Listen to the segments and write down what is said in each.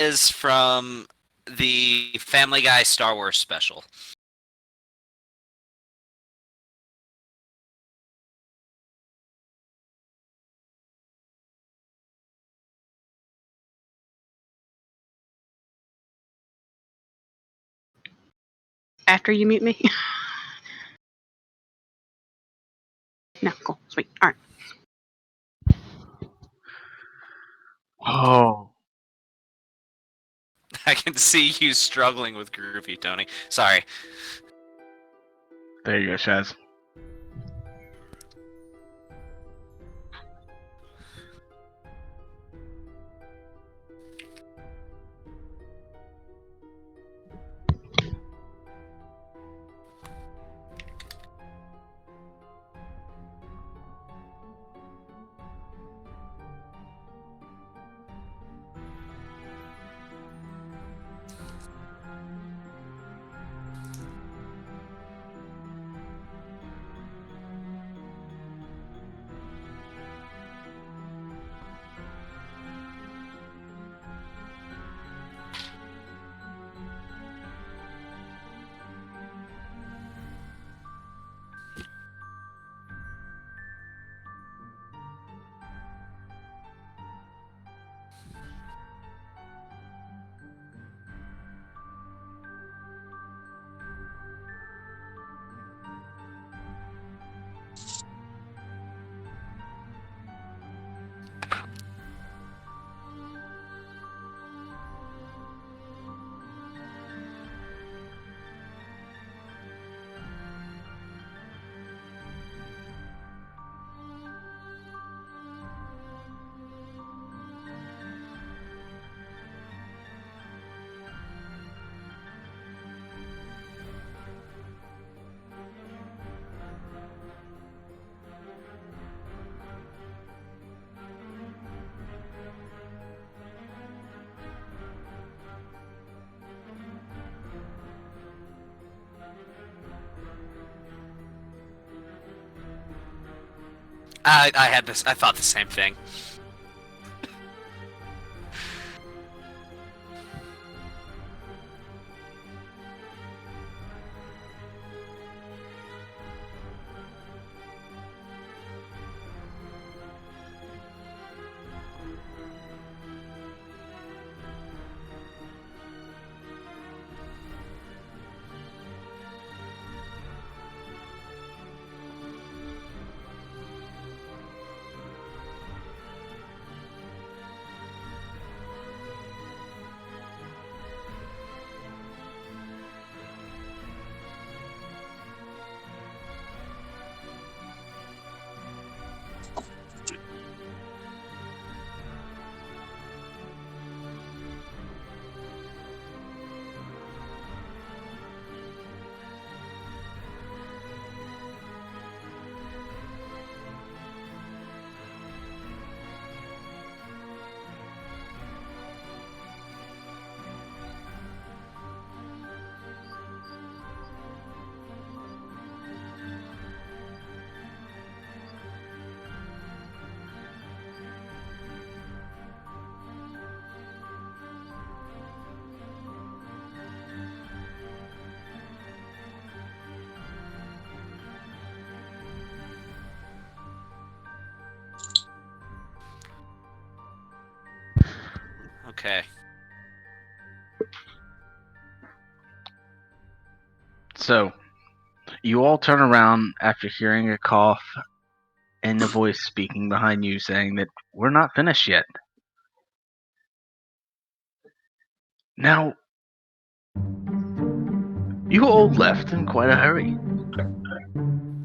is from the Family Guy Star Wars special. After you mute me? No, cool. Sweet. All right. Oh, I can see you struggling with Groovy, Tony. Sorry. there you go, Shaz. I had this. I thought the same thing. Okay. So, you all turn around after hearing a cough and a voice speaking behind you saying that we're not finished yet. Now, you all left in quite a hurry.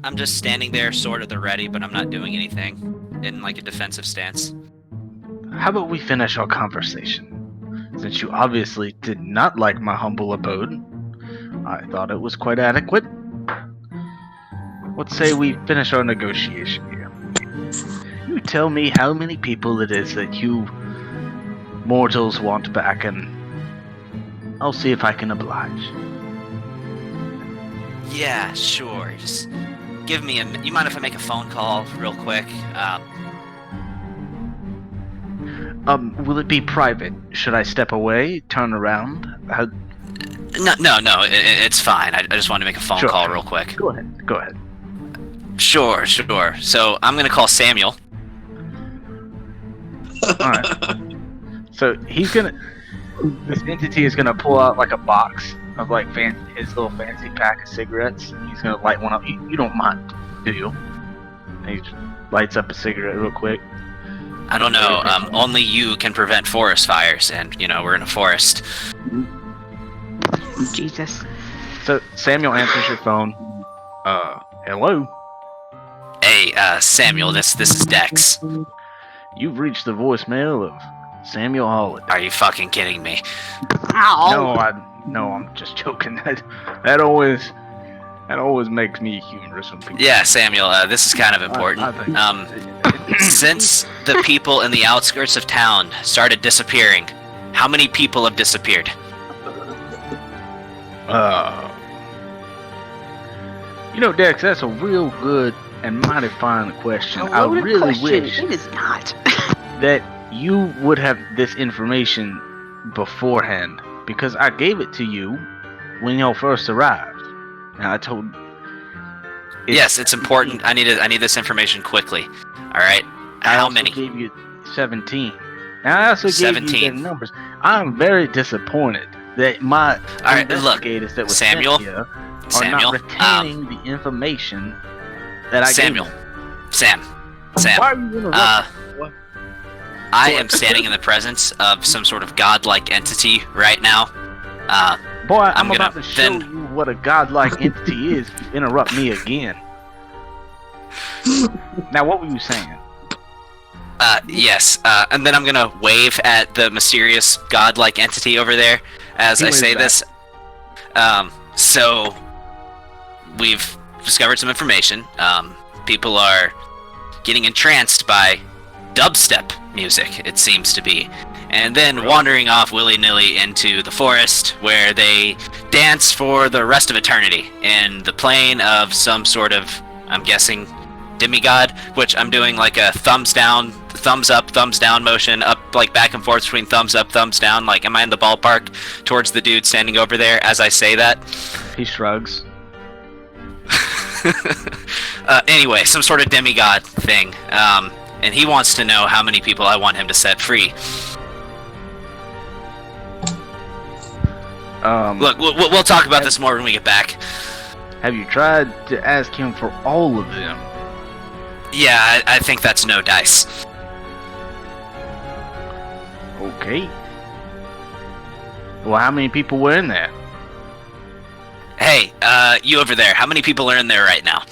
I'm just standing there, sword at the ready, but I'm not doing anything in like a defensive stance. How about we finish our conversation? Since you obviously did not like my humble abode, I thought it was quite adequate. Let's say we finish our negotiation here. You tell me how many people it is that you mortals want back, and I'll see if I can oblige. Yeah, sure. Just give me a. You mind if I make a phone call real quick? Will it be private? Should I step away, turn around? No, it's fine. I just wanted to make a phone call real quick. Go ahead. Sure. So I'm gonna call Samuel. Alright. So this entity is gonna pull out like a box of like his little fancy pack of cigarettes. He's gonna light one up. You don't mind, do you? And he just lights up a cigarette real quick. I don't know. Only you can prevent forest fires, and we're in a forest. Jesus. So Samuel answers your phone. Hello. Hey, Samuel. This is Dex. You've reached the voicemail of Samuel Holiday. Are you fucking kidding me? Ow. No, I'm just joking. That always makes me humorous when people. Yeah, Samuel. This is kind of important. Since the people in the outskirts of town started disappearing, how many people have disappeared? Dex, that's a real good and mighty fine question. I really wish It is not. that you would have this information beforehand, because I gave it to you when y'all first arrived. And I told. Yes, it's important. I need this information quickly. All right. How many? I also gave you 17. And I also gave you the numbers. I'm very disappointed that my investigators that were Samuel, sent here are not retaining the information that I gave you. Sam. Why are you interrupting? I am standing in the presence of some sort of godlike entity right now. Boy, I'm about to show you what a godlike entity is if you interrupt me again. Now, what were you saying? Yes, and then I'm gonna wave at the mysterious godlike entity over there as I say this. So, we've discovered some information. People are getting entranced by dubstep music, it seems to be, and then wandering off willy-nilly into the forest where they dance for the rest of eternity in the plane of some sort of, I'm guessing, demigod, which I'm doing like a thumbs down, thumbs up, thumbs down motion, up like back and forth between thumbs up, thumbs down, like am I in the ballpark, towards the dude standing over there as I say that. He shrugs. Anyway, some sort of demigod thing, and he wants to know how many people I want him to set free. Look, we'll talk about this more when we get back. Have you tried to ask him for all of them? Yeah, I think that's no dice. Okay. Well, how many people were in there? Hey, you over there, how many people are in there right now?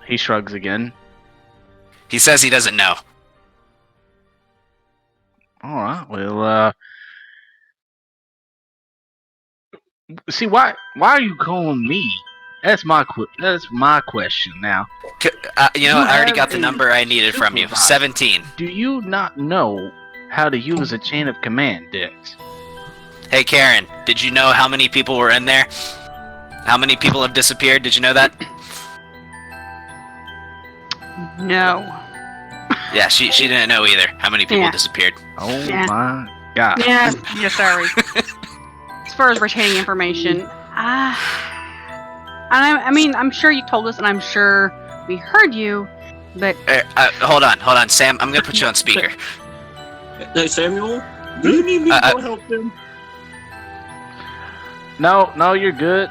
He shrugs again. He says he doesn't know. Alright, well, see, why are you calling me? That's my question now. I already got the number I needed from you. 17. Do you not know how to use a chain of command, Dex? Hey, Karen, did you know how many people were in there? How many people have disappeared? Did you know that? No. Yeah, she didn't know either. How many people disappeared? Oh my god. Yeah, sorry. As far as retaining information, I mean, I'm sure you told us, and I'm sure we heard you, but... Hold on, Sam. I'm gonna put you on speaker. Hey, Samuel, do you need me to go help them? No, you're good.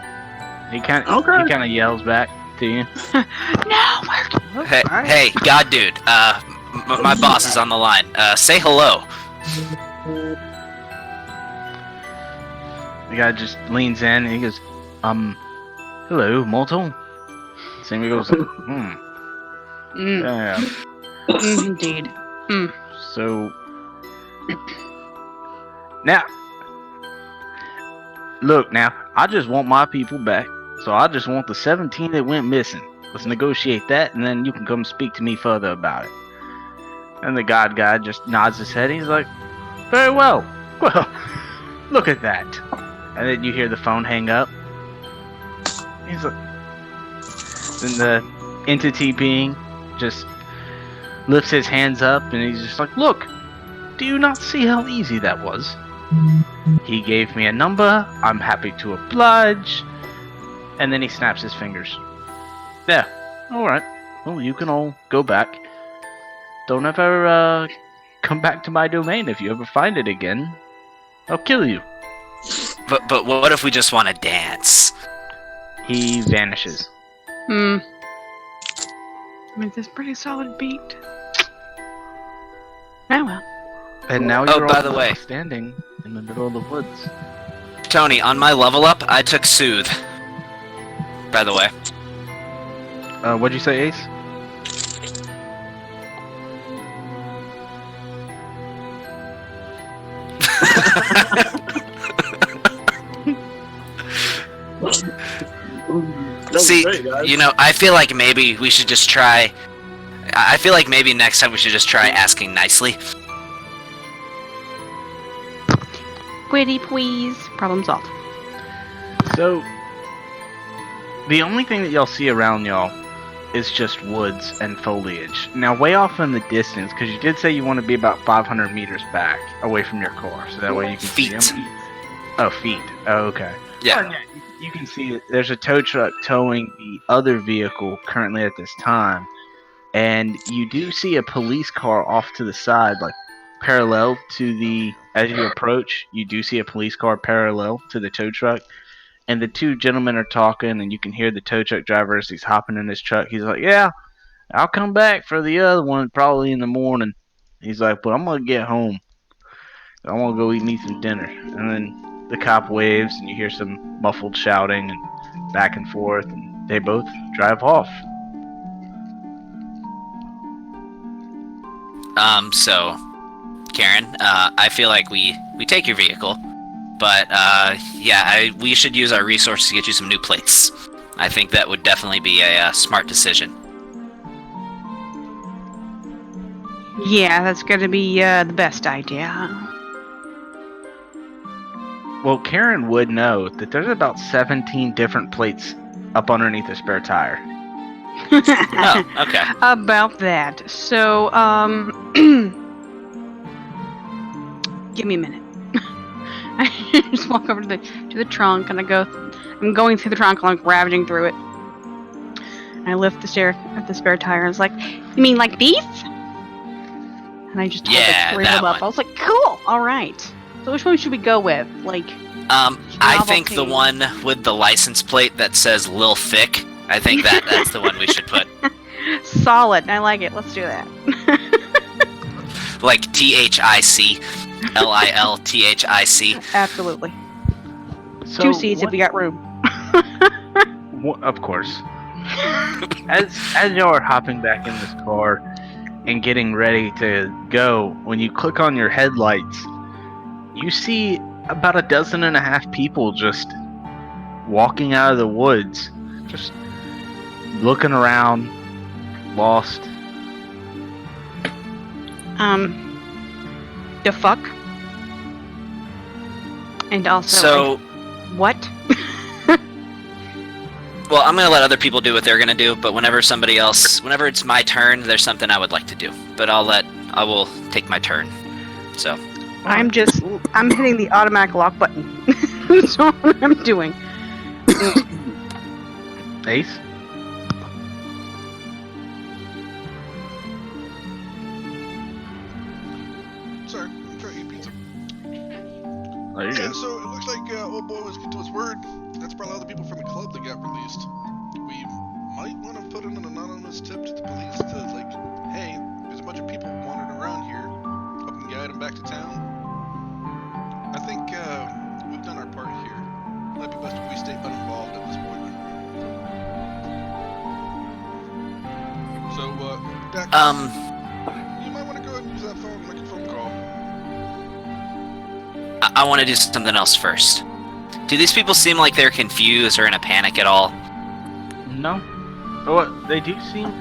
He kind of yells back to you. No, Hey, God dude, my boss is on the line. Say hello. The guy just leans in and he goes, hello, mortal. Sammy goes, yeah. Indeed. So, now, look, I just want my people back. So I just want the 17 that went missing. Let's negotiate that, and then you can come speak to me further about it. And the god guy just nods his head. He's like, very well. Well, look at that. And then you hear the phone hang up. He's like, then the entity being just lifts his hands up and he's just like, "Look, do you not see how easy that was? He gave me a number. I'm happy to oblige." And then he snaps his fingers. "Yeah, alright. Well, you can all go back. Don't ever come back to my domain. If you ever find it again, I'll kill you." But what if we just want to dance? He vanishes. I mean, this pretty solid beat. Oh well. And now Oh, you're by all the way. standing in the middle of the woods. Tony, on my level up, I took Soothe. By the way. What'd you say, Ace? See, great, guys. you know, I feel like maybe we should just try. I feel like maybe next time we should just try asking nicely. Pretty please. Problem solved. So, the only thing that y'all see around y'all is just woods and foliage. Now, way off in the distance, because you did say you want to be about 500 meters back away from your car, so that way you can Feet. see them. Oh, feet. Oh, okay. Yeah. Oh, you can see that there's a tow truck towing the other vehicle currently at this time, and you do see a police car off to the side, like parallel to the. As you approach, you do see a police car parallel to the tow truck. And the two gentlemen are talking, and you can hear the tow truck driver as he's hopping in his truck. He's like, "Yeah, I'll come back for the other one probably in the morning." He's like, "But I'm going to get home. I want to go eat me some dinner." And then the cop waves, and you hear some muffled shouting and back and forth, and they both drive off. So, Karen, I feel like we take your vehicle. But, yeah, we should use our resources to get you some new plates. I think that would definitely be a smart decision. Yeah, that's gonna be the best idea. Well, Karen would know that there's about 17 different plates up underneath the spare tire. Oh, okay. About that. So, give me a minute. I just walk over to the trunk and I'm going through the trunk, like ravaging through it. And I lift the spare tire and I was like, "You mean like these?" And I just hold Yeah, three that of them up. one. I was like, "Cool, all right." So which one should we go with? Like, I think the novelty. one with the license plate that says Lil Thick, I think that's the one we should put. solid. I like it. Let's do that. Like THIC. LILTHIC. Absolutely. So 2 seats if we got room. Of course. As y'all are hopping back in this car and getting ready to go, when you click on your headlights, you see about 12.5 people just walking out of the woods, just looking around, lost. The fuck? And also, So, what? well, I'm gonna let other people do what they're gonna do, but whenever it's my turn, there's something I would like to do. But I will take my turn. So, I'm hitting the automatic lock button. That's all I'm doing. Ace? Sorry, I'm trying to eat pizza. There you Yeah, go. so it looks like old boy was good to his word. That's probably all the people from the club that got released. We might want to put in an anonymous tip to the police to, like, hey, there's a bunch of people wandering around here. Hope we can guide them back to town. I think we've done our part here. Might be best if we stay uninvolved at this point. So, Dax, you might want to go ahead and use that phone and make a phone call. I want to do something else first. Do these people seem like they're confused or in a panic at all? No. What? They do seem.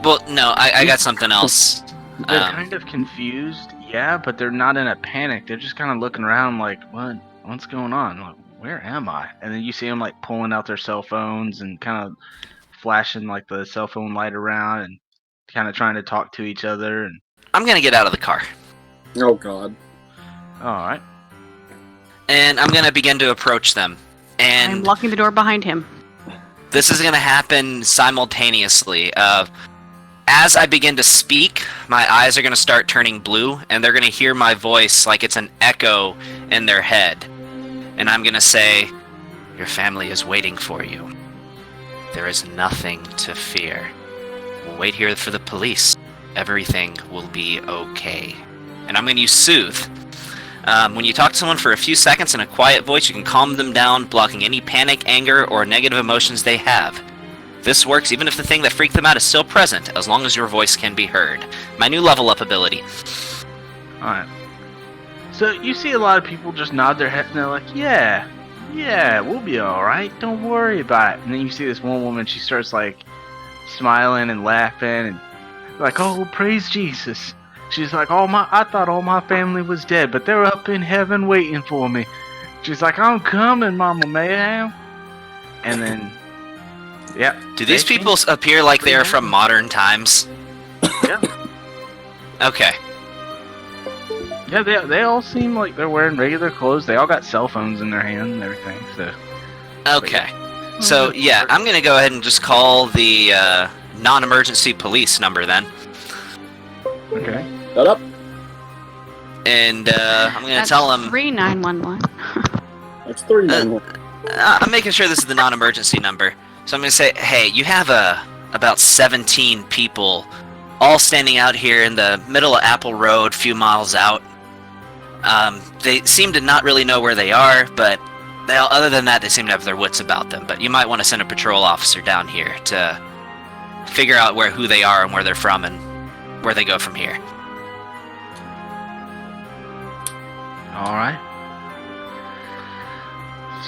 Well, no, I got something else. They're kind of confused, yeah, but they're not in a panic. They're just kind of looking around like, what's going on? Like, where am I? And then you see them like pulling out their cell phones and kind of flashing like the cell phone light around and kind of trying to talk to each other. And I'm gonna get out of the car. Oh God. all right, And I'm gonna begin to approach them. I'm And locking the door behind him. this is gonna happen simultaneously. As I begin to speak, my eyes are gonna start turning blue, and they're gonna hear my voice like it's an echo in their head. And I'm gonna say, "Your family is waiting for you. There is nothing to fear. We'll wait here for the police. Everything will be okay." And I'm gonna use soothe. When you talk to someone for a few seconds in a quiet voice, you can calm them down, blocking any panic, anger, or negative emotions they have. This works even if the thing that freaked them out is still present, as long as your voice can be heard. My new level up ability. all right. So you see a lot of people just nod their head and they're like, "Yeah, we'll be all right. Don't worry about it." And then you see this one woman, she starts like smiling and laughing and like, "Oh, praise Jesus." She's like, I thought all my family was dead, but they're up in heaven waiting for me." She's like, "I'm coming, Mama Mayhem." And then, yeah. Do these people appear like they are from modern times? Yeah. Okay. Yeah, they all seem like they're wearing regular clothes. They all got cell phones in their hand and everything. So. Okay. So, yeah, I'm going to go ahead and just call the non-emergency police number then. Okay. Shut up. And I'm going to tell them... 3911. That's 3 I'm making sure this is the non-emergency number. So I'm going to say, "Hey, you have about 17 people all standing out here in the middle of Apple Road, a few miles out. They seem to not really know where they are, but other than that, they seem to have their wits about them. But you might want to send a patrol officer down here to figure out who they are and where they're from and where they go from here." All right.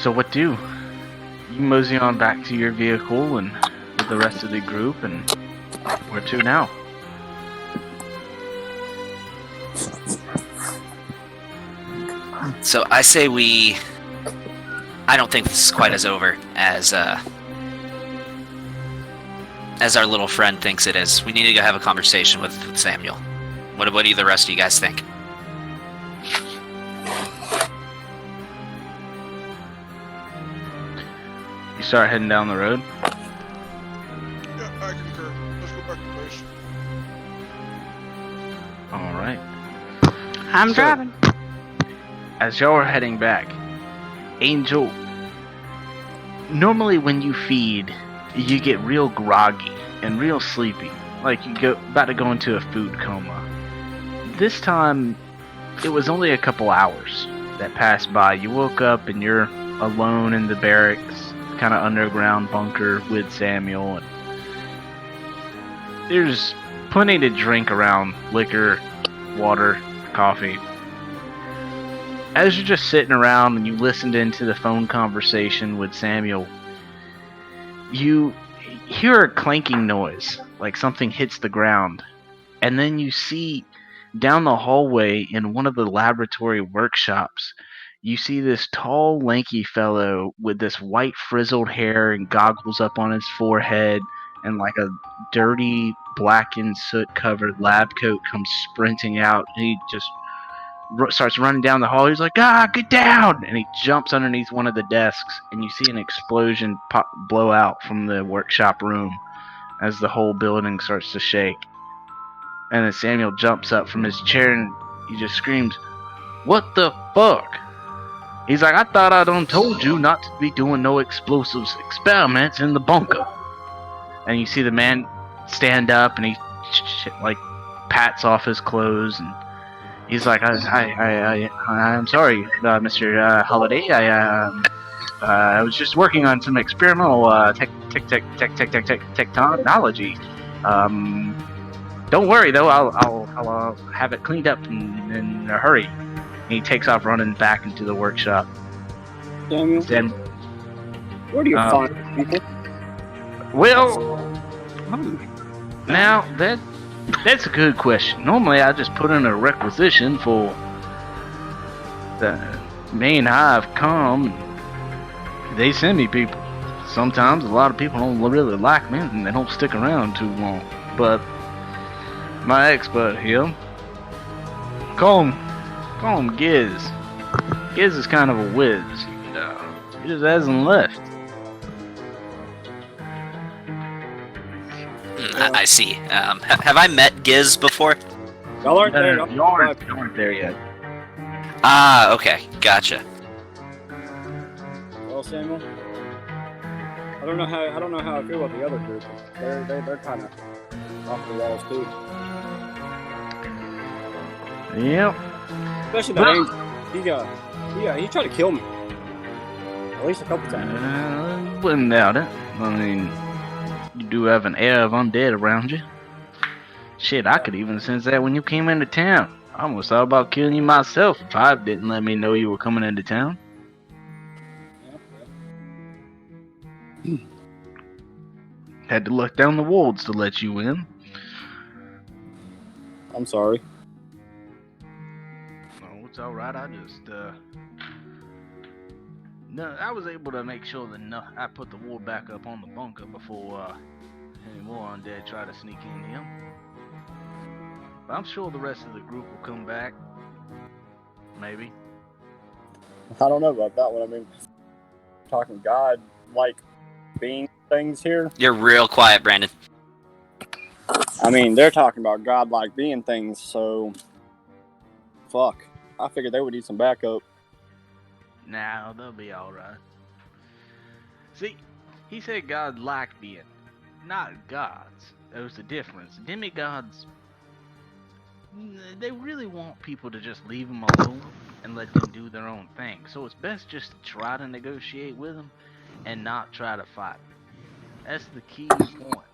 So what do? You mosey on back to your vehicle and with the rest of the group, and where to now? So I say I don't think this is quite as over as our little friend thinks it is. We need to go have a conversation with Samuel. What do the rest of you guys think? You start heading down the road. Yeah, I concur. Let's go back to base. All right. I'm So- driving. As y'all are heading back, Angel, normally when you feed, you get real groggy and real sleepy, like you about to go into a food coma. This time, it was only a couple hours that passed by. You woke up and you're alone in the barracks, kind of underground bunker with Samuel, and there's plenty to drink around: liquor, water, coffee. As you're just sitting around and you listened into the phone conversation with Samuel, you hear a clanking noise, like something hits the ground. And then you see down the hallway in one of the laboratory workshops, you see this tall, lanky fellow with this white frizzled hair and goggles up on his forehead and like a dirty, blackened, soot-covered lab coat comes sprinting out. He just starts running down the hall. He's like, "Get down!" And he jumps underneath one of the desks, and you see an explosion blow out from the workshop room as the whole building starts to shake. And then Samuel jumps up from his chair and he just screams, "What the fuck?" He's like, "I thought I done told you not to be doing no explosives experiments in the bunker." And you see the man stand up and he like pats off his clothes and he's like, I'm sorry, Mr. Holiday. I was just working on some experimental technology. Don't worry though, I'll have it cleaned up in a hurry." And he takes off running back into the workshop. Samuel, Then, where do you find people? well, now that's a good question. Normally, I just put in a requisition for the main hive come. They send me people. sometimes a lot of people don't really like me and they don't stick around too long. But my expert here, call him Giz. Giz is kind of a whiz. He just hasn't left. I see. Have I met Giz before? Y'all aren't there. You aren't there yet. Ah, okay, gotcha. Well, Samuel, I don't know how I feel about the other group. They're kind of off the walls too. Yep. Especially the Angel. He tried to kill me. At least a couple times. Wouldn't doubt it. I mean, you do have an air of undead around you. Shit, I could even sense that when you came into town. I almost thought about killing you myself if I didn't let me know you were coming into town. Had to look down the walls to let you in. I'm sorry. Oh, it's alright. No, I was able to make sure that I put the wall back up on the bunker before any more undead try to sneak in here. But I'm sure the rest of the group will come back. Maybe. I don't know about that one. I mean, talking God, like being things here. You're real quiet, Brandon. I mean, they're talking about God-like being things, so fuck. I figured they would need some backup. Nah, they'll be alright. See, he said God like being, not gods. There's a difference. Demigods, they really want people to just leave them alone and let them do their own thing. So it's best just to try to negotiate with them and not try to fight. That's the key point.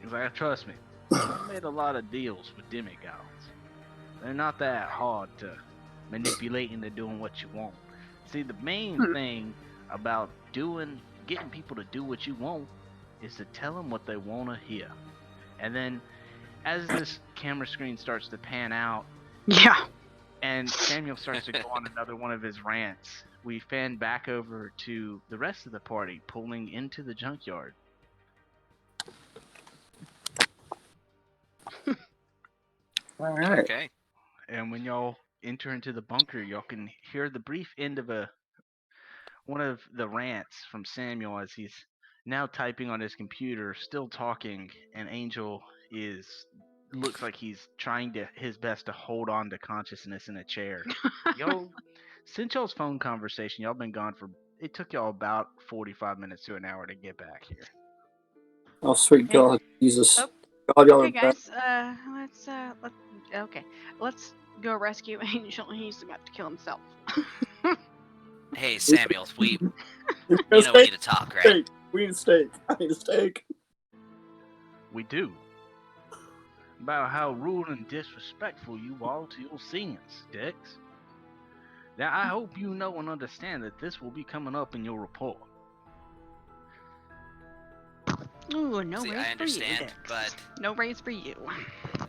He's like, trust me, I've made a lot of deals with demigods. They're not that hard to manipulate into doing what you want. See, the main thing about getting people to do what you want is to tell them what they want to hear. And then, as this camera screen starts to pan out, Yeah. and Samuel starts to go on another one of his rants, we fan back over to the rest of the party pulling into the junkyard. All right. Okay. And when y'all enter into the bunker, y'all can hear the brief end of one of the rants from Samuel as he's now typing on his computer, still talking, and Angel looks like he's trying his best to hold on to consciousness in a chair. Since y'all's phone conversation, y'all been gone it took y'all about 45 minutes to an hour to get back here. Oh, sweet Okay. God, Jesus. Oh, God, y'all Okay, are guys. Let's go rescue Angel. He's about to kill himself. Hey, Samuel, we bad. we need to talk, right? Steak. We need a steak. I need a steak. We do. About how rude and disrespectful you are to your seniors, Dex. Now, I hope you know and understand that this will be coming up in your report. Ooh, no See, raise I for you, understand, Dex. but No raise for you.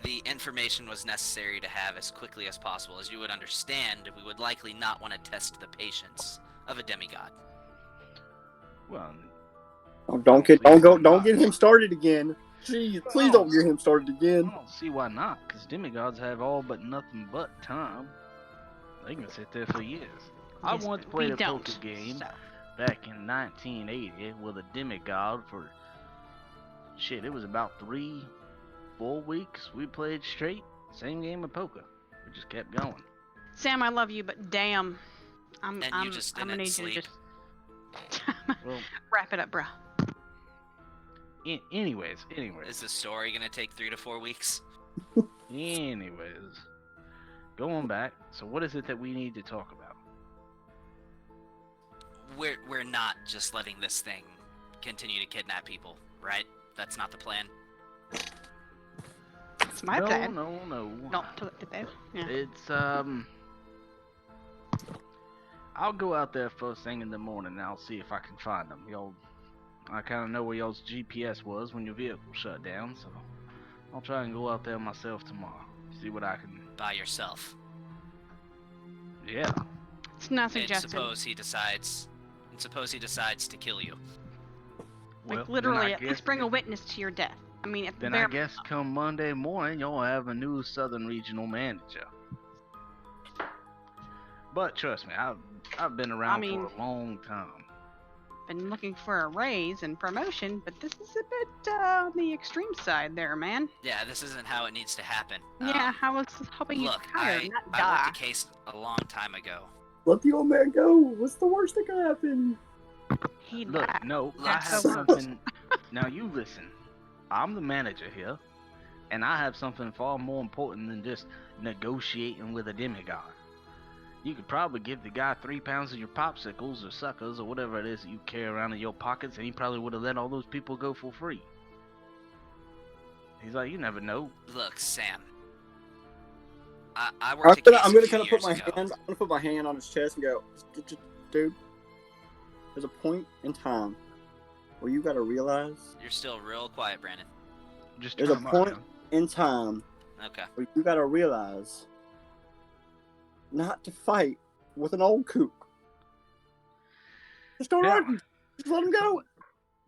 the information was necessary to have as quickly as possible. As you would understand, we would likely not want to test the patience of a demigod. Well, Oh, don't get him started again. Jeez, please don't get him started I again. don't see why not, because demigods have all but nothing but time. They can sit there for years. I Yes, once but played we a don't, poker game so. back in 1980 with a demigod for it was about 3-4 weeks. We played straight, same game of poker. We just kept going. Sam, I love you, but damn, I'm you just gonna didn't need sleep? you to just Well, wrap it up, bro. anyways, Is the story gonna take 3 to 4 weeks? going back. So what is it that we need to talk about? We're not just letting this thing continue to kidnap people, right? That's not the plan. It's my plan. No. Not to let it Yeah. It's I'll go out there first thing in the morning and I'll see if I can find them. I kind of know where y'all's GPS was when your vehicle shut down, so I'll try and go out there myself tomorrow. See what I can. By yourself. Yeah. It's not And suggested. suppose he decides to kill you. Well, Like literally, then I at least guess- bring a witness to your death. I mean, at the Then bare I guess come Monday morning, you'll have a new Southern Regional Manager. But trust me, I've been around mean- for a long time. been looking for a raise and promotion, but this is a bit on the extreme side there, man. Yeah, this isn't how it needs to happen. Yeah, I was hoping Look, you'd retire, I not worked die. a case a long time ago. Let the old man go. What's the worst that can happen? He Look, died. no, I That's have the worst. something. Now you listen. I'm the manager here, and I have something far more important than just negotiating with a demigod. You could probably give the guy 3 pounds of your popsicles or suckers or whatever it is that you carry around in your pockets, and he probably would have let all those people go for free. He's like, you never know. Look, Sam. I worked a case I'm a gonna few kind of put years my ago. hand. I'm gonna put my hand on his chest and go, dude. There's a point in time where you gotta realize. You're still real quiet, Brandon. Just There's turn a him up, point man. in time Okay. where you gotta realize not to fight with an old kook. Just don't Yeah. run. Just let him go.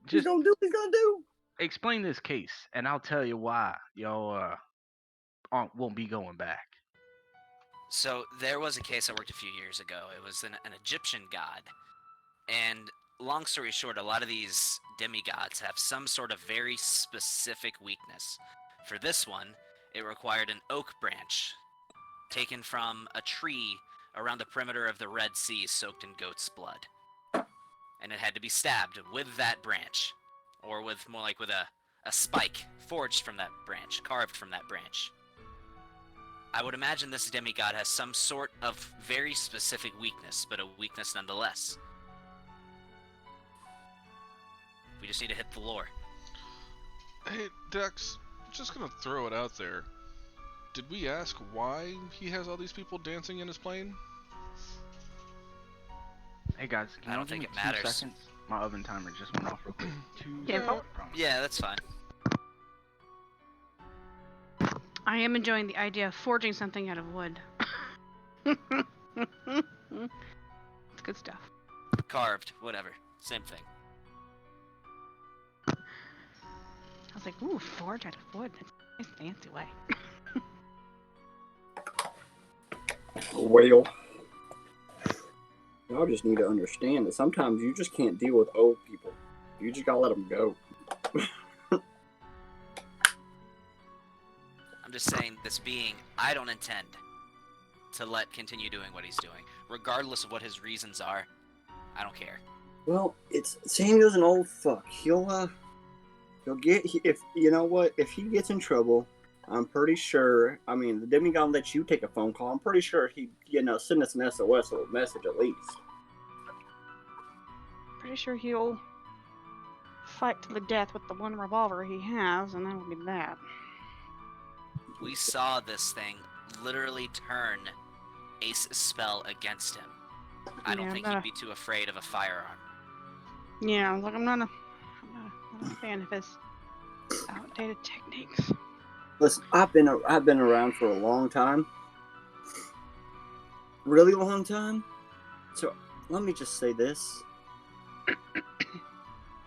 He's Just gonna do what he's gonna do. explain this case, and I'll tell you why y'all won't be going back. So there was a case I worked a few years ago. It was an Egyptian god. And long story short, a lot of these demigods have some sort of very specific weakness. For this one, it required an oak branch taken from a tree around the perimeter of the Red Sea soaked in goat's blood. And it had to be stabbed with that branch. Or with more like with a spike forged from that branch, carved from that branch. I would imagine this demigod has some sort of very specific weakness, but a weakness nonetheless. We just need to hit the lore. Hey, Dex, just gonna throw it out there. Did we ask why he has all these people dancing in his plane? Hey guys, can I you don't give think me it 2 matters. seconds? My oven timer just went off real quick. 2 Yeah, seconds, promise. Yeah, that's fine. I am enjoying the idea of forging something out of wood. It's good stuff. Carved, whatever. Same thing. I was like, ooh, forge out of wood. That's a nice fancy way. Well, y'all just need to understand that sometimes you just can't deal with old people. You just gotta let them go. I'm just saying, this being, I don't intend to let continue doing what he's doing. Regardless of what his reasons are, I don't care. Well, it's Samuel's an old fuck. He'll get if you know what if he gets in trouble. I'm pretty sure. I mean, the demigod lets you take a phone call. I'm pretty sure he send us an SOS or a message at least. Pretty sure he'll fight to the death with the one revolver he has, and that'll be that. We saw this thing literally turn Ace's spell against him. I don't Yeah, think I'm he'd not be too afraid of a firearm. Yeah, like I'm not a fan of his outdated techniques. Listen, I've been around for a long time, really long time. So let me just say this: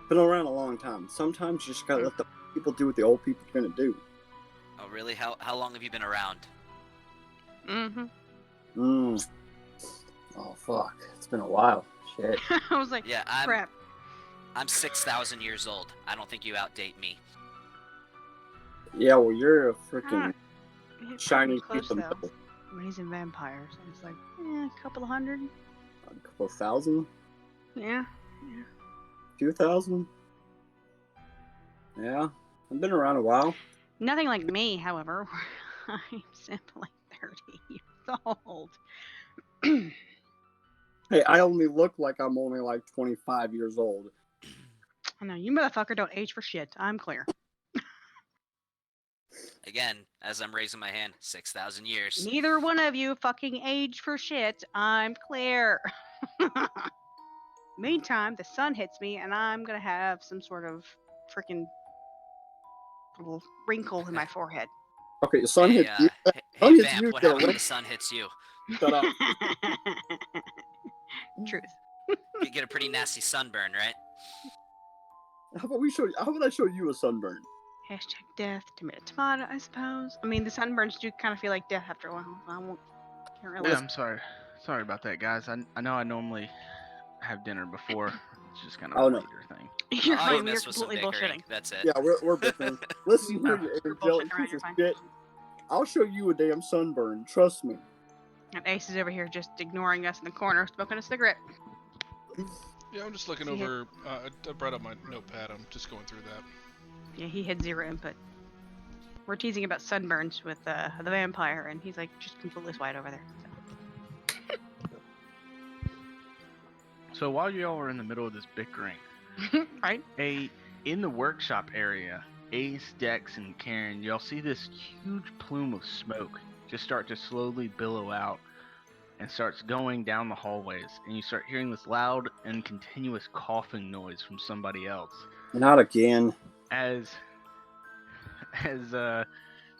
been around a long time. Sometimes you just gotta let the people do what the old people are gonna do. Oh, really? How long have you been around? Mm-hmm. Oh fuck! It's been a while. Shit. I was like, Yeah, crap. I'm 6,000 years old. I don't think you outdate me. Yeah, well, you're a freaking He's shiny probably piece close, of though. metal. I mean, he's in vampires, and it's like, a couple of hundred. A couple thousand, Yeah. few thousand. Yeah, I've been around a while. Nothing like me, however. I'm simply 30 years old. Hey, I only look like I'm only like 25 years old. I know, you motherfucker don't age for shit. I'm clear. Again, as I'm raising my hand, 6,000 years. Neither one of you fucking age for shit. I'm clear. Meantime, the sun hits me, and I'm gonna have some sort of freaking little wrinkle in my forehead. Okay, the sun Hey, hits you. hey, sun hits Vamp, you, what get a happens when wink. the sun hits you? Shut up. Truth. You get a pretty nasty sunburn, right? How about we show? How about I show you a sunburn? Hashtag death, tomato, I suppose. I mean, the sunburns do kind of feel like death after a while. I won't. Can't really. Yeah, I'm sorry. Sorry about that, guys. I know I normally have dinner before. It's just kind of Oh, a no. later thing. You're All you fine. You're missed was some completely bickering. bullshitting. That's it. Yeah, we're bickering. Listen here, you You're angelic bullshitting around. piece You're of fine. shit. I'll show you a damn sunburn. Trust me. And Ace is over here just ignoring us in the corner, smoking a cigarette. Yeah, I'm just looking See it. over. I brought up my notepad. I'm just going through that. Yeah, he had 0 input. We're teasing about sunburns with the vampire, and he's like just completely white over there. So while y'all are in the middle of this bickering, So. Right? in the workshop area, Ace, Dex, and Karen, y'all see this huge plume of smoke just start to slowly billow out and starts going down the hallways, and you start hearing this loud and continuous coughing noise from somebody else. Not again. As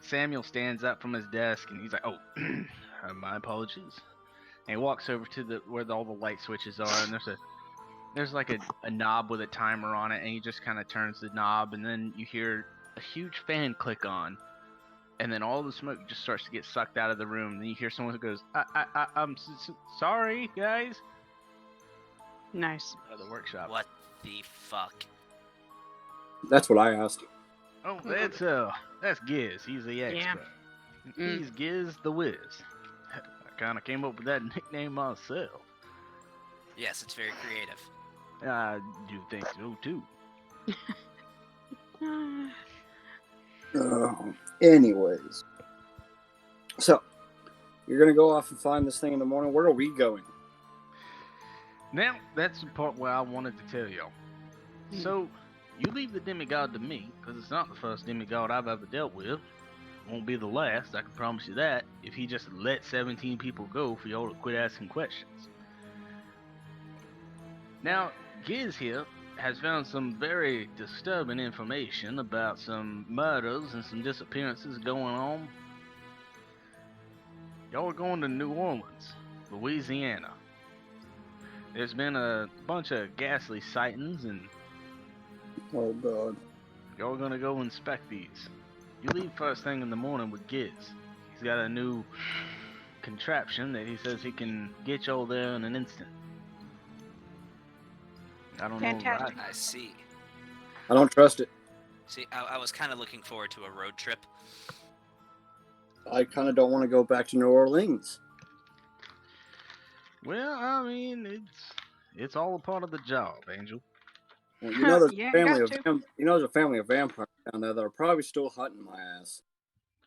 Samuel stands up from his desk and he's like, "Oh, my apologies." And he walks over to where all the light switches are, and there's like a knob with a timer on it, and he just kind of turns the knob, and then you hear a huge fan click on, and then all the smoke just starts to get sucked out of the room. And then you hear someone who goes, "I'm sorry, guys." Nice. Out of the workshop. What the fuck? That's what I asked. Oh, that's Giz. He's the expert. Mm. He's Giz the Wiz. I kind of came up with that nickname myself. Yes, it's very creative. I do think so too. Anyways. So, you're going to go off and find this thing in the morning. Where are we going? Now, that's the part where I wanted to tell y'all. So, you leave the demigod to me, because it's not the first demigod I've ever dealt with. Won't be the last, I can promise you that, if he just let 17 people go for y'all to quit asking questions. Now, Giz here has found some very disturbing information about some murders and some disappearances going on. Y'all are going to New Orleans, Louisiana. There's been a bunch of ghastly sightings, and Oh, God. y'all are gonna go inspect these. You leave first thing in the morning with Giz. He's got a new contraption that he says he can get y'all there in an instant. I don't Fantastic. know. I see. I don't trust it. See, I was kind of looking forward to a road trip. I kind of don't want to go back to New Orleans. Well, I mean, it's all a part of the job, Angel. Well, you know, there's Yeah, a family got of there's a family of vampires down there that are probably still hunting my ass.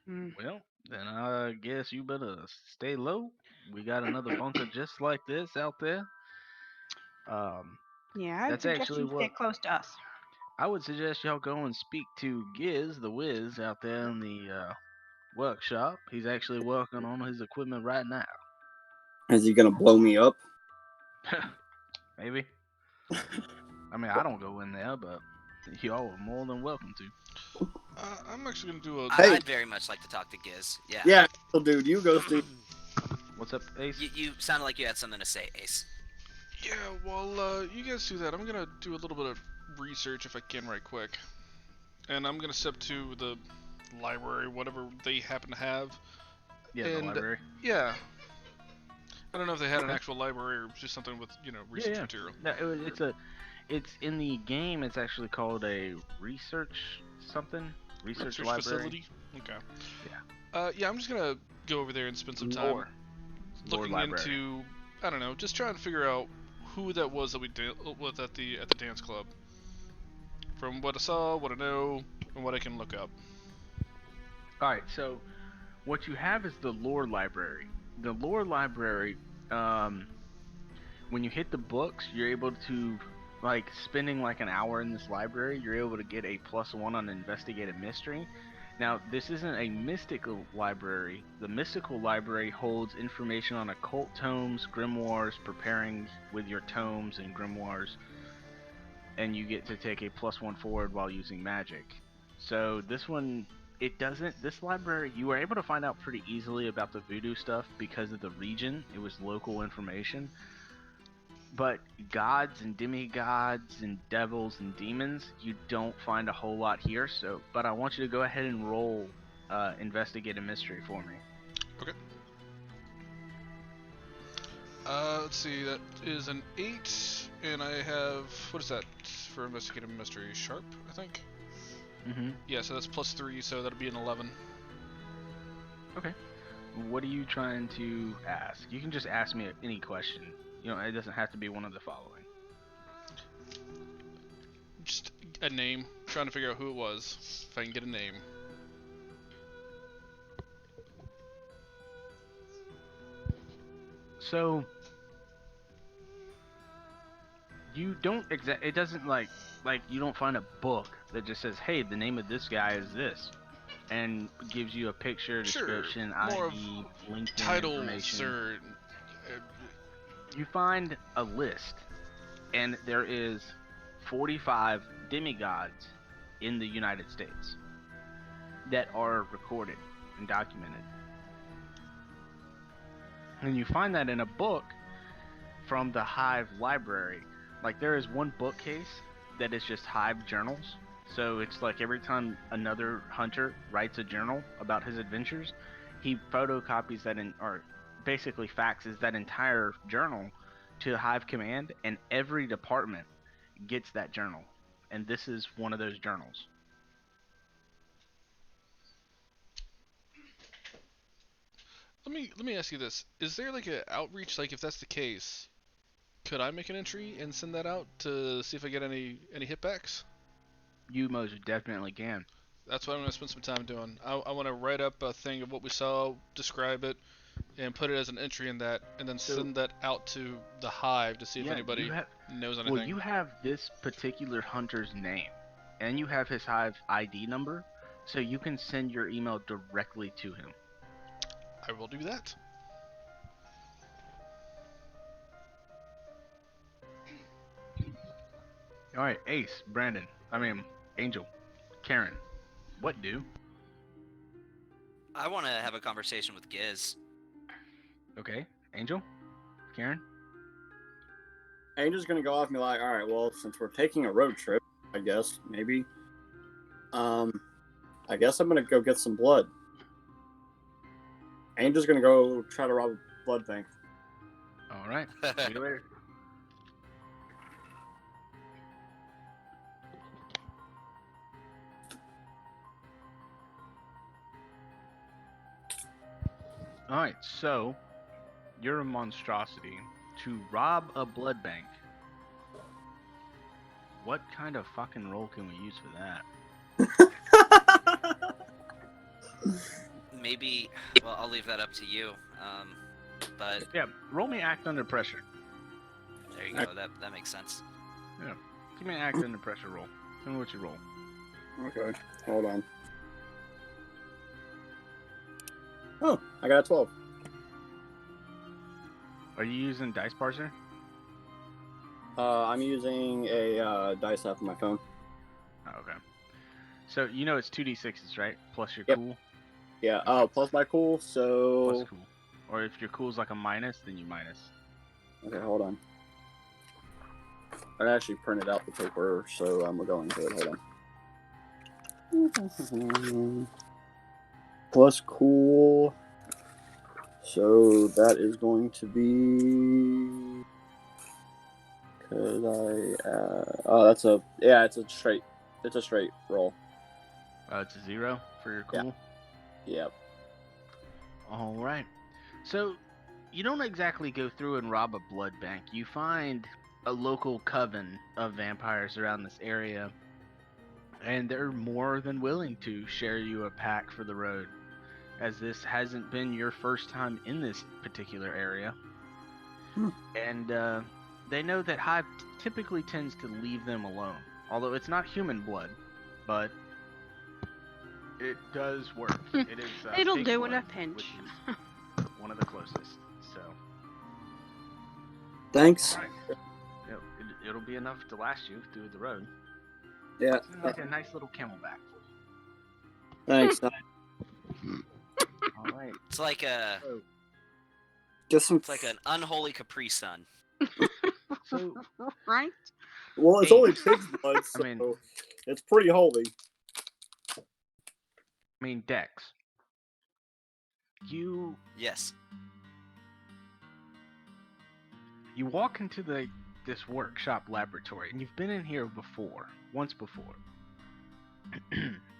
Well, then I guess you better stay low. We got another bunker just like this out there. Yeah, I'd That's suggest actually you stay what close to us. I would suggest y'all go and speak to Giz the Wiz out there in the workshop. He's actually working on his equipment right now. Is he gonna blow me up? Maybe. I mean, I don't go in there, but y'all are more than welcome to. I'm actually gonna do a. Hey. I'd very much like to talk to Giz. Yeah. Yeah, well, dude, you go, Steve. What's up, Ace? You sounded like you had something to say, Ace. Yeah, well, you guys do that. I'm gonna do a little bit of research if I can, right quick, and I'm gonna step to the library, whatever they happen to have. Yeah, the and- library. Yeah. I don't know if they had an actual library or just something with research Yeah. material. No, it's in the game. It's actually called a research research library. Facility. Okay. Yeah. Yeah, I'm just gonna go over there and spend some time Lore looking library. into, I don't know, just trying to figure out who that was that we dealt with at the dance club. From what I saw, what I know, and what I can look up. All right, so what you have is the lore library. The lore library, when you hit the books, you're able to, like, spending like an hour in this library, you're able to get a +1 on investigate a mystery. Now, this isn't a mystical library. The mystical library holds information on occult tomes, grimoires, preparing with your tomes and grimoires, and you get to take a +1 forward while using magic. So this one, this library, you were able to find out pretty easily about the voodoo stuff because of the region. It was local information. But gods and demigods and devils and demons, you don't find a whole lot here. So, but I want you to go ahead and roll investigate a mystery for me. Okay. Let's see. That is an 8, and I have what is that for investigative mystery? Sharp, I think. Mm-hmm. Yeah, so that's +3, so that'll be an 11. Okay. What are you trying to ask? You can just ask me any question. You know, it doesn't have to be one of the following. Just a name. Trying to figure out who it was. If I can get a name. So you don't it doesn't like you don't find a book that just says, "Hey, the name of this guy is this," and gives you a picture, description, more of ID, LinkedIn titles information. or You find a list, and there is 45 demigods in the United States that are recorded and documented. And you find that in a book from the Hive library. Like, there is one bookcase that is just Hive journals. So it's like every time another hunter writes a journal about his adventures, he photocopies that or basically faxes that entire journal to Hive Command, and every department gets that journal. And this is one of those journals. let me ask you this. Is there like an outreach, like if that's the case, could I make an entry and send that out to see if I get any hitbacks? You most definitely can. That's what I'm going to spend some time doing. I want to write up a thing of what we saw, describe it, and put it as an entry in that, and then send that out to the Hive to see if anybody knows anything. Well, you have this particular hunter's name, and you have his Hive ID number, so you can send your email directly to him. I will do that. All right, Ace, Angel, Karen, what do? I want to have a conversation with Giz. Okay, Angel, Karen. Angel's gonna go off and be like, all right, well, since we're taking a road trip, I guess maybe, I guess I'm gonna go get some blood. Angel's gonna go try to rob a blood bank. All right, see you later. All right, so you're a monstrosity to rob a blood bank. What kind of fucking roll can we use for that? Maybe. Well, I'll leave that up to you. But Yeah, roll me act under pressure. there you go. That makes sense. Yeah, give me an act under pressure roll. Tell me what you roll. Okay, hold on. Oh, I got a 12. Are you using dice parser? I'm using a dice app on my phone. Oh, okay. So you know it's 2d6s, right? Plus your Yep. cool. Yeah. Oh, plus my cool. So. Plus cool. Or if your cool's like a minus, then you minus. Okay, hold on. I actually printed out the paper, so I'm going to it. Hold on. Plus cool. So that is going to be. Cause it's a straight roll. It's a 0 for your cool. Yep. All right. So you don't exactly go through and rob a blood bank. You find a local coven of vampires around this area, and they're more than willing to share you a pack for the road, as this hasn't been your first time in this particular area. And they know that Hive typically tends to leave them alone, although it's not human blood, but it does work. It is It'll pig do in a blood, pinch. which is one of the closest. So Thanks. all right. It'll be enough to last you through the road. Yeah. It's like a nice little camelback. Thanks. All right. It's like Just some. it's like an unholy Capri Sun. So, Right? Well, it's Hey. only pig's blood, so I mean- it's pretty holy. I mean, Dex, you Yes. walk into this workshop laboratory, and you've been in here once before,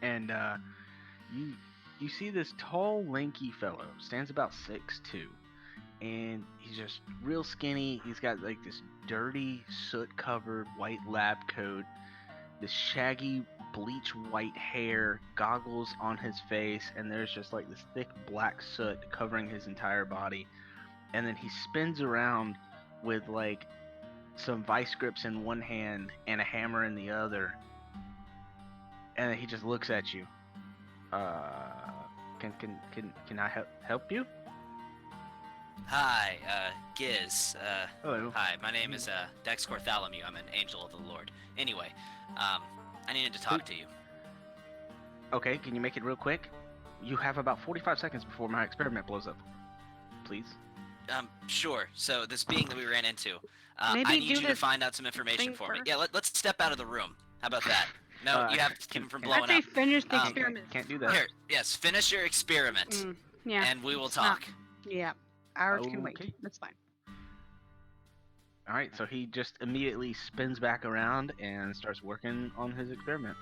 and you see this tall, lanky fellow, stands about 6'2", and he's just real skinny. He's got like this dirty, soot-covered white lab coat, this shaggy, bleach white hair, goggles on his face, and there's just like this thick black soot covering his entire body. And then he spins around with like some vice grips in one hand and a hammer in the other, and then he just looks at you. Can I help you? Hi, Giz. Hello. Hi, my name is Dex Cortholomew. I'm an angel of the Lord. Anyway, I needed to talk to you. Okay, can you make it real quick? You have about 45 seconds before my experiment blows up. Please. Sure. So this being that we ran into, Maybe I need do you to this find out some information thing for me. first. Yeah, let's step out of the room. How about that? No, you have to keep him from can- blowing I'd say up. finish the Um, experiment. Can't do that. Here, yes, finish your experiment, Mm, yeah. and we will it's not- talk. Yeah. Ours can wait. Okay. That's fine. All right, so he just immediately spins back around and starts working on his experiment.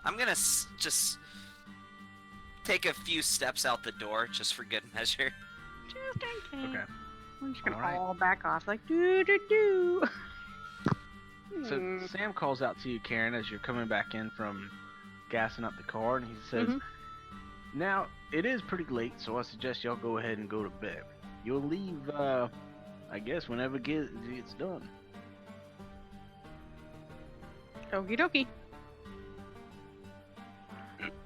I'm gonna just take a few steps out the door, just for good measure. Just in case. Okay. We're just gonna Alright. all back off like do do do. So Sam calls out to you, Karen, as you're coming back in from gassing up the car, and he says, Mhm. "Now it is pretty late, so I suggest y'all go ahead and go to bed. You'll leave, I guess, whenever it's done." Okie dokie.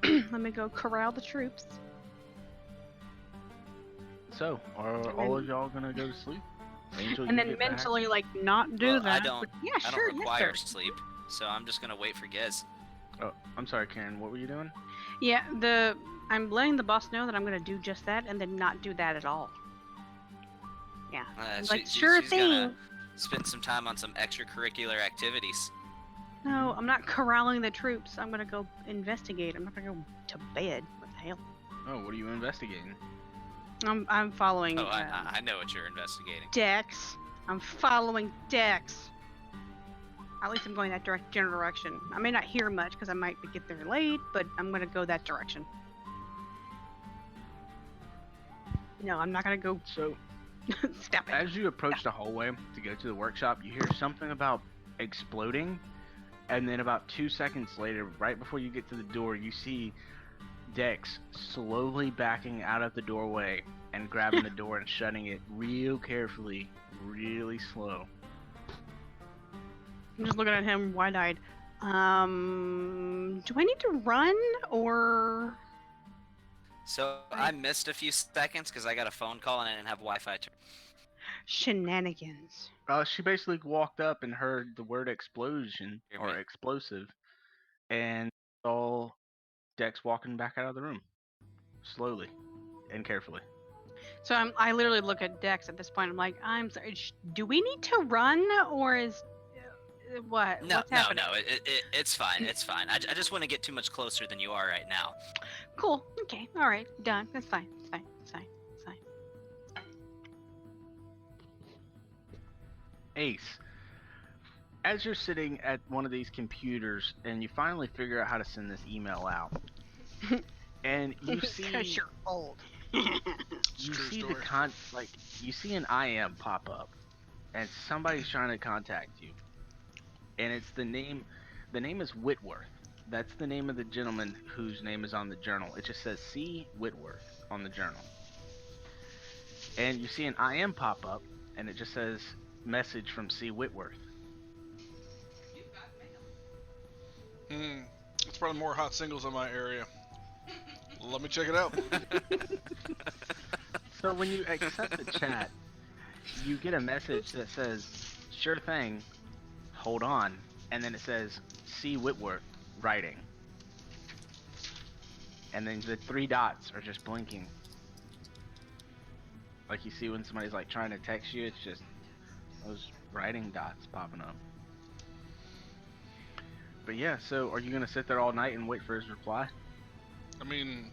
Let me go corral the troops. So, are And all then- of y'all gonna go to sleep? Angel, And you then get back? mentally, like, not do Well, that. I don't. but yeah, I sure, don't require yes, sir. sleep, so I'm just gonna wait for Giz. Oh, I'm sorry, Karen. What were you doing? Yeah, I'm letting the boss know that I'm gonna do just that, and then not do that at all. Yeah, like sure she's thing. gonna spend some time on some extracurricular activities. No, I'm not corralling the troops. I'm gonna go investigate. I'm not gonna go to bed. What the hell? Oh, what are you investigating? I'm following Oh, I know what you're investigating. Dex. I'm following Dex. At least I'm going that general direction. I may not hear much because I might get there late, but I'm gonna go that direction. No, I'm not gonna go So, step it. as you approach the hallway to go to the workshop, you hear something about exploding, and then about 2 seconds later, right before you get to the door, you see Dex slowly backing out of the doorway and grabbing the door and shutting it real carefully, really slow. I'm just looking at him wide-eyed. Do I need to run or? So I missed a few seconds because I got a phone call and I didn't have Wi-Fi. Shenanigans. She basically walked up and heard the word explosion Hear or me? explosive, and saw Dex walking back out of the room, slowly and carefully. So I literally look at Dex at this point. I'm like, I'm sorry. Do we need to run or is what? No, What's no, happening? no. It's fine. It's fine. I just want to get too much closer than you are right now. Cool. Okay. All right. Done. That's fine. It's fine. It's fine. It's fine. Ace, as you're sitting at one of these computers and you finally figure out how to send this email out, and you see Because you're old. you True see story. you see an IM pop up, and somebody's trying to contact you, and it's the name is Whitworth. That's the name of the gentleman whose name is on the journal. It just says C. Whitworth on the journal. And you see an IM pop up, and it just says message from C. Whitworth. It's probably more hot singles in my area. Let me check it out. So when you accept the chat, you get a message that says, "Sure thing, hold on," and then it says C. Whitworth writing. And then the 3 dots are just blinking. Like you see when somebody's like trying to text you, it's just those writing dots popping up. But yeah, so are you gonna sit there all night and wait for his reply? I mean,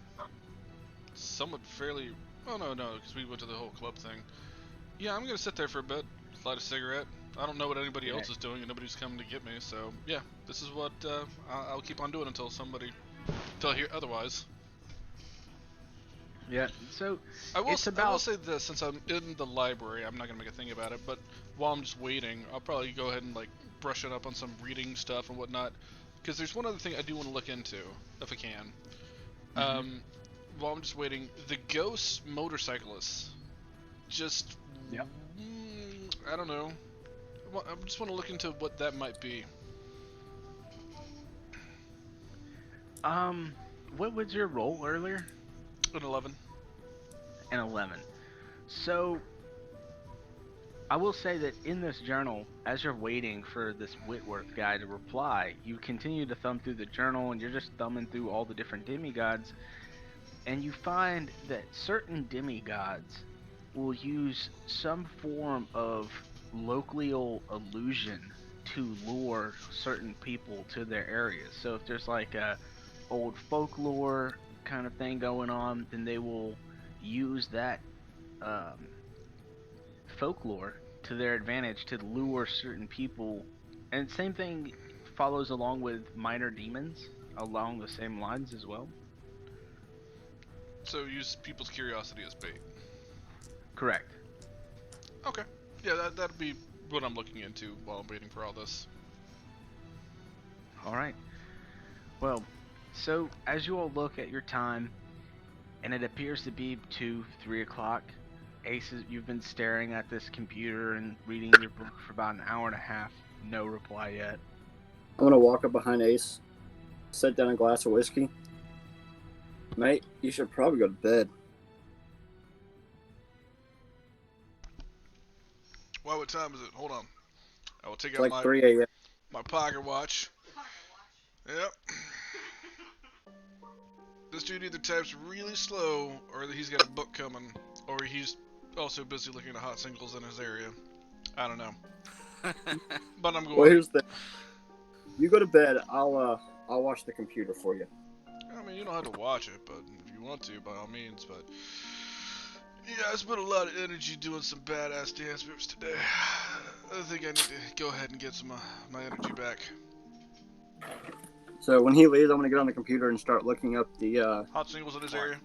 somewhat fairly. Oh no, because we went to the whole club thing. Yeah, I'm gonna sit there for a bit, light a cigarette. I don't know what anybody else is doing, and nobody's coming to get me. So yeah, this is what I'll keep on doing until I hear otherwise. Yeah. So I will about say this, since I'm in the library, I'm not gonna make a thing about it. But while I'm just waiting, I'll probably go ahead and like brush it up on some reading stuff and whatnot. Because there's one other thing I do want to look into, if I can. While I'm just waiting, the ghost motorcyclists. Just, Yep. I don't know. I just want to look into what that might be. what was your role earlier? An 11. An 11. So I will say that in this journal, as you're waiting for this Whitworth guy to reply, you continue to thumb through the journal and you're just thumbing through all the different demigods, and you find that certain demigods will use some form of local illusion to lure certain people to their areas. So if there's like a old folklore kind of thing going on, then they will use that folklore to their advantage to lure certain people. And same thing follows along with minor demons along the same lines as well. So use people's curiosity as bait. Correct. Okay. Yeah, that'd be what I'm looking into while I'm waiting for all this. All right. Well, so as you all look at your time, and it appears to be 2, 3 o'clock, Ace, you've been staring at this computer and reading your book for about an hour and a half. No reply yet. I'm gonna walk up behind Ace, set down a glass of whiskey. Mate, you should probably go to bed. Well, what time is it? Hold on. I will take It's out like 3 a.m. my pocket watch. Yep. This dude either types really slow, or he's got a book coming, or he's also busy looking at hot singles in his area. I don't know. But I'm going. Well, here's the. You go to bed. I'll watch the computer for you. I mean, you don't have to watch it, but if you want to, by all means. But yeah, I spent a lot of energy doing some badass dance moves today. I think I need to go ahead and get some my energy back. So when he leaves, I'm gonna get on the computer and start looking up the Hot singles in his area.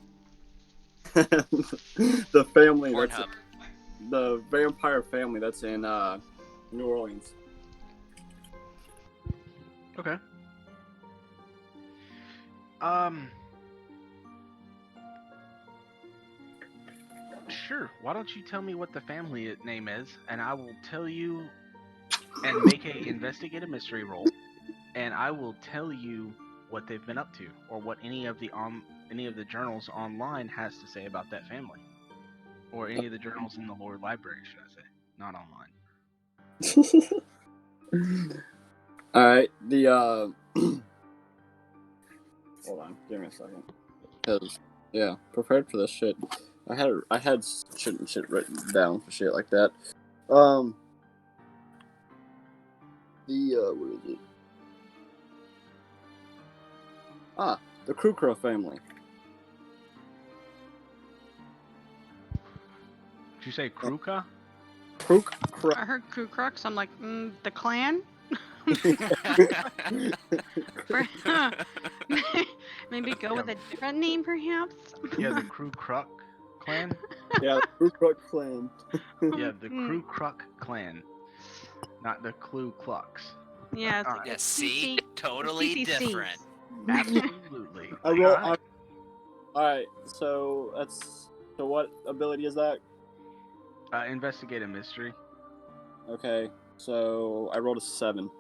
the family that's Pornhub. the vampire family that's in New Orleans. Okay. Sure. Why don't you tell me what the family name is, and I will tell you, and make a investigate a mystery roll, and I will tell you what they've been up to, or what any of the journals online has to say about that family, or any of the journals in the lore library, should I say, not online. All right, the hold on, give me a second, cause yeah, prepared for this shit. I had shit written down for shit like that. The what is it? The Krukra family. Did you say Kruka? Krukra. I heard Ku Crux. I'm like, the clan? Maybe go with a different name, perhaps? Yeah, the Kru Kruk clan. Yeah, the Krukra clan. Yeah, the Kru Kruk clan, not the Klu Klux. Yeah, it's All like right. Yeah, a see? CC Totally CCC. different. Absolutely. I roll. All right. All right, so what ability is that? Investigate a mystery. Okay, so I rolled a 7.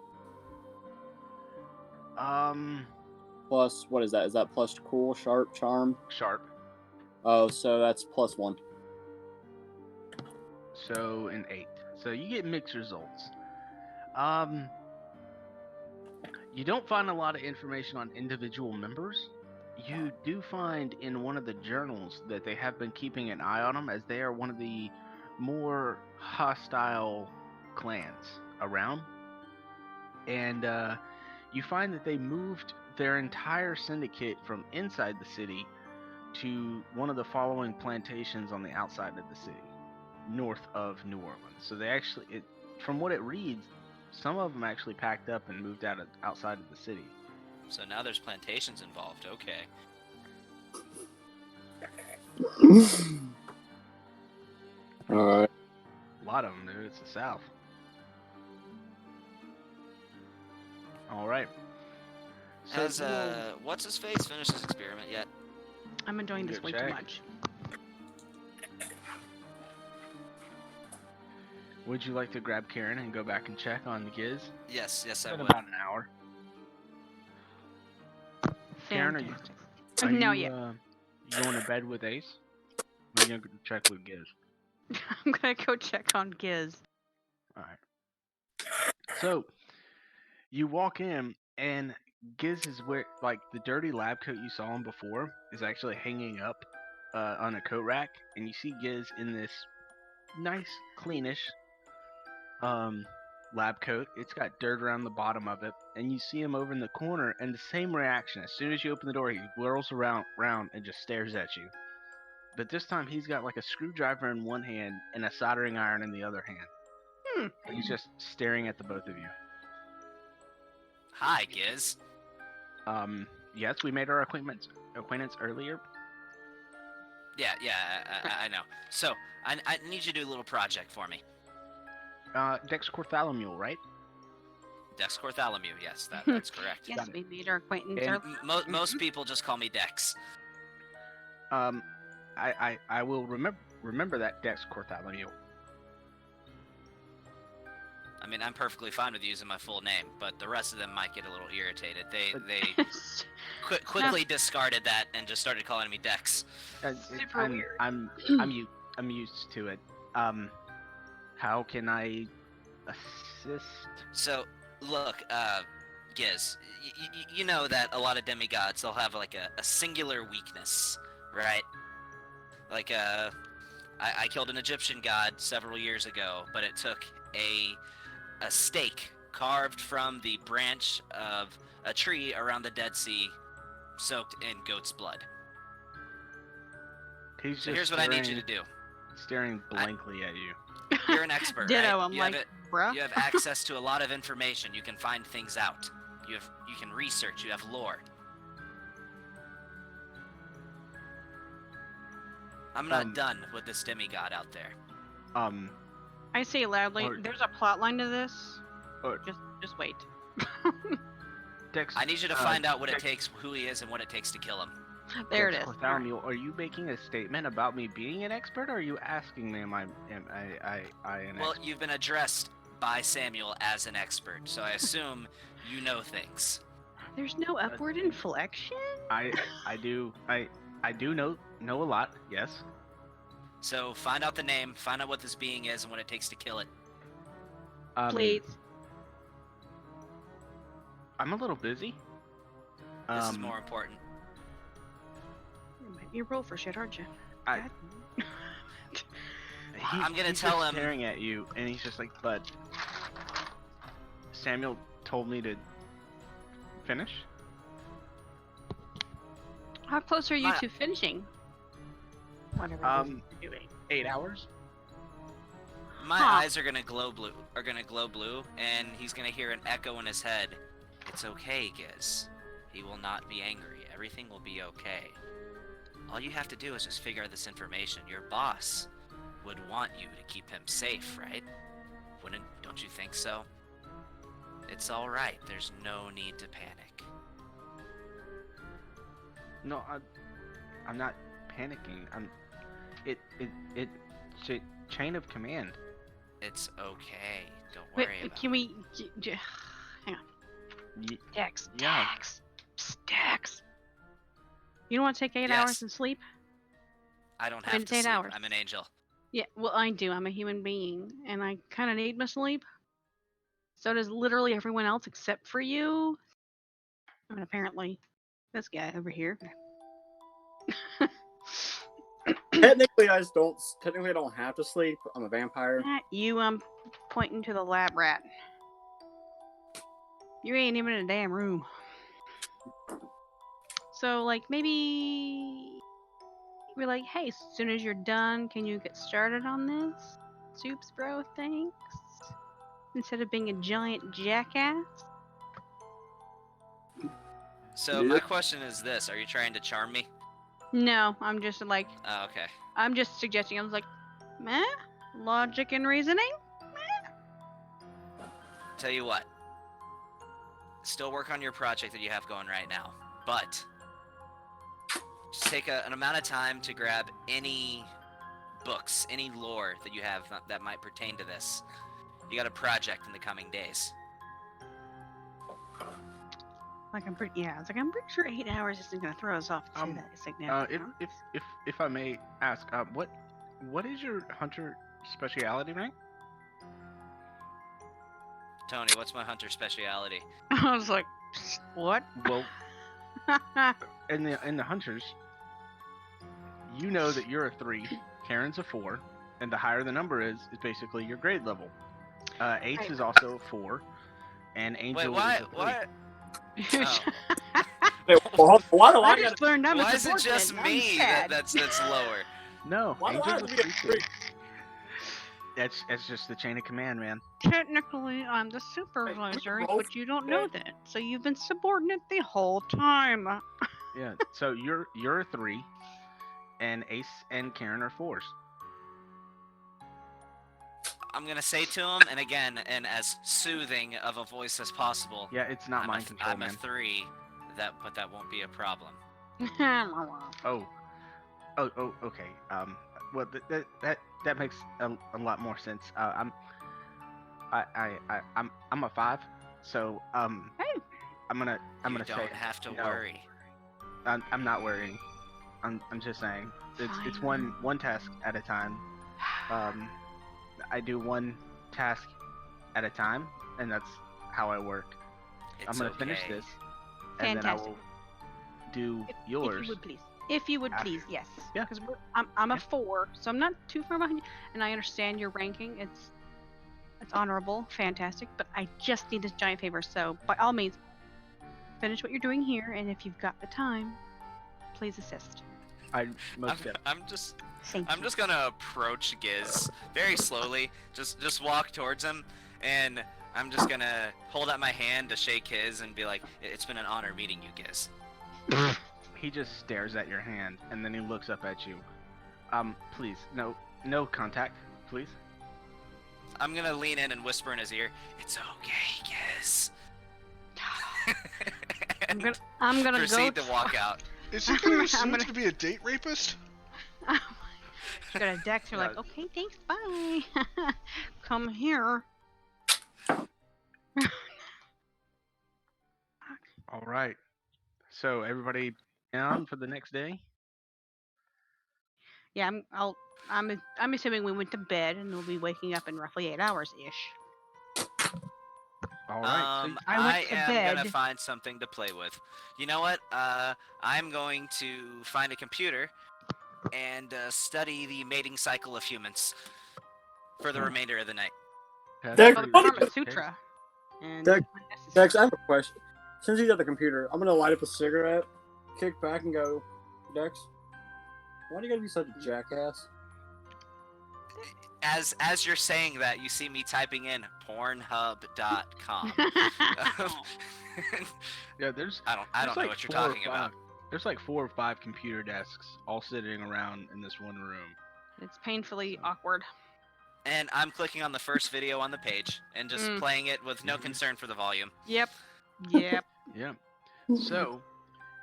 Plus, what is that? Is that plus cool, sharp, charm? Sharp. Oh, so that's +1. So an 8. So you get mixed results. You don't find a lot of information on individual members. You do find in one of the journals that they have been keeping an eye on them, as they are one of the more hostile clans around, and you find that they moved their entire syndicate from inside the city to one of the following plantations on the outside of the city, north of New Orleans. So they actually, from what it reads, some of them actually packed up and moved outside of the city. So now there's plantations involved. Okay. Alright. A lot of them, dude. It's the South. All right. So Has what's his face finished his experiment yet? I'm enjoying this Good way check. too much. would you like to grab Karen and go back and check on the Giz? Yes, I Been would. about an hour. Karen, are you Fantastic. No, yeah. You going to bed with Ace? Or are you gonna check with Giz? I'm gonna go check on Giz. All right. So you walk in, and Giz is where, like, the dirty lab coat you saw him before is actually hanging up on a coat rack, and you see Giz in this nice, cleanish lab coat. It's got dirt around the bottom of it, and you see him over in the corner, and the same reaction. As soon as you open the door, he whirls around and just stares at you. But this time, he's got like a screwdriver in one hand and a soldering iron in the other hand. And he's just staring at the both of you. Hi, Giz. Yes, we made our acquaintance earlier. Yeah, I know. So, I need you to do a little project for me. Dexcorthalamule, right? Dexcorthalamule, yes, that's correct. Yes, we made our acquaintance And- earlier. Most people just call me Dex. I will remember that Dexcorthalamule. I mean, I'm perfectly fine with using my full name, but the rest of them might get a little irritated. They quickly discarded that and just started calling me Dex. Super weird. I'm used to it. How can I assist? So, look, Giz, you know that a lot of demigods, they'll have like a singular weakness, right? Like, I killed an Egyptian god several years ago, but it took a stake carved from the branch of a tree around the Dead Sea, soaked in goat's blood. So here's what I need you to do. Staring blankly at you. You're an expert, Ditto. right? I'm like, bruh. You have access to a lot of information. You can find things out. You can research. You have lore. I'm not done with this demigod out there. I say loudly, Or- there's a plot line to this. Or- Just wait. Dex, I need you to find out what it takes, who he is, and what it takes to kill him. There it is. Dexcorthalamule, are you making a statement about me being an expert, or are you asking me am I an Well, expert? you've been addressed by Samuel as an expert, so I assume you know things. There's no upward inflection? I do know a lot, yes. So find out the name, find out what this being is, and what it takes to kill it. Please. I'm a little busy. This is more important. You roll for shit, aren't you? I- God. I'm gonna he's tell just him- staring at you, and he's just like, "Bud, Samuel told me to finish." How close are you My- to finishing? Whatever it is you're doing. 8 hours. My Huh. eyes are gonna glow blue, and he's gonna hear an echo in his head. It's okay, Giz. He will not be angry. Everything will be okay. All you have to do is just figure out this information. Your boss would want you to keep him safe, right? Don't you think so? It's all right. There's no need to panic. No, I'm not panicking. It's a chain of command. It's okay. Don't Wait, worry about can it. we... Hang on. Dex. Yeah. Dex. Psst, Dex. You don't want to take 8 Yes. hours and sleep? I don't I have mean, to it's 8 sleep. hours. I'm an angel. Yeah, well, I do. I'm a human being, and I kind of need my sleep. So does literally everyone else except for you. I mean, apparently, this guy over here. Technically, I don't have to sleep. I'm a vampire. You, pointing to the lab rat. You ain't even in a damn room. So, like, maybe we're like, hey, as soon as you're done, can you get started on this? Soups, bro, thanks. Instead of being a giant jackass. So my question is this: are you trying to charm me? No, I'm just like, Oh, okay. I'm just suggesting. I was like, meh? Logic and reasoning? Tell you what. Still work on your project that you have going right now, but just take an amount of time to grab any books, any lore that you have that might pertain to this. You got a project in the coming days. Like, I'm pretty sure 8 hours isn't gonna throw us off to that significant. If I may ask, what is your hunter speciality rank? Tony, what's my hunter speciality? I was like, what? Well, in the hunters, you know that you're a 3, Karen's a 4, and the higher the number is basically your grade level. Ace Right. is also a 4, and Angel Wait, is a 3. what? Oh. Wait, well, why do I I just gotta, learned I'm Why a is it just subordinate. I'm me sad. that's lower? No, why do I have Angel's to a be 3 a too. That's just the chain of command, man. Technically, I'm the supervisor, roll but you don't know that. So you've been subordinate the whole time. Yeah. So you're a 3, and Ace and Karen are 4s. I'm gonna say to him, and again, in as soothing of a voice as possible. Yeah, it's not mind control, I'm man. a 3, but that won't be a problem. Oh, okay. Well, that makes a lot more sense. I'm a 5, so Hey. I'm gonna You say don't have to no. worry. I'm not worrying. I'm just saying it's Fine. one task at a time. I do one task at a time, and that's how I work. It's I'm gonna finish okay. this, and then I Fantastic. will do If yours. you would please. If you would after. please, yes. Yeah. Because I'm a Yeah. 4, so I'm not too far behind you. And I understand your ranking. It's honorable, fantastic. But I just need this giant favor. So by all means, finish what you're doing here, and if you've got the time, please assist. I'm just Thank I'm you. just gonna approach Giz very slowly. Just walk towards him, and I'm just gonna hold out my hand to shake his and be like, "It's been an honor meeting you, Giz." He just stares at your hand, and then he looks up at you. Please, no contact, please. I'm gonna lean in and whisper in his ear, "It's okay, Giz." I'm gonna proceed go to walk out. Is he gonna I'm assume gonna- to be a date rapist? Got a dex. You're like, No. okay, thanks, bye. Come here. All right. So everybody down for the next day? Yeah, I'm assuming we went to bed and we'll be waking up in roughly 8 hours ish. All right. So I went to am bed. gonna find something to play with. You know what? I'm going to find a computer and study the mating cycle of humans for the remainder of the night. Dex, Oh, the what- Karma Sutra. And Dex- unnecessary. Dex, I have a question. Since he's at the computer, I'm gonna light up a cigarette, kick back, and go, Dex, why do you gotta be such a jackass? As you're saying that, you see me typing in Pornhub.com. yeah, there's I don't there's know like what you're 4 or talking 5 about. There's like 4 or 5 computer desks all sitting around in this one room. It's painfully awkward. And I'm clicking on the first video on the page and just playing it with no concern for the volume. Yep. Yeah. So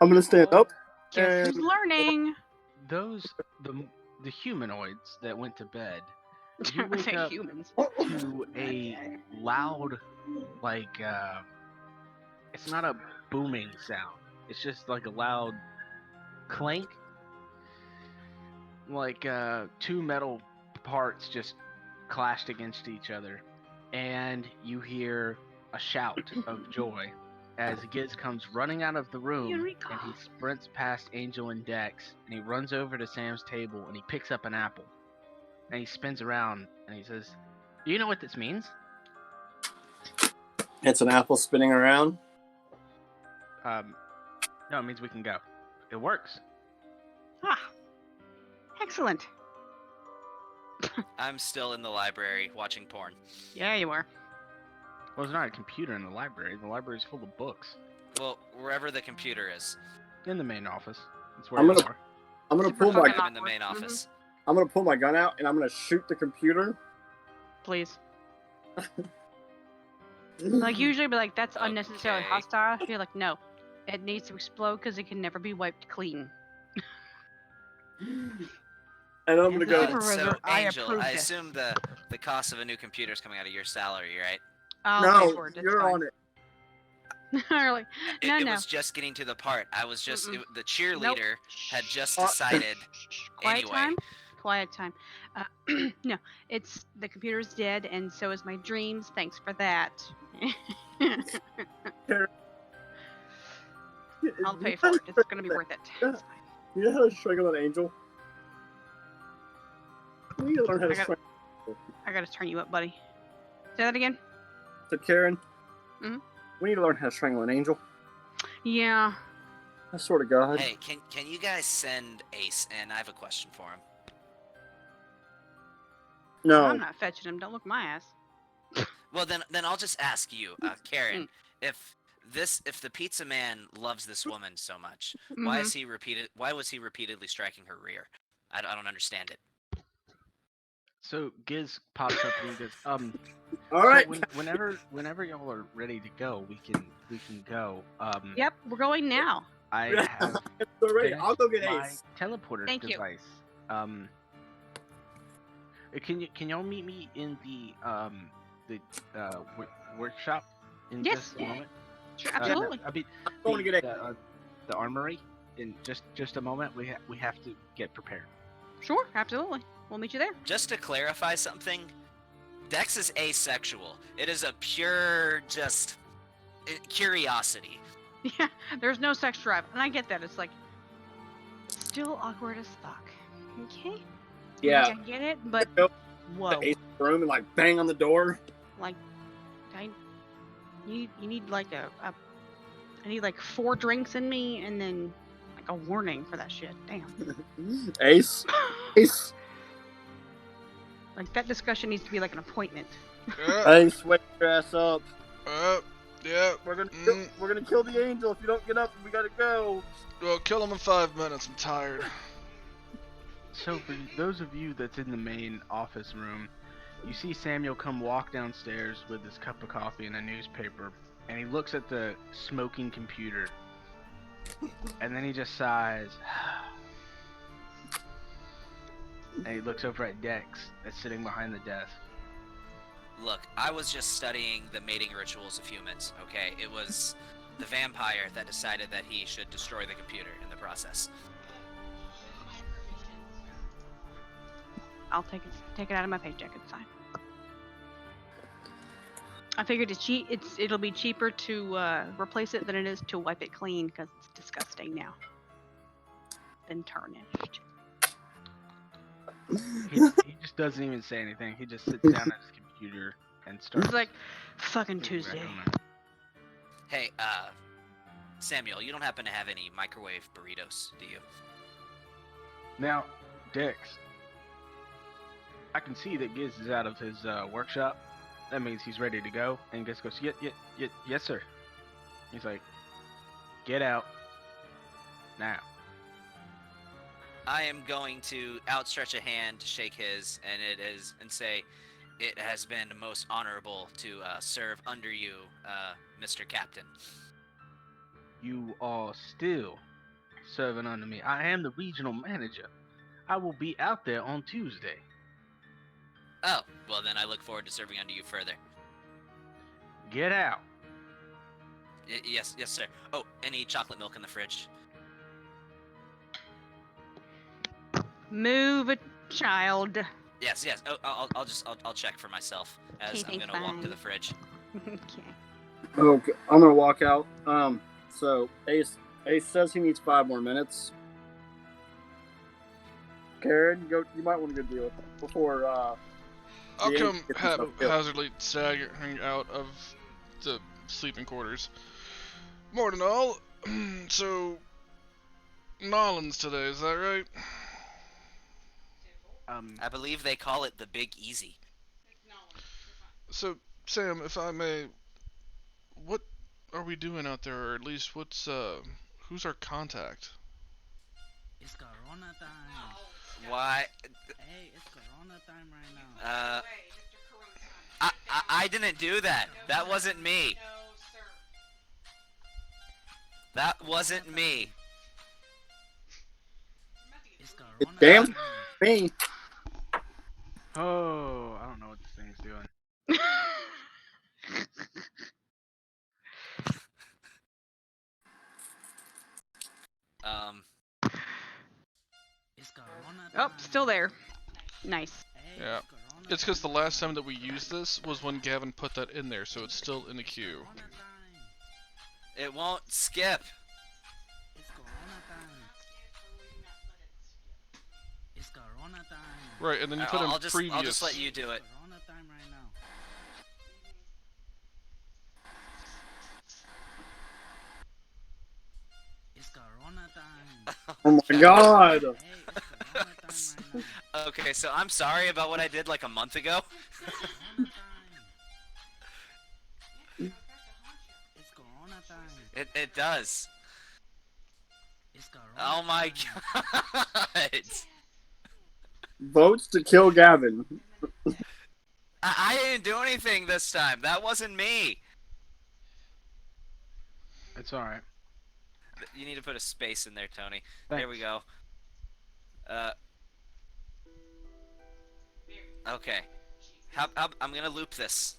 I'm gonna stand up. Guess who's And- learning? the humanoids that went to bed, you wake up Humans. to a loud, like it's not a booming sound. It's just like a loud clank, like 2 metal parts just clashed against each other, and you hear a shout of joy as Giz comes running out of the room. Eureka. And he sprints past Angel and Dex, and he runs over to Sam's table and he picks up an apple, and he spins around and he says, Do you know what this means? It's an apple spinning around. No, it means we can go. It works. Ah, excellent. I'm still in the library watching porn. Yeah, you are. Well, there's not a computer in the library. The library's full of books. Well, wherever the computer is. In the main office. That's where I'm you gonna- are. I'm gonna Super pull my fucking I'm in the main awkward. office. I'm gonna pull my gun out and I'm gonna shoot the computer. Please. Like usually, but like that's unnecessarily Okay. hostile. You're like, no, it needs to explode because it can never be wiped clean. And I'm gonna The go. supervisor, I Angel, approve I this. assume the cost of a new computer is coming out of your salary, right? I'll pay No, for it. It's you're fine. on it. You're like, no, It no. was just getting to the part. I was just Mm-mm. the cheerleader had just Uh, decided. Quiet Anyway. time. Quiet time. No, it's the computer's dead, and so is my dreams. Thanks for that. I'll pay for it. It's gonna be worth it. It's fine. You know how to strangle an angel? We need to learn how to I got- strangle. I gotta turn you up, buddy. Say that again. So Karen, Mhm. we need to learn how to strangle an angel. Yeah. I swear to God. Hey, can you guys send Ace? And I have a question for him. No. I'm not fetching him. Don't look my ass. Well, then I'll just ask you, Karen, Mm. if the pizza man loves this woman so much, why was he repeatedly striking her rear? I don't understand it. So Giz pops up and he goes, All so right. whenever y'all are ready to go, we can go. Yep, we're going now. I have It's already. I'll go get my Ace. teleporter Thank you. device. Can y'all meet me in the workshop in Yes. just a moment? Sure, absolutely. I mean, I'm going to get Ace. the armory in just a moment. We have to get prepared. Sure, absolutely. We'll meet you there. Just to clarify something, Dex is asexual. It is a pure curiosity. Yeah, there's no sex drive, and I get that. It's like still awkward as fuck. Okay. Yeah. I get it, but Go whoa, Ace room and like bang on the door. like, you need like I need like 4 drinks in me, and then like a warning for that shit. Damn. Ace. Ace. Like that discussion needs to be like an appointment. Ace, wake your ass up. Yeah. We're gonna kill the angel if you don't get up. We gotta go. Well, kill him in 5 minutes. I'm tired. So for those of you that's in the main office room, you see Samuel come walk downstairs with his cup of coffee and a newspaper, and he looks at the smoking computer, and then he just sighs. And he looks over at Dex that's sitting behind the desk. Look, I was just studying the mating rituals of humans, okay? It was the vampire that decided that he should destroy the computer in the process. I'll take it out of my paycheck. It's fine. I figured it'll be cheaper to replace it than it is to wipe it clean because it's disgusting now. Been tarnished. He just doesn't even say anything. He just sits down at his computer and starts. It's like fucking getting Tuesday. back on it. Hey, Samuel, you don't happen to have any microwave burritos, do you? Now, Dex, I can see that Giz is out of his workshop. That means he's ready to go. And Giz goes, yes, sir. He's like, get out now. I am going to outstretch a hand to shake his, and say, it has been most honorable to serve under you, Mr. Captain. You are still serving under me. I am the regional manager. I will be out there on Tuesday. Oh, well then I look forward to serving under you further. Get out. Yes, sir. Oh, any chocolate milk in the fridge? Move it, child. Yes. Oh, I'll check for myself as Okay, I'm gonna walk to fine. the fridge. Okay. Okay, I'm gonna walk out. So Ace says he needs 5 more minutes. Karen, you might want to go deal with it before I'll He ain't come getting himself killed. haphazardly staggering out of the sleeping quarters. Morning, all. So, Nolan's today, is that right? I believe they call it the Big Easy. So, Sam, if I may, what are we doing out there, or at least who's our contact? It's Corona time. Why? Hey, it's Corona time right now. I didn't do that. That wasn't me. That wasn't me. It's Corona It's damn time. me. Oh, I don't know what this thing's doing. It's Corona Oh, time. still there. Nice. Hey, Yeah. it's Corona It's because the time. last time that we used this was when Gavin put that in there, so it's still in the queue. Corona time. It won't skip. It's Corona time. It's Corona time. Right, and then you put in I'll just previous. let you do it. Corona time right now. It's Corona time. Oh my god. Hey, it's Corona time right now. Okay, so I'm sorry about what I did like a month ago. Corona time. It's Corona time. It does. It's Corona Oh my time. god. Votes to kill Gavin. I didn't do anything this time. That wasn't me. It's alright. You need to put a space in there, Tony. Thanks. There we go. Okay. I'm gonna loop this.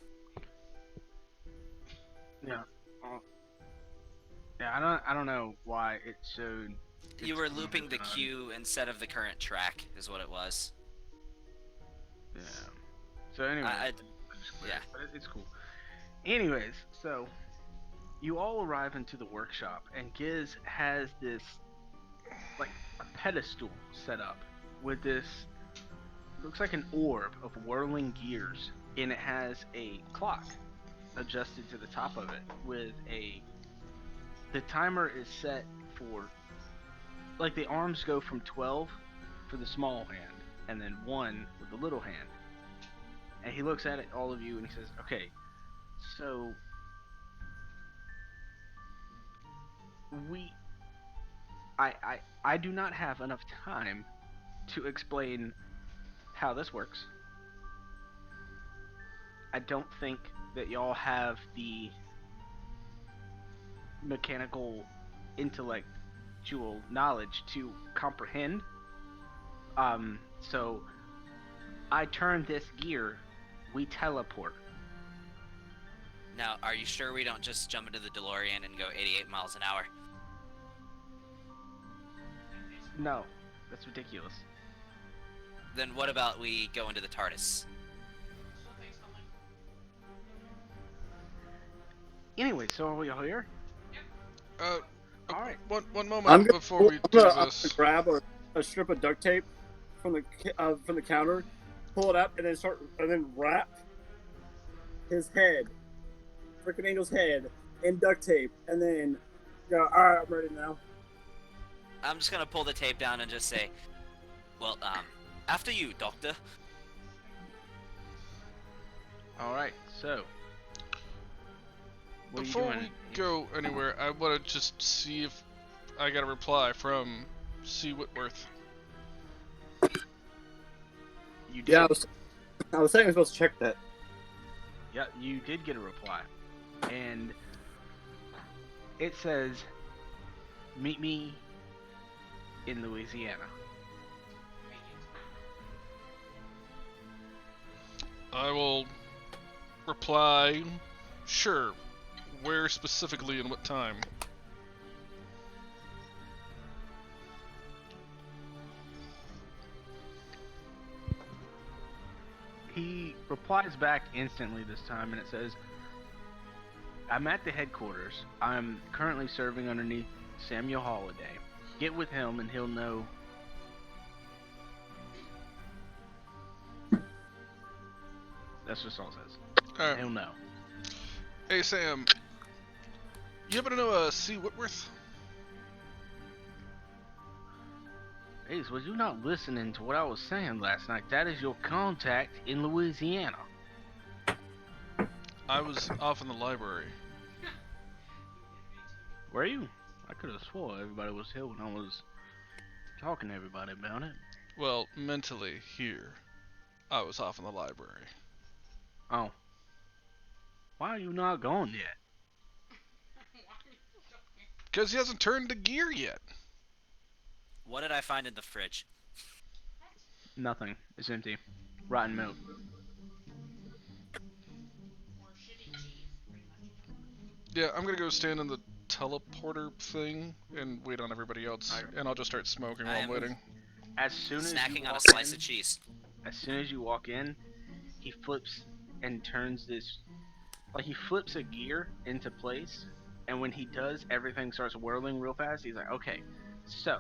Yeah. Yeah, I don't know why it showed. You it's were looping the done. queue instead of the current track, is what it was. Yeah. So anyway, yeah. but it's cool. Anyways, so you all arrive into the workshop, and Giz has this like a pedestal set up with this looks like an orb of whirling gears, and it has a clock adjusted to the top of it with the timer is set for like the arms go from 12 for the small hand and then 1 with the little hand. And he looks at it, all of you, and he says, okay, so I do not have enough time to explain how this works. I don't think that y'all have the mechanical intellectual knowledge to comprehend. So I turn this gear, we teleport. Now, are you sure we don't just jump into the DeLorean and go 88 miles an hour? No, that's ridiculous. Then what about we go into the TARDIS? Anyway, so are we all here? Alright. One I'm moment gonna, before we I'm do gonna, I'm this. gonna grab a strip of duct tape from the counter, pull it up, and then wrap his head, freaking Angel's head, in duct tape, and then go. All right, I'm ready now. I'm just gonna pull the tape down and just say, well, after you, Doctor. Alright, so. What are you Before doing? we go anywhere, I want to just see if I got a reply from C. Whitworth. You did. Yeah, I was saying I'm supposed to check that. Yeah, you did get a reply. And it says, meet me in Louisiana. I will reply, sure. Where specifically and what time? He replies back instantly this time, and it says, I'm at the headquarters. I'm currently serving underneath Samuel Holiday. Get with him and he'll know. That's just all it says. Alright. He'll know. Hey, Sam. You happen to know C. Whitworth? Ace, was you not listening to what I was saying last night? That is your contact in Louisiana. I was off in the library. Were you? I could have swore everybody was here when I was talking to everybody about it. Well, mentally, here. I was off in the library. Oh. Why are you not gone yet? Because he hasn't turned to gear yet. What did I find in the fridge? Nothing. It's empty. Rotten milk. Yeah, I'm gonna go stand in the teleporter thing and wait on everybody else. Alright. And I'll just start smoking while I I'm am waiting. As soon as Snacking you on a walk slice in, of cheese. as soon as you walk in, he flips and turns this, like he flips a gear into place, and when he does, everything starts whirling real fast. He's like, okay, so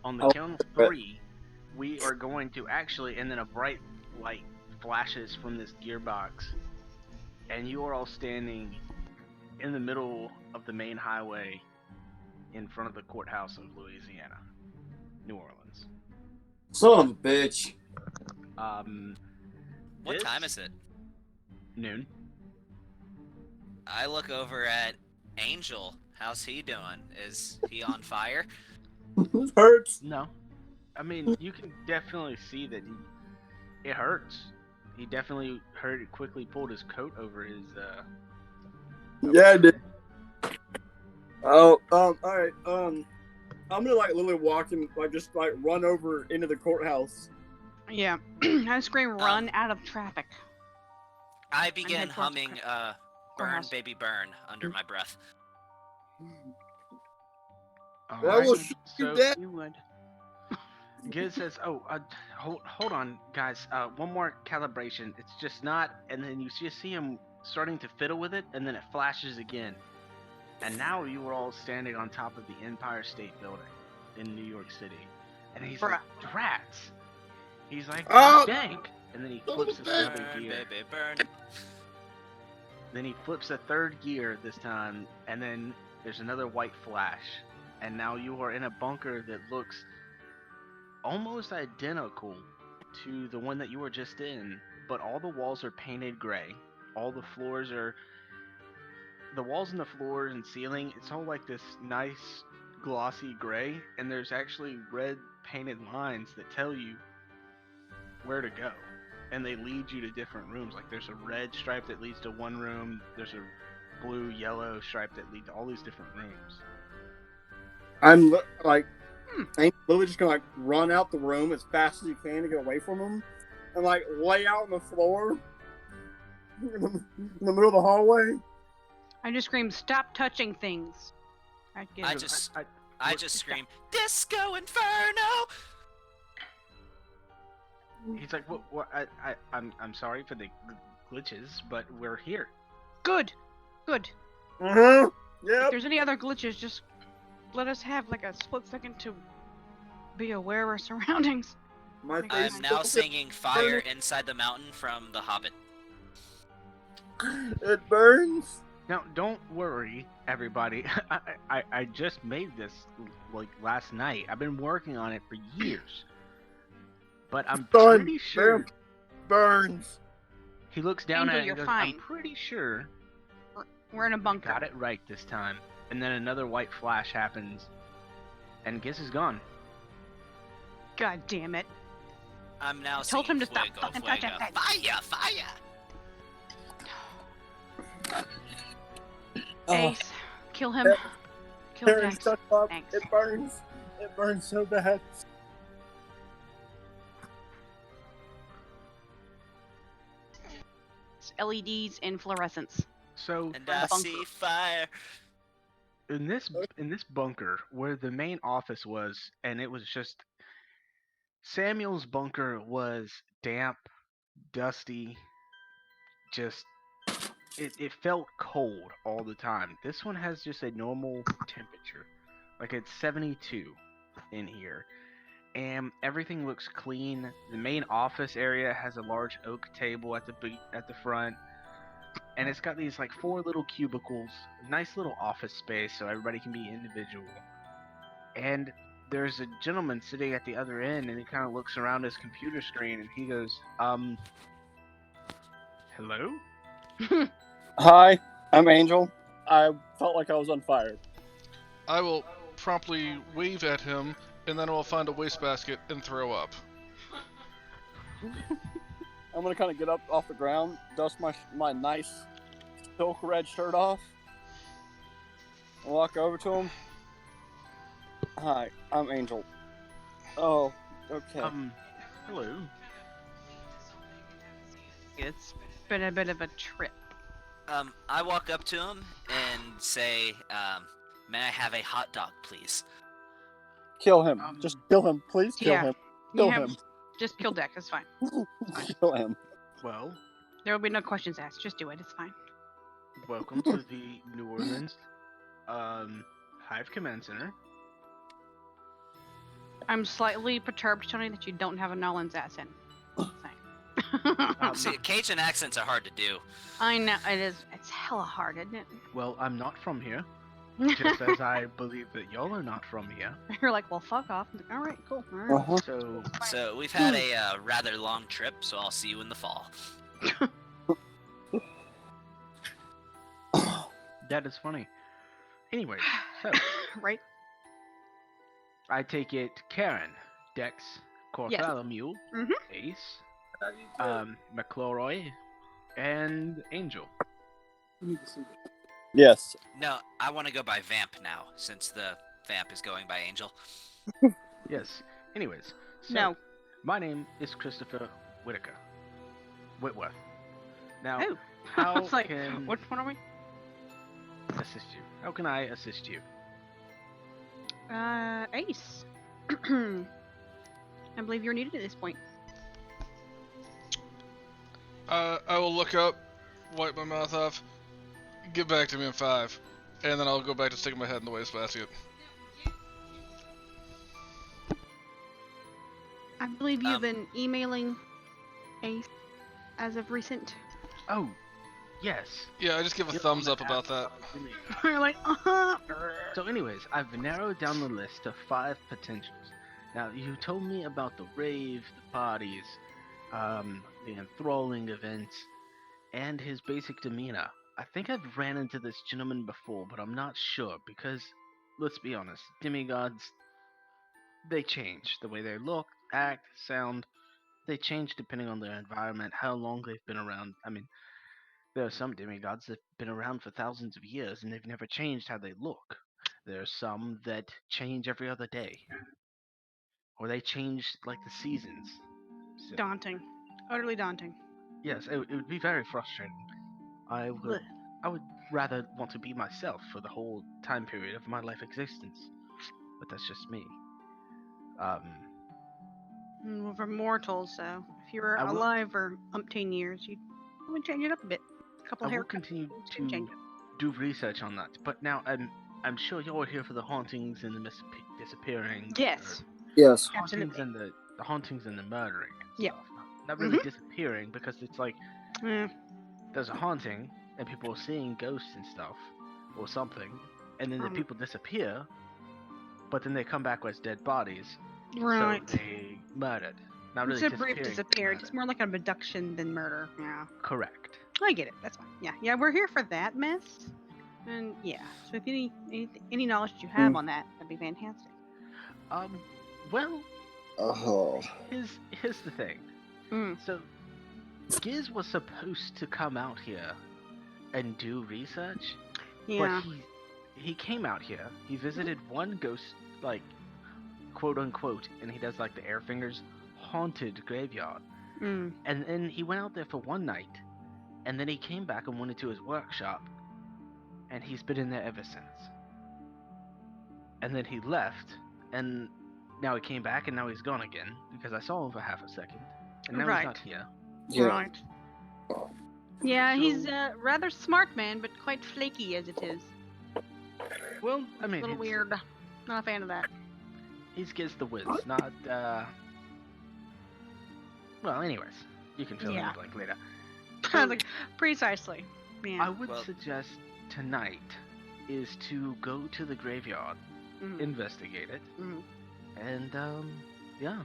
on the Oh, count of 3, we are going to actually, and then a bright light flashes from this gearbox, and you are all standing in the middle of the main highway in front of the courthouse of Louisiana, New Orleans. Son of a bitch. What This- time is it? Noon. I look over at Angel. How's he doing? Is he on fire? It hurts. No. I mean, you can definitely see that it hurts. He definitely quickly pulled his coat over his, Yeah, it did. Oh, alright, I'm gonna like literally walk and like just like run over into the courthouse. Yeah. I scream, run out of traffic. I begin head towards the humming Burn courthouse. Baby Burn under my breath. I Alright, will shoot you so dead. you would. Giz says, "Oh, hold on, guys. One more calibration. It's just not." And then you just see him starting to fiddle with it, and then it flashes again. And now you are all standing on top of the Empire State Building in New York City, and he's like, "Rats!" He's like, Oh! "Dang!" And then he flips this Burn, other Burn, gear. baby, burn. Then he flips a third gear this time, and then there's another white flash. And now you are in a bunker that looks almost identical to the one that you were just in, but all the walls are painted gray. All the floors are. The walls and the floors and ceiling, it's all like this nice glossy gray, and there's actually red painted lines that tell you where to go. And they lead you to different rooms. Like there's a red stripe that leads to one room, there's a blue, yellow stripe that lead to all these different rooms. I'm like, I'm literally just gonna like run out the room as fast as you can to get away from him, and like lay out on the floor in the middle of the hallway. I just scream, stop touching things. I just scream, Disco Inferno! He's like, "What? I'm sorry for the glitches, but we're here." Good. Good. Yep. If there's any other glitches, just let us have like a split second to be aware of our surroundings. My I'm face I'm now singing Fire Inside the Mountain from The Hobbit. it burns. Now, don't worry, everybody. I just made this like last night. I've been working on it for years. But I'm Done. pretty sure. Burns. He looks down Angel, at it and you're goes, fine. "I'm pretty sure We're in a I bunker. got it right this time." And then another white flash happens, and Giz is gone. God damn it. I'm now told singing him to stop Fuego, fucking touching Fuego. things. Fire, fire! Ace, kill him. Kill Terrence, Tex. shut up. Thanks. It burns. It burns so bad. It's LEDs and fluorescence. So And I bunker. see fire. in this bunker where the main office was, and it was just Samuel's bunker was damp, dusty, just it felt cold all the time. This one has just a normal temperature. Like it's 72 in here. and everything looks clean. The main office area has a large oak table at the front, and it's got these like 4 little cubicles, nice little office space so everybody can be individual. And there's a gentleman sitting at the other end, and he kind of looks around his computer screen, and he goes, hello? Hi, I'm Angel. I felt like I was on fire. I will promptly wave at him, and then I will find a wastebasket and throw up. I'm gonna kind of get up off the ground, dust my nice silk red shirt off, and walk over to him. Hi, I'm Angel. Oh, okay. Hello. It's been a bit of a trip. I walk up to him and say, may I have a hot dog, please? Kill him. Just kill him. Please kill Yeah. him. Kill You have- him. Just kill Deck. It's fine. Kill him. Well, There will be no questions asked. Just do it. It's fine. welcome to the New Orleans Hive Command Center. I'm slightly perturbed, Tony, that you don't have a Nolan's accent. See, Cajun accents are hard to do. I know it is. It's hella hard, isn't it? Well, I'm not from here, just as I believe that y'all are not from here. You're like, well, fuck off. I'm like, all right, cool. All right. Uh-huh. So, So we've had a rather long trip, so I'll see you in the fall. that is funny. Anyway, so Right? I take it Karen, Dex, Bartholomew, Mhm. Ace, McClory, and Angel. Yes. No, I want to go by Vamp now, since the Vamp is going by Angel. Yes. Anyways, so No. my name is Christopher Whitworth. Now, Oh. how I was like, can which one are we? assist you? How can I assist you? Ace. I believe you're needed at this point. I will look up, wipe my mouth off, get back to me in 5, and then I'll go back to sticking my head in the wastebasket. I believe you've been emailing Ace as of recent. Oh, yes. Yeah, I just give a thumbs up about that. You're like, uh-huh. So anyways, I've narrowed down the list to 5 potentials. Now, you told me about the rave, the parties, the enthralling events, and his basic demeanor. I think I've ran into this gentleman before, but I'm not sure because, let's be honest, demigods, they change. The way they look, act, sound, they change depending on their environment, how long they've been around. I mean, there are some demigods that have been around for thousands of years and they've never changed how they look. There are some that change every other day. Or they change like the seasons. So, Daunting. Utterly daunting. yes, it would be very frustrating. I would rather want to be myself for the whole time period of my life existence. But that's just me. Well, for mortals, so if you were I will- alive for umpteen years, you'd probably change it up a bit. A couple I will haircuts. continue It's gonna change to it. do research on that. But now I'm sure you're here for the hauntings and the disappearing. Yes. Yes. Hauntings Absolutely. and the hauntings and the murdering. And Yep. stuff. Not really disappearing because it's like Yeah. there's a haunting and people are seeing ghosts and stuff or something, and then the people disappear, but then they come back as dead bodies. Right. So they murdered. Not really It's a brief disappearing. disappearance. It's more like an abduction than murder. Yeah. Correct. I get it. That's fine. Yeah. We're here for that mess. And yeah. So if any knowledge you have on that, that'd be fantastic. Well, Oh. here's the thing. So, Giz was supposed to come out here and do research, Yeah. but he came out here. He visited one ghost, like, quote unquote, and he does like the air fingers, haunted graveyard. And then he went out there for one night, and then he came back and went into his workshop, and he's been in there ever since. And then he left, and now he came back, and now he's gone again, because I saw him for half a second, and now he's not here. Yeah. Right. Yeah, So- he's a rather smart man, but quite flaky as it is. Well, I A mean, little it's- weird. Not a fan of that. He's gets the whiz, not Well, anyways, you can fill in Yeah. the blank later. Like, precisely. Yeah. I would Well- suggest tonight is to go to the graveyard, Mhm. investigate it, Mhm. and yeah.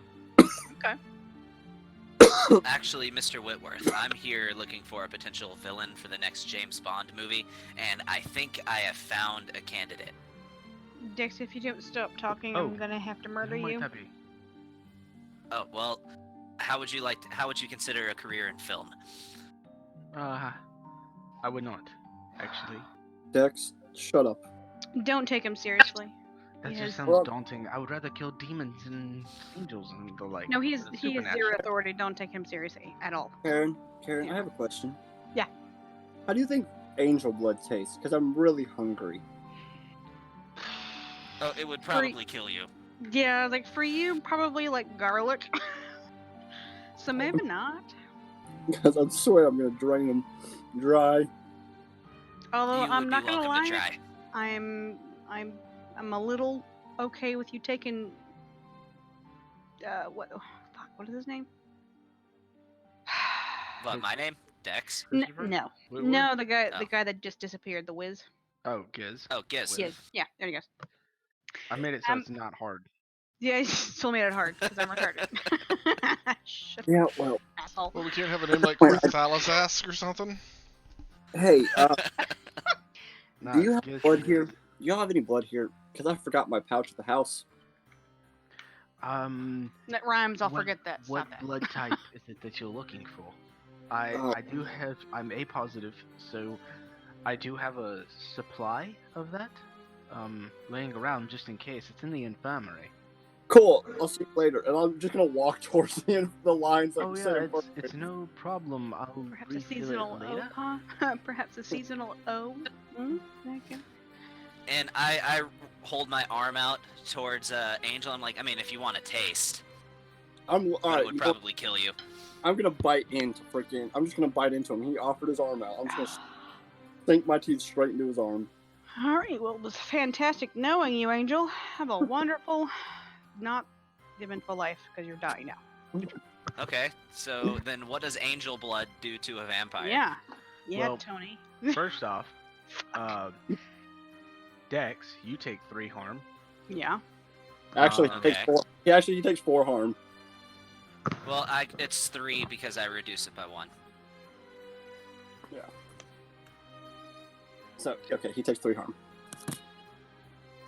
Actually, Mr. Whitworth, I'm here looking for a potential villain for the next James Bond movie, and I think I have found a candidate. Dex, if you don't stop talking, Oh, I'm gonna have to murder Who might you. that be? Oh, well, how would you consider a career in film? I would not, actually. Dex, shut up. Don't take him seriously. That He has- just sounds Well- daunting. I would rather kill demons and angels and the like. No, he the has supernatural. zero authority. Don't take him seriously at all. Karen, I have a question. Yeah. How do you think angel blood tastes? Because I'm really hungry. Oh, it would probably kill you. Yeah, like for you, probably like garlic. So maybe not. Because I swear I'm gonna drain them dry. Although You I'm would not be gonna welcome lie, to try. I'm a little okay with you taking. What is his name? What, my name? Dex? Christopher? No, Whitworth? no, the Oh. guy that just disappeared, the Wiz. Oh, Giz. Oh, Giz. Yeah, yeah, there he goes. I made it so Um, it's not hard. Yeah, you still made it hard because I'm retarded. Shut Yeah, up, well, asshole. Well, we can't have a name like Wait, Thalasask or something. hey, Not do you have Giz blood for here? Giz. Do y'all have any blood here? Because I forgot my pouch at the house. That rhymes. I'll what- forget that. What Stop that. blood type is it that you're looking for? I do have. I'm A positive, so I do have a supply of that, laying around just in case. It's in the infirmary. Cool. I'll see you later. And I'm just gonna walk towards the end of the lines. Like Oh you yeah, said in it's front of it's me. no problem. I'll Perhaps a refill seasonal it O, later. huh? Perhaps a seasonal O. Okay. And I hold my arm out towards Angel. I'm like, I mean, if you want a taste, I'm but alright. it would probably kill you. I'm gonna bite into freaking. I'm just gonna bite into him. He offered his arm out. I'm just gonna sink my teeth straight into his arm. All right. Well, it was fantastic knowing you, Angel. Have a wonderful, not eventful life because you're dying now. Okay, so then what does angel blood do to a vampire? Yeah. Yeah, Well- Tony. First off, Dex, you take 3 harm. Yeah. Actually, Oh, he takes okay. 4. He takes 4 harm. Well, it's 3 because I reduce it by 1. So okay, he takes 3 harm.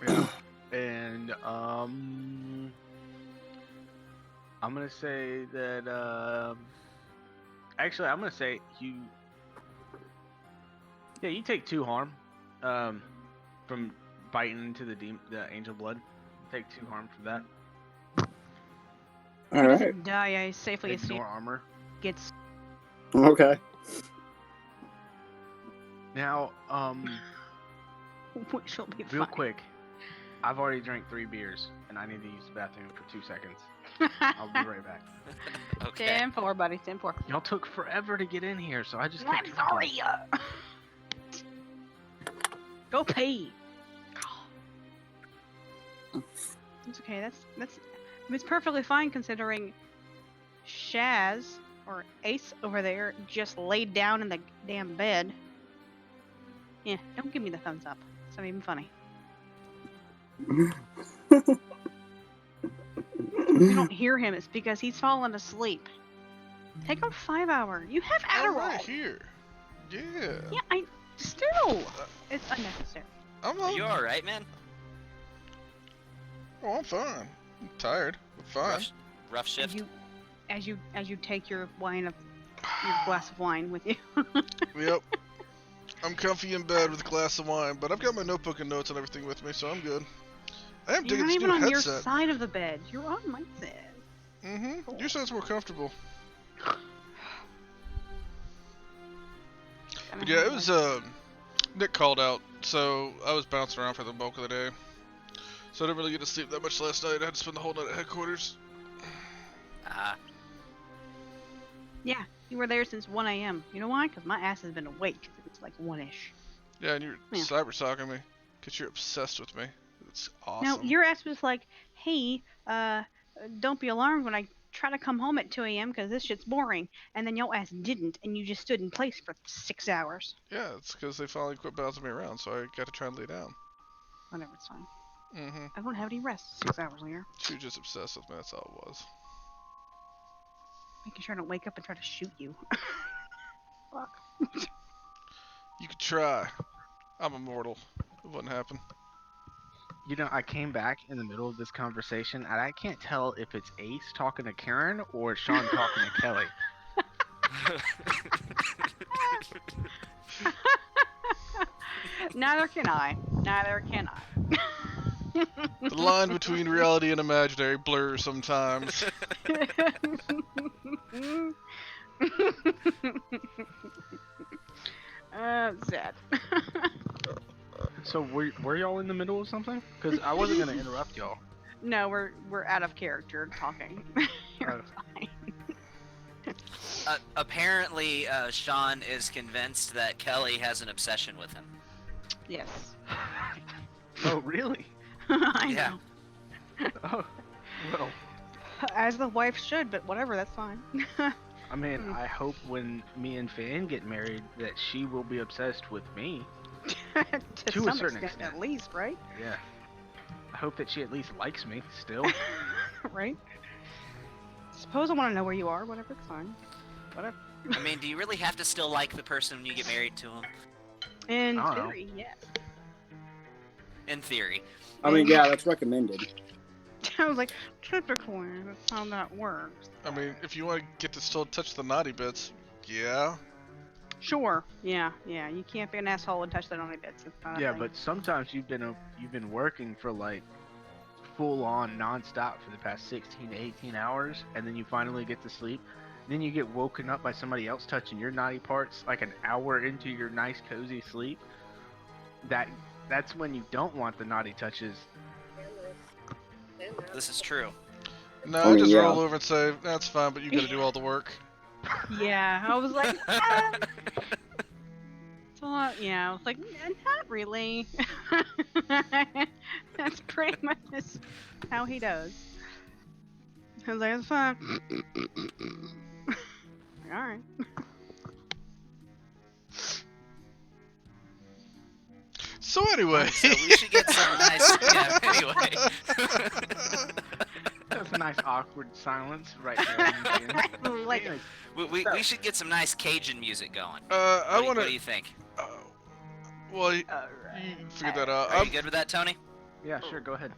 Yeah. And I'm gonna say that actually I'm gonna say you. Yeah, you take 2 harm. From biting into the angel blood. Take 2 harm from that. He All right. doesn't die. I safely assume Ignore armor. gets. Okay. Now, Which will be real fine. quick, I've already drank 3 beers and I need to use the bathroom for 2 seconds. I'll be right back. Okay. 10-4, buddy. 10-4. Y'all took forever to get in here, so I just I'm kept sorry. drinking. Go pee. It's okay. It's perfectly fine considering Shaz or Ace over there just laid down in the damn bed. Yeah, don't give me the thumbs up. It's not even funny. If you don't hear him, it's because he's fallen asleep. Take a 5-hour. You have I'm Adderall. right here. Yeah. Yeah, I still. It's unnecessary. I'm Are you alright, man? Oh, I'm fine. I'm tired. I'm fine. Rough shift? As you take your your glass of wine with you. Yep. I'm comfy in bed with a glass of wine, but I've got my notebook and notes and everything with me, so I'm good. I am You're digging not this even new on your headset. side of the bed. You're on my side. Mm-hmm. Your side's more comfortable. But yeah, it was Nick called out, so I was bouncing around for the bulk of the day. So I didn't really get to sleep that much last night. I had to spend the whole night at headquarters. Yeah, you were there since 1 a.m. You know why? Because my ass has been awake since like 1-ish. Yeah, and you're Yeah. cyber talking me, 'cause you're obsessed with me. It's Now, awesome. your ass was like, hey, don't be alarmed when I try to come home at 2 a.m. because this shit's boring. And then your ass didn't, and you just stood in place for 6 hours. Yeah, it's because they finally quit bouncing me around, so I got to try and lay down. Whatever, it's fine. Mm-hmm. I don't have any rest 6 hours later. She was just obsessed with me, that's all it was. Making sure I don't wake up and try to shoot you. Fuck. You could try. I'm immortal. It wouldn't happen. You know, I came back in the middle of this conversation, and I can't tell if it's Ace talking to Karen or Sean talking to Kelly. Neither can I. Neither can I. The line between reality and imaginary blurs sometimes. Sad. So were y'all in the middle of something? Because I wasn't gonna interrupt y'all. No, we're out of character talking. You're fine. Apparently, Sean is convinced that Kelly has an obsession with him. Yes. Oh, really? I Yeah. know. Oh, well. As the wife should, but whatever, that's fine. I mean, I hope when me and Fan get married that she will be obsessed with me. to a some certain extent, extent. at least, right? Yeah. I hope that she at least likes me still. Right? Suppose I want to know where you are. Whatever, it's fine. Whatever. I mean, do you really have to still like the person when you get married to him? In I don't know. theory, yes. In theory. I mean, yeah, that's recommended. I was like, typically, that's how that works. I mean, if you want to get to still touch the naughty bits, yeah. Sure. Yeah. You can't be an asshole and touch that on my bits. It's not a Yeah, thing. but sometimes you've been working for like full on nonstop for the past 16 to 18 hours, and then you finally get to sleep. Then you get woken up by somebody else touching your naughty parts like an hour into your nice cozy sleep. That's when you don't want the naughty touches. This is true. No, I I mean, just yeah. roll over and say, that's fine, but you gotta do all the work. Yeah, I was like, ah. So, yeah, I was like, not really. That's pretty much just how he does. I was like, it's fine. Alright. So anyway. So we should get some nice. Yeah. Anyway. That's a nice awkward silence right there. Like, Anyways, We should get some nice Cajun music going. I What wanna. do you think? Well, you alright. figure that out. Are you good with that, Tony? yeah, sure, go ahead.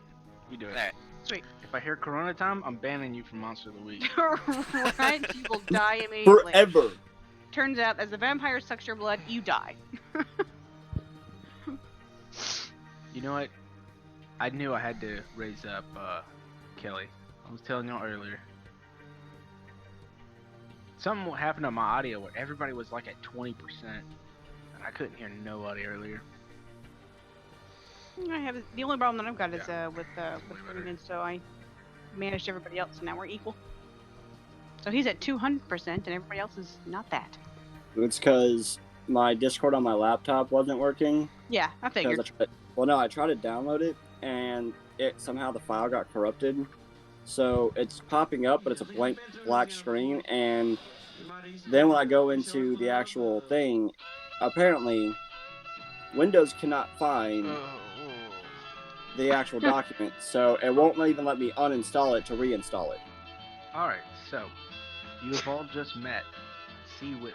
You do it. Alright. Sweet. If I hear Corona time, I'm banning you from Monster of the Week. Right? You will die immediately. Forever. Turns out, as the vampire sucks your blood, you die. You know what? I knew I had to raise up Kelly. I was telling y'all earlier. Something happened on my audio where everybody was like at 20%, and I couldn't hear nobody earlier. I have the only problem that I've got is with better. Brendan, so I managed everybody else, and now we're equal. So he's at 200%, and everybody else is not that. It's because my Discord on my laptop wasn't working. Yeah, I figured. I tried to download it, and it somehow the file got corrupted. So it's popping up, but it's a blank black screen. And then when I go into the actual thing, apparently Windows cannot find the actual document, so it won't even let me uninstall it to reinstall it. Alright, so you have all just met C. Whitworth.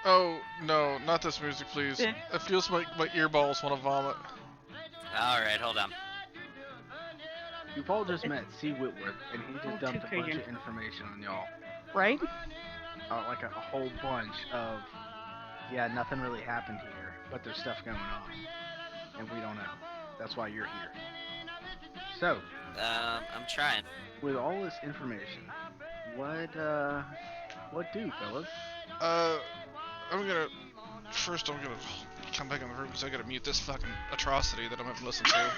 Oh, no, not this music, please. Yeah. It feels like my earballs want to vomit. Alright, hold on. You've all just met C. Whitworth, and he just dumped a bunch Cajun. of information on y'all. Right? Like a whole bunch of, yeah, nothing really happened here, but there's stuff going on, and we don't know. That's why you're here. So, I'm trying. with all this information, what do, fellas? I'm gonna come back in the room because I gotta mute this fucking atrocity that I'm having to listen to.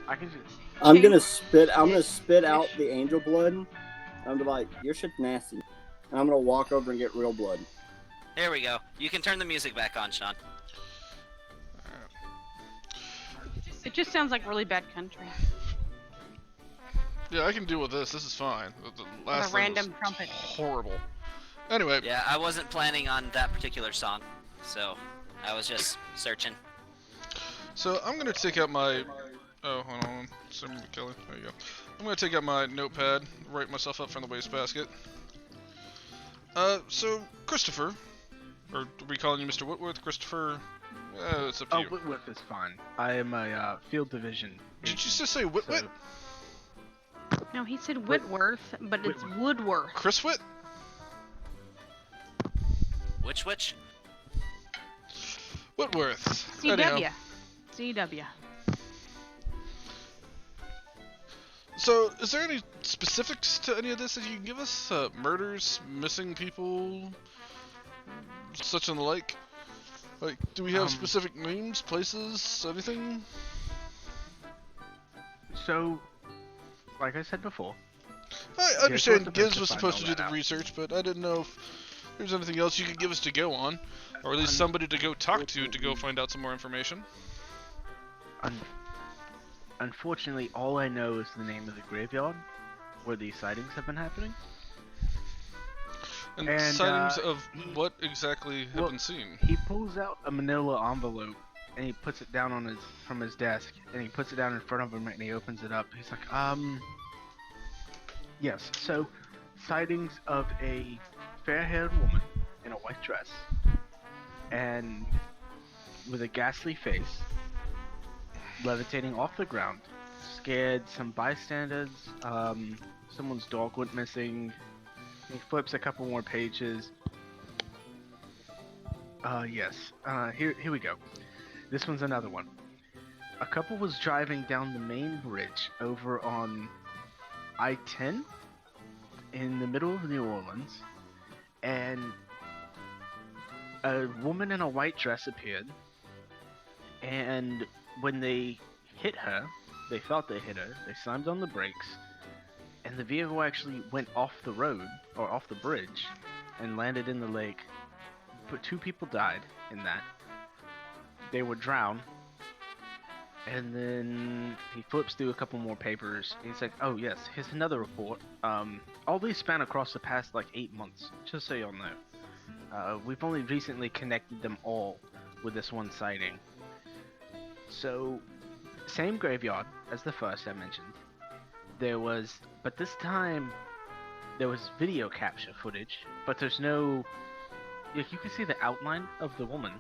I can just, I'm gonna spit out the angel blood. I'm gonna be like, your shit's nasty. And I'm gonna walk over and get real blood. There we go. You can turn the music back on, Sean. It just sounds like really bad country. Yeah, I can deal with this. This is fine. The last a thing random was trumpet. horrible. Anyway, Yeah, I wasn't planning on that particular song, so I was just searching. so I'm gonna take out my. Oh, hold on. Simon Kelly. There you go. I'm gonna take out my notepad, write myself up from the wastebasket. So Christopher, or are we calling you Mr. Whitworth? Christopher? It's up to Oh, you. Whitworth is fine. I am a field division. Did you just say Whitwit? No, he said Whitworth, but it's Woodworth. Chris Whit? Which? Whitworth. CW. Anyhow. CW. So, is there any specifics to any of this that you can give us? Murders, missing people, such and the like? Like, do we have specific names, places, anything? So, like I said before, I understand Giz Giz was supposed to do the research, but I didn't know if there's anything else you could give us to go on, or at least somebody to go talk to go find out some more information. Unfortunately, all I know is the name of the graveyard where these sightings have been happening. And, And, sightings of what exactly have been seen? He pulls out a manila envelope and he puts it down from his desk, and he puts it down in front of him and he opens it up. He's like, yes, so sightings of a fair-haired woman in a white dress and with a ghastly face levitating off the ground, scared some bystanders. Someone's dog went missing. He flips a couple more pages. Yes. Here we go. This one's another one. A couple was driving down the main bridge over on I-10 in the middle of New Orleans, and a woman in a white dress appeared, and when they hit her, they thought they hit her, they slammed on the brakes, and the vehicle actually went off the road, or off the bridge, and landed in the lake. But 2 people died in that. They were drowned. And then he flips through a couple more papers. And he's like, oh yes, here's another report. All these span across the past 8 months, just so y'all know. We've only recently connected them all with this one sighting. So, same graveyard as the first I mentioned. But this time, there was video capture footage, but there's no, you can see the outline of the woman,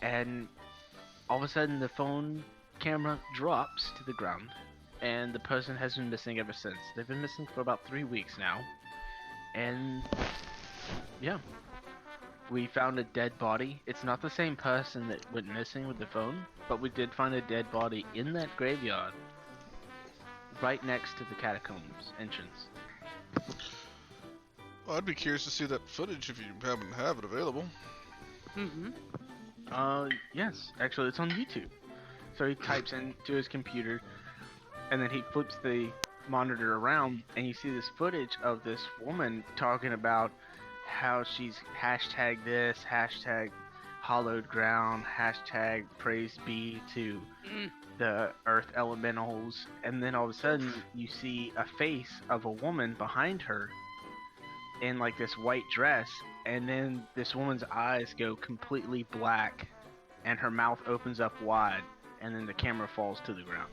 and all of a sudden the phone camera drops to the ground, and the person has been missing ever since. They've been missing for about 3 weeks now, and yeah. We found a dead body. It's not the same person that went missing with the phone, but we did find a dead body in that graveyard, right next to the catacombs entrance. Well, I'd be curious to see that footage if you happen to have it available. Yes, actually it's on YouTube. So he types into his computer, and then he flips the monitor around, and you see this footage of this woman talking about how she's hashtag this, hashtag hallowed ground, hashtag praise be to the earth elementals, and then all of a sudden you see a face of a woman behind her in this white dress, and then this woman's eyes go completely black and her mouth opens up wide, and then the camera falls to the ground.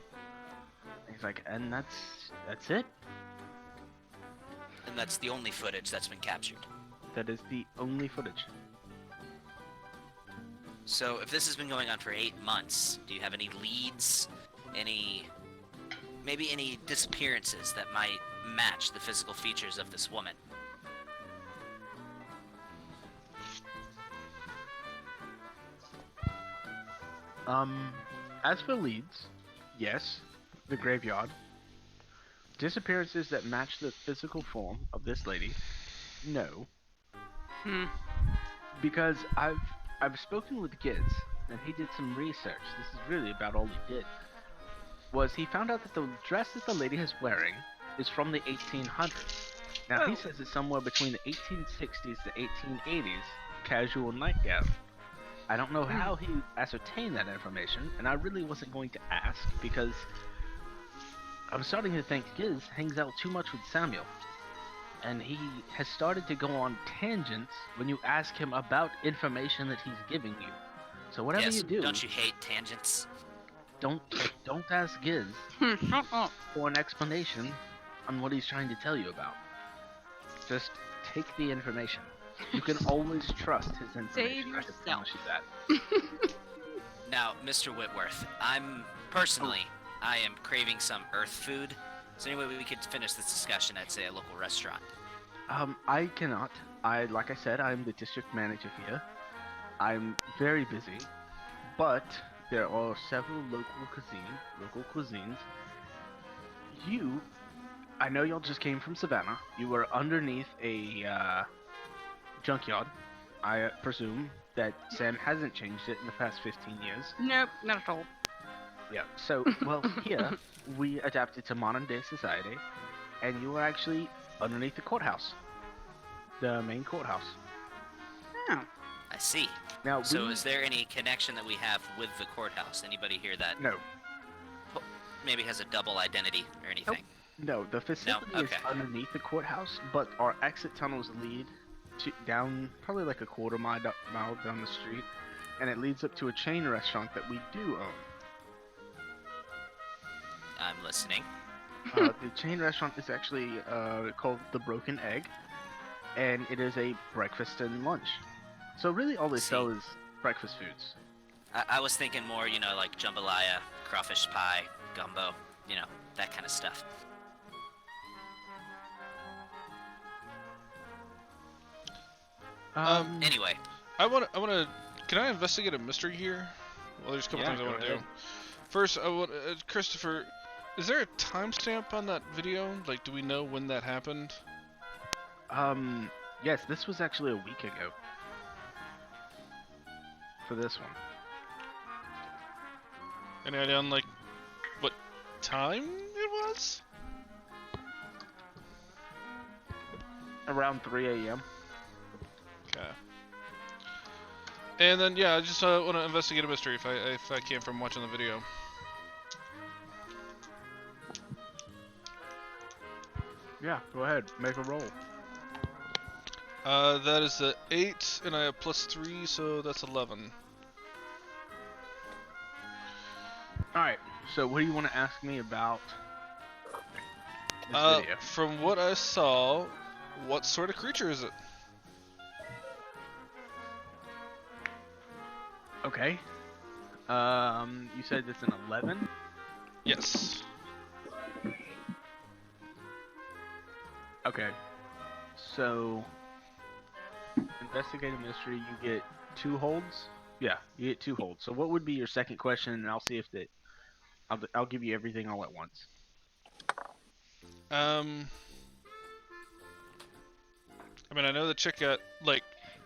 He's like, and that's it? And that's the only footage that's been captured. That is the only footage. So if this has been going on for 8 months, do you have any leads? Maybe any disappearances that might match the physical features of this woman? As for leads, yes, the graveyard. Disappearances that match the physical form of this lady, no. Because I've spoken with Giz, and he did some research. This is really about all he did. Was he found out that the dress that the lady is wearing is from the 1800s. Now he says it's somewhere between the 1860s to 1880s, casual nightgown. I don't know how he ascertained that information, and I really wasn't going to ask because I'm starting to think Giz hangs out too much with Samuel. And he has started to go on tangents when you ask him about information that he's giving you. So whatever Yes, you do, don't you hate tangents? don't ask Giz Shut up. for an explanation on what he's trying to tell you about. Just take the information. You can always trust his information. I can promise you that. Now, Mr. Whitworth, I am craving some earth food. Is there any way we could finish this discussion at, say, a local restaurant? I cannot. Like I said, I'm the district manager here. I'm very busy, but there are several local cuisines. I know y'all just came from Savannah. You were underneath a junkyard. I presume that Sam hasn't changed it in the past 15 years. Nope, not at all. Yeah, so, well, here, we adapted to modern day society, and you were actually underneath the courthouse. The main courthouse. Oh. I see. Now, So is there any connection that we have with the courthouse? Anybody here that No. maybe has a double identity or anything? No, the facility is okay. underneath the courthouse, but our exit tunnels lead down probably like a quarter mile down the street, and it leads up to a chain restaurant that we do own. I'm listening. The chain restaurant is actually called The Broken Egg, and it is a breakfast and lunch. So really all they sell is breakfast foods. I was thinking more, like jambalaya, crawfish pie, gumbo, that kind of stuff. Anyway. I want to. Can I investigate a mystery here? Well, there's a couple things I want to do. First, I want Christopher. Is there a timestamp on that video? Like, do we know when that happened? Yes, this was actually a week ago. For this one. Any idea on, like, what time it was? Around 3 a.m. Okay. And then, yeah, I just want to investigate a mystery if I can from watching the video. Yeah, go ahead. Make a roll. That is a 8, and I have +3, so that's 11. Alright, so what do you want to ask me about this video? From what I saw, what sort of creature is it? Okay. You said it's an 11? Yes. Okay. So, investigate a mystery, you get 2 holds? Yeah, you get 2 holds. So what would be your second question, and I'll see if I'll give you everything all at once. I mean, I know the chick got, like,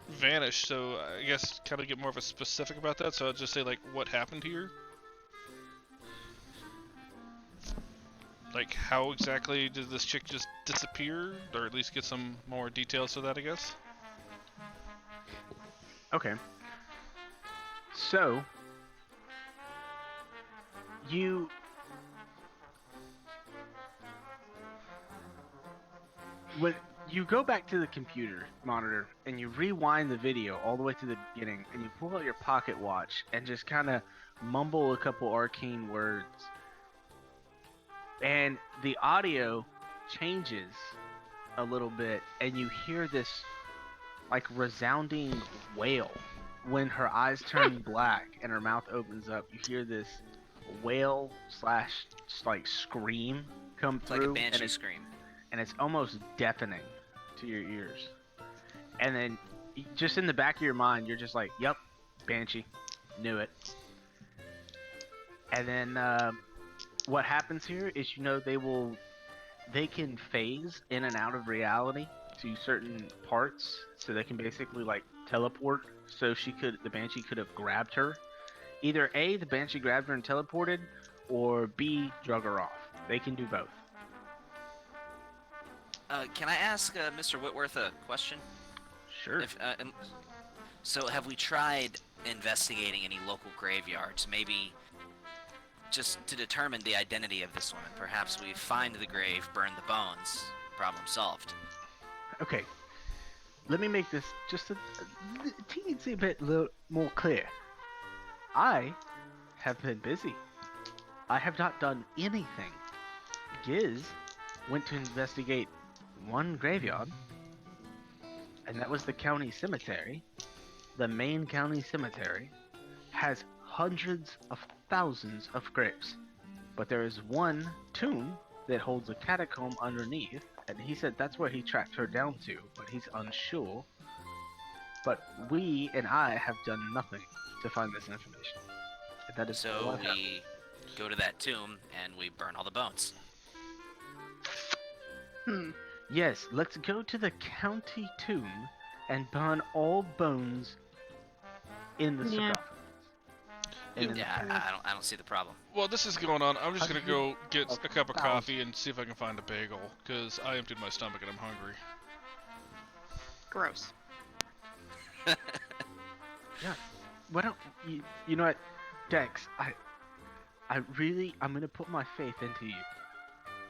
vanished, so I guess kind of get more of a specific about that, so I'll just say, like, what happened here? Like, how exactly did this chick just disappear? Or at least get some more details to that, I guess? Okay. So, when you go back to the computer monitor and you rewind the video all the way to the beginning and you pull out your pocket watch and just kind of mumble a couple arcane words, and the audio changes a little bit and you hear this like resounding wail. When her eyes turn black and her mouth opens up, you hear this wail slash like scream come through. Like a banshee scream. And it's almost deafening to your ears. And then, just in the back of your mind, you're just like, "Yep, banshee, knew it." And then, what happens here is, they can phase in and out of reality to certain parts, so they can basically like teleport. So the banshee could have grabbed her. Either A, the banshee grabbed her and teleported, or B, drug her off. They can do both. Can I ask Mr. Whitworth a question? Sure. So have we tried investigating any local graveyards. Maybe just to determine the identity of this woman. Perhaps we find the grave, burn the bones. Problem solved. Okay, let me make this just a teensy bit more clear. I have been busy. I have not done anything. Giz went to investigate one graveyard, and that was the county cemetery. The main county cemetery has hundreds of thousands of graves, but there is one tomb that holds a catacomb underneath, and he said that's where he tracked her down to, but he's unsure. But we and I have done nothing to find this information. And that is all So I have. we go to that tomb and we burn all the bones. Yes, let's go to the county tomb and burn all bones in the Yeah. sarcophagus. And then Yeah, I don't see the problem. While this is going on, I'm just gonna go get a cup of 100,000. coffee and see if I can find a bagel, because I emptied my stomach and I'm hungry. Gross. Why don't you know what, Dex? I'm gonna put my faith into you.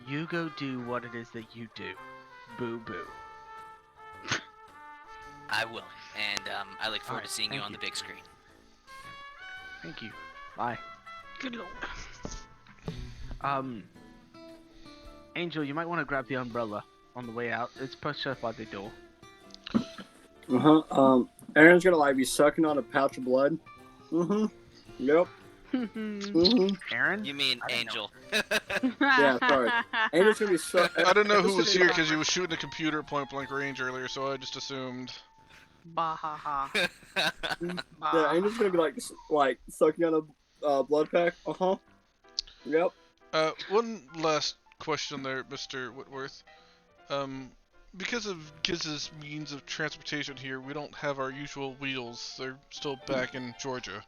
You go do what it is that you do. Boo boo. I will, and I look forward Alright, to seeing you thank on you. the big screen. Thank you. Bye. Good lord. Angel, you might want to grab the umbrella on the way out. It's pushed up by the door. Aaron's gonna like be sucking on a pouch of blood. Yep. Aaron? You mean I don't Angel? Yeah, sorry. Aaron's gonna be I didn't know who was here because he was shooting a computer at point blank range earlier, so I just assumed. Bah ha ha. Yeah, Angel's gonna be like sucking on a blood pack. Yep. One last question there, Mr. Whitworth. Because of Giz's means of transportation here, we don't have our usual wheels. They're still back in Georgia.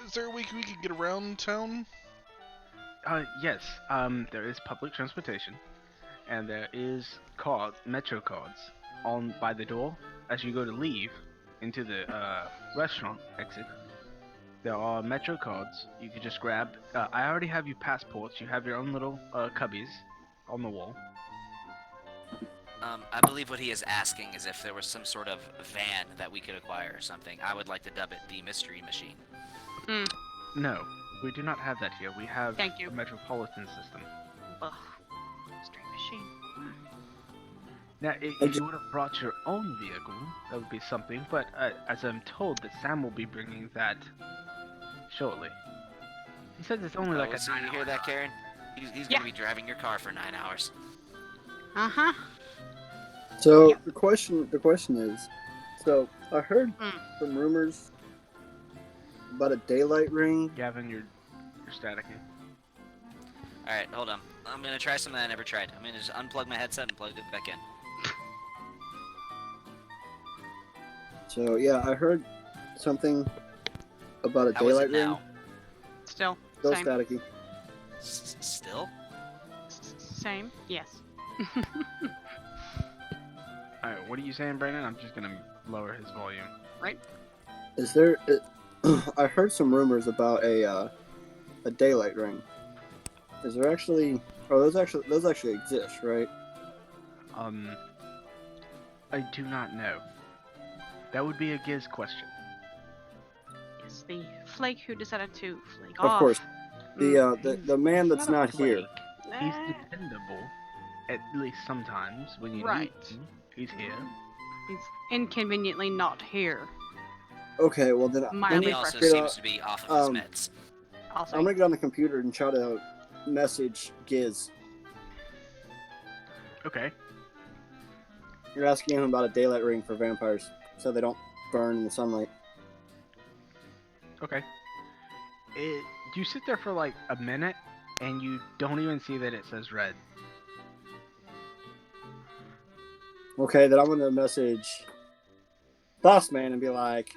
Is there a way we can get around town? Yes. There is public transportation, and there is metro cards on by the door as you go to leave into the restaurant exit. There are metro cards you can just grab. I already have your passports. You have your own little cubbies on the wall. I believe what he is asking is if there was some sort of van that we could acquire or something. I would like to dub it the Mystery Machine. No, we do not have that here. We have Thank you. a metropolitan system. Ugh. Stream machine. Now, if you would have brought your own vehicle, that would be something. But as I'm told, that Sam will be bringing that shortly. He says it's only like a so you 9 hear hour that, Karen? He's Yeah. gonna be driving your car for 9 hours. Uh-huh. So Yep. the question is, so I heard some rumors about a daylight ring. Gavin, you're staticking. Alright, hold on. I'm gonna try something I never tried. I'm gonna just unplug my headset and plug it back in. So yeah, I heard something about a How is daylight it ring. now? Still. Still Same. staticky. Still? Same. Yes. Alright, what are you saying, Brandon? I'm just gonna lower his volume. Is there? I heard some rumors about a daylight ring. Is there actually? Oh, those actually exist, right? I do not know. That would be a Giz question. Yes, the flake who decided to flake Of off. course. The man that's He's not a here. flake. He's dependable, at least sometimes when you Right. need him. He's here. He's inconveniently not here. Okay, well then Mildly He I'm also gonna, seems to be off of his meds. Also. I'm gonna get on the computer and try to message Giz. Okay. You're asking him about a daylight ring for vampires, so they don't burn in the sunlight. Okay. You sit there for like a minute, and you don't even see that it says red. Okay, then I'm gonna message Boss Man and be like,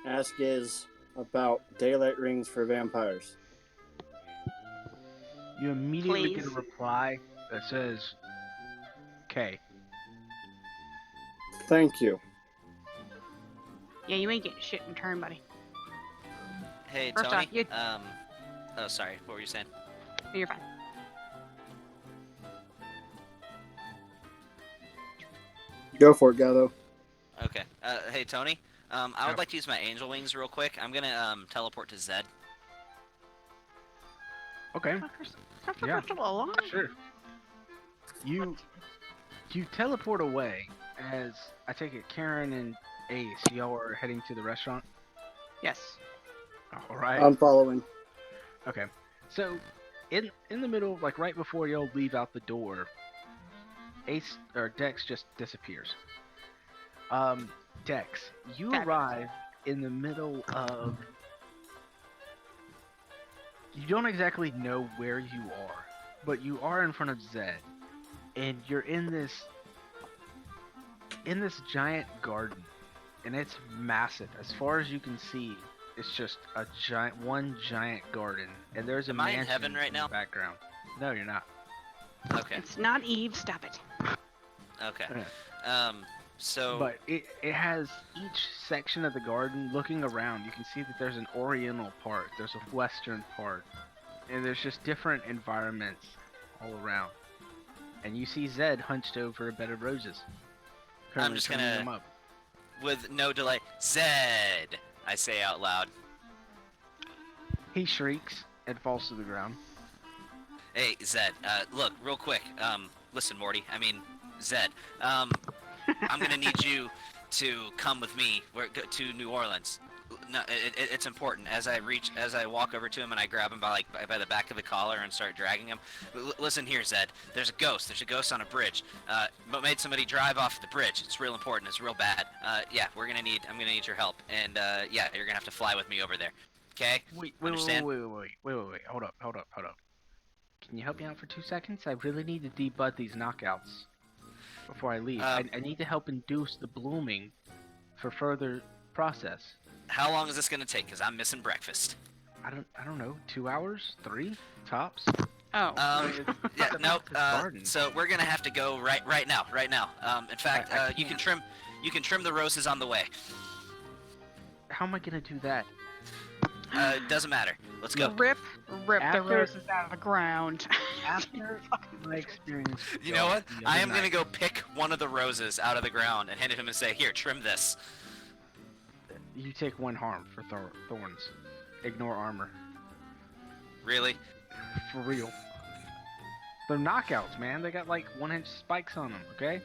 ask Giz about daylight rings for vampires. You immediately get a Please. reply that says K. Thank you. Yeah, you ain't getting shit in return, buddy. Hey, First Tony. off, you- Oh, sorry. What were you saying? You're fine. Go for it, Gatto. Okay. Hey, Tony. I Yeah. would like to use my angel wings real quick. I'm gonna teleport to Zed. Okay, Yeah. Still alive. sure. You teleport away as I take it Karen and Ace, y'all are heading to the restaurant. Yes. All right. I'm following. Okay. So, in the middle, like right before y'all leave out the door, Ace or Dex just disappears. Dex, you Fabulous. arrive in the middle of. You don't exactly know where you are, but you are in front of Zed, and you're in this giant garden, and it's massive. As far as you can see, it's just one giant garden, and there's a Am I in mansion heaven right in now? the background. No, you're not. Okay. It's not Eve. Stop it. Okay. Yeah. So. But it has each section of the garden looking around. You can see that there's an oriental part, there's a western part, and there's just different environments all around. And you see Zed hunched over a bed of roses. currently just turning gonna- them up. With no delay, Zed! I say out loud. He shrieks and falls to the ground. Hey, Zed. Look, real quick. Listen, Morty. I mean, Zed. I'm gonna need you to come with me to New Orleans. No, it's important. As I walk over to him and I grab him by the back of the collar and start dragging him. Listen here, Zed. There's a ghost. There's a ghost on a bridge. But made somebody drive off the bridge. It's real important. It's real bad. Yeah, I'm gonna need your help. And yeah, you're gonna have to fly with me over there. Okay? Wait, Understand? wait. Hold up. Can you help me out for 2 seconds? I really need to debud these knockouts before I leave. I need to help induce the blooming for further process. How long is this gonna take? Cause I'm missing breakfast. I don't know, 2 hours, 3 tops. Oh. Yeah, It's nope. a garden. So we're gonna have to go right now. In fact, I you can can't. trim the roses on the way. How am I gonna do that? Doesn't matter. Let's go. Rip the After- roses out of the ground. After my experience, You know what? the I other am gonna night- go pick one of the roses out of the ground and hand it to him and say, "Here, trim this." You take 1 harm for thorns. Ignore armor. Really? For real. They're knockouts, man. They got like 1-inch spikes on them. Okay.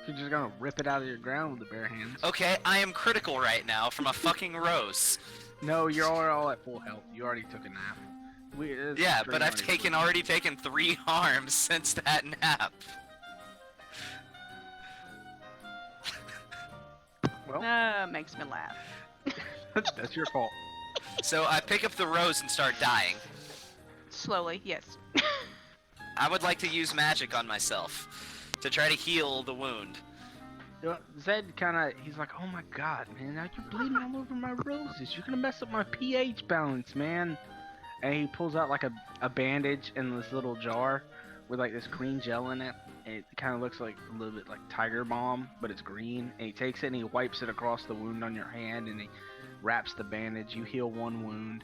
You're just gonna rip it out of your ground with the bare hands. Okay, I am critical right now from a fucking rose. No, you're all at full health. You already took a nap. Yeah, but I've already taken 3 harms since that nap. Well, Makes me laugh. that's your fault. So I pick up the rose and start dying. Slowly, yes. I would like to use magic on myself to try to heal the wound. You know, Zed he's like, oh my god, man, now you're bleeding all over my roses. You're gonna mess up my pH balance, man. And he pulls out like a bandage in this little jar with like this green gel in it. And it kind of looks like a little bit like Tiger Balm, but it's green. And he takes it and he wipes it across the wound on your hand and he wraps the bandage. You heal 1 wound.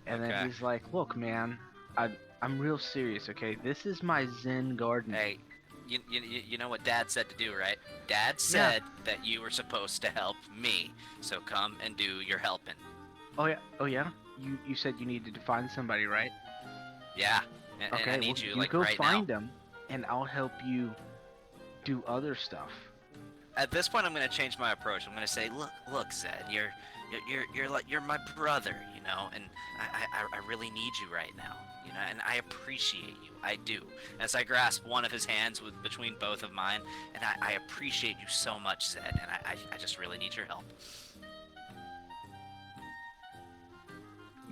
And then Okay. he's like, look, man, I'm real serious, okay? This is my Zen garden. Hey, you know what Dad said to do, right? Dad said that you were supposed to help me, so come and do your helping. Oh yeah? You said you needed to find somebody, right? Yeah, and Okay, I need well, you like go right find now. them, and I'll help you do other stuff. At this point, I'm gonna change my approach. I'm gonna say, look, Zed, you're my brother, you know, and I really need you right now, you know, and I appreciate you. I do. As I grasp one of his hands between both of mine, and I appreciate you so much, Zed, and I just really need your help.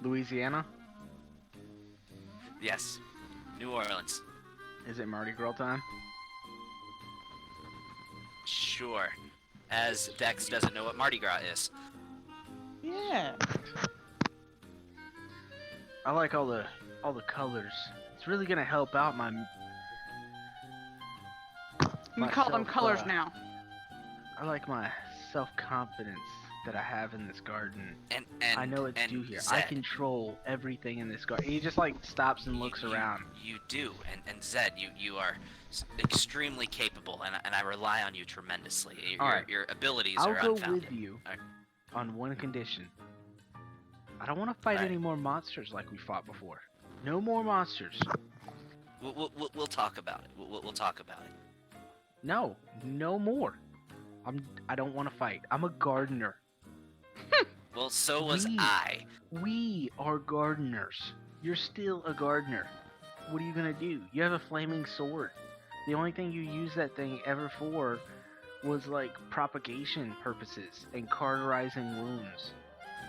Louisiana? Yes, New Orleans. Is it Mardi Gras time? Sure. As Dex doesn't know what Mardi Gras is. Yeah. I like all the colors. It's really gonna help out my. We call them myself, colors now. I like my self-confidence that I have in this garden. And I know it's and due here. I Zed, control everything in this garden. He just like stops and looks around. You do, and Zed, you are extremely capable, and I rely on you tremendously. All right. Your abilities I'll are go unfounded. with you Alright. on one condition. I don't want to fight Alright. any more monsters like we fought before. No more monsters. We'll talk about it. We'll talk about it. No, no more. I don't want to fight. I'm a gardener. Well, so was We- I. We are gardeners. You're still a gardener. What are you gonna do? You have a flaming sword. The only thing you use that thing ever for was like propagation purposes and cauterizing wounds.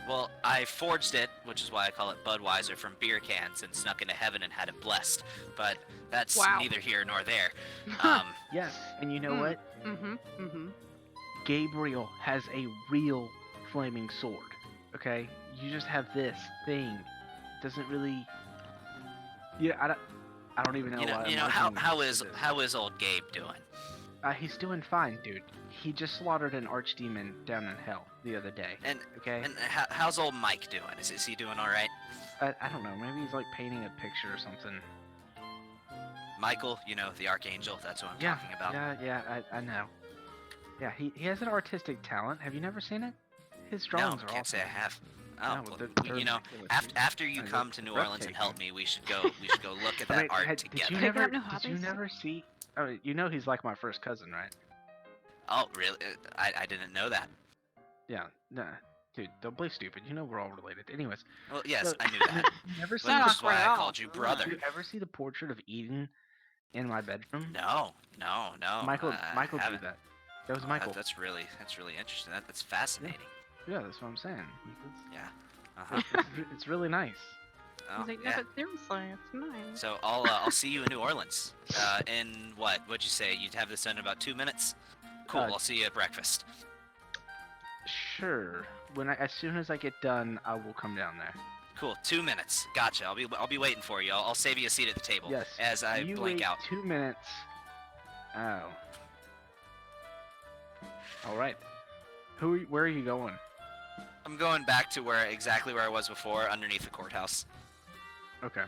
Well, I forged it, which is why I call it Budweiser, from beer cans and snuck into heaven and had it blessed. But that's Wow. neither here nor there. Yes, and you know Hmm. what? Mm-hmm. Gabriel has a real flaming sword. Okay, you just have this thing. It doesn't really. Yeah, I don't even know You know, why. you I'm know arguing how this. is old Gabe doing? He's doing fine, dude. He just slaughtered an archdemon down in hell the other day. And Okay, and how's old Mike doing? Is he doing all right? I don't know. Maybe he's like painting a picture or something. Michael, you know, the archangel. That's what I'm talking about. Yeah, I know. Yeah, he has an artistic talent. Have you never seen it? His No, drawings are can't awesome. say I have. Oh, No, well, they're you know, ridiculous, dude. after you They're come to New Orleans and help breathtaking. me, we should go look at I that mean, art did together. you Hey, never? got no Did you hobbies? never see? Oh, you know he's like my first cousin, right? Oh, really? I didn't know that. Yeah, nah, dude, don't play stupid. You know we're all related. Anyways, Well, yes, so- I knew that. you never see? But not this is why awkward I at called all. you brother. Did you ever see the portrait of Eden in my bedroom? No. Michael I drew haven't. that. That was Oh, Michael. That's really interesting. That's fascinating. Yeah, that's what I'm saying. Yeah. Uh-huh. It's really nice. Oh, He's like, no, yeah. but seriously, it's nice. So I'll see you in New Orleans. In what? What'd you say? You'd have this done in about 2 minutes? Cool. I'll see you at breakfast. Sure. As soon as I get done, I will come down there. Cool. 2 minutes. Gotcha. I'll be waiting for you. I'll save you a seat at the table. Yes. As I you blink wait out. 2 minutes. Oh. All right. Where are you going? I'm going back to exactly where I was before, underneath the courthouse. Okay.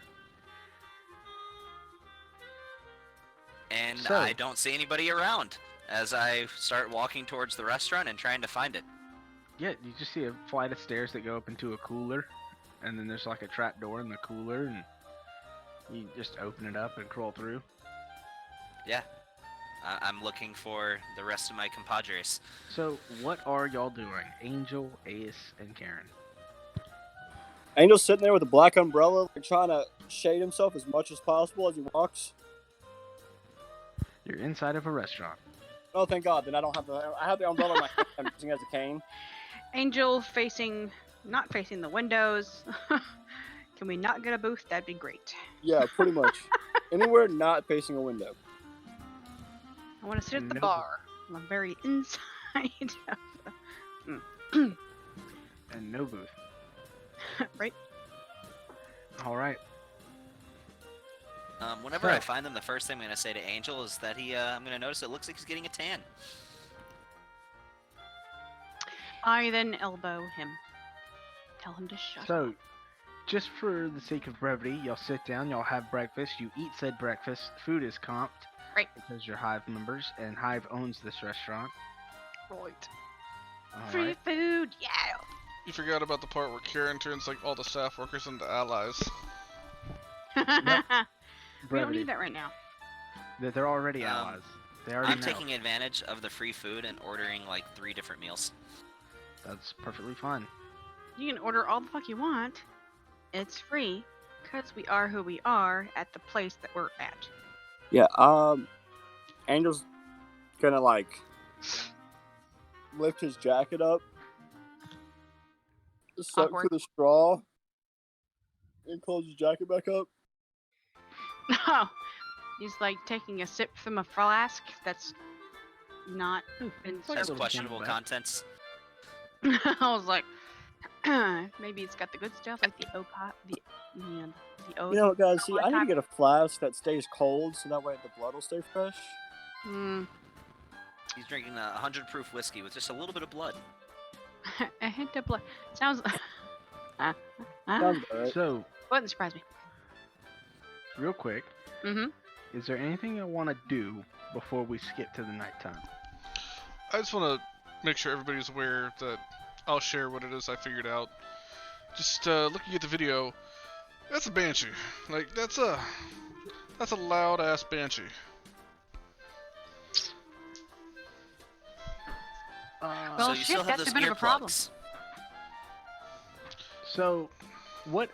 And So- I don't see anybody around as I start walking towards the restaurant and trying to find it. Yeah, you just see a flight of stairs that go up into a cooler, and then there's like a trap door in the cooler, and you just open it up and crawl through. Yeah. I'm looking for the rest of my compadres. So, what are y'all doing? Angel, Ace, and Karen. Angel's sitting there with a black umbrella, trying to shade himself as much as possible as he walks. You're inside of a restaurant. Oh, thank God! Then I don't have I have the umbrella in my hand. I'm using it as a cane. Angel not facing the windows. Can we not get a booth? That'd be great. Yeah, pretty much. Anywhere not facing a window. I want to sit at the No. bar. On the very inside of And no booth. right? All right. Whenever So- I find him, the first thing I'm going to say to Angel is that I'm going to notice it looks like he's getting a tan. I then elbow him. Tell him to shut up. So, just for the sake of brevity, y'all sit down, y'all have breakfast, you eat said breakfast, food is comped. Right. Because you're Hive members, and Hive owns this restaurant. Right. All Free right. food, yeah. You forgot about the part where Karen turns like all the staff workers into allies. We don't Brevity. need that right now. They're already Um, allies. They already I'm know. taking advantage of the free food and ordering like 3 different meals. That's perfectly fine. You can order all the fuck you want. It's free, because we are who we are at the place that we're at. Yeah. Angel's gonna like lift his jacket up, suck Awkward. to the straw, and close his jacket back up. No. He's like taking a sip from a flask that's not been Like a Has little questionable canvas. contents. I was like, maybe it's got the good stuff, like the O-pot, the O. You know, guys, see, I need to time. get a flask that stays cold, so that way the blood will stay fresh. Mm, He's drinking a 100 proof whiskey with just a little bit of blood. A hint of blood. Sounds. Sounds about right. So, Wouldn't surprise me. real quick, Mm-hmm. is there anything you want to do before we skip to the nighttime? I just want to make sure everybody's aware that I'll share what it is I figured out. Just looking at the video, that's a banshee. Like that's a loud ass banshee. Well, so you shit, still have that's those a bit of a problem. earplugs. So, what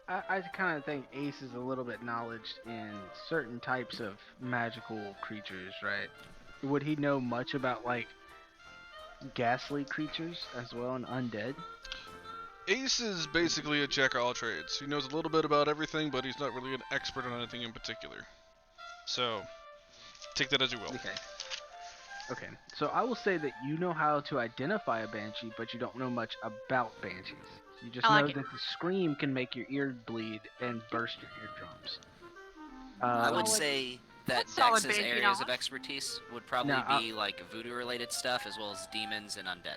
I kind of think Ace is a little bit knowledged in certain types of magical creatures, right? Would he know much about like ghastly creatures as well and undead? Ace is basically a jack of all trades. He knows a little bit about everything, but he's not really an expert on anything in particular. So, take that as you will. Okay, so I will say that you know how to identify a banshee, but you don't know much about banshees. You just I know like that the scream can make your ear bleed and burst your eardrums. I would Solid- say that that's solid Dex's baby areas of knowledge. expertise would probably Now, be like voodoo-related stuff, as well as demons and undead.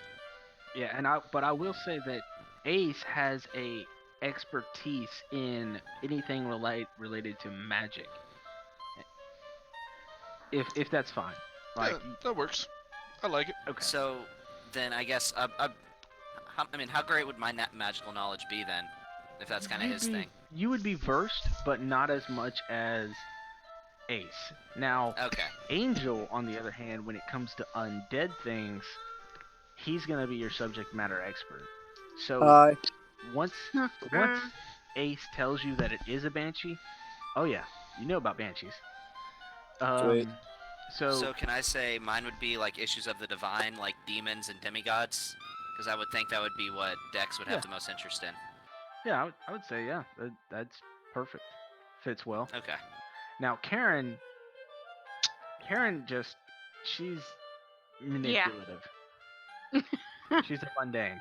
Yeah, but I will say that Ace has a expertise in anything related to magic. If that's fine. Like, Yeah, that works. I like it. okay. So then I guess how great would my magical knowledge be then, if that's kind of his thing? You would be versed, but not as much as Ace. Now, Okay. Angel, on the other hand, when it comes to undead things, he's gonna be your subject matter expert. So once Ace tells you that it is a banshee, oh yeah, you know about banshees. Sweet. So can I say mine would be like issues of the divine, like demons and demigods? Because I would think that would be what Dex would have the most interest in. Yeah, I would say yeah, that's perfect. Fits well. Okay. Now Karen just she's manipulative. She's a mundane.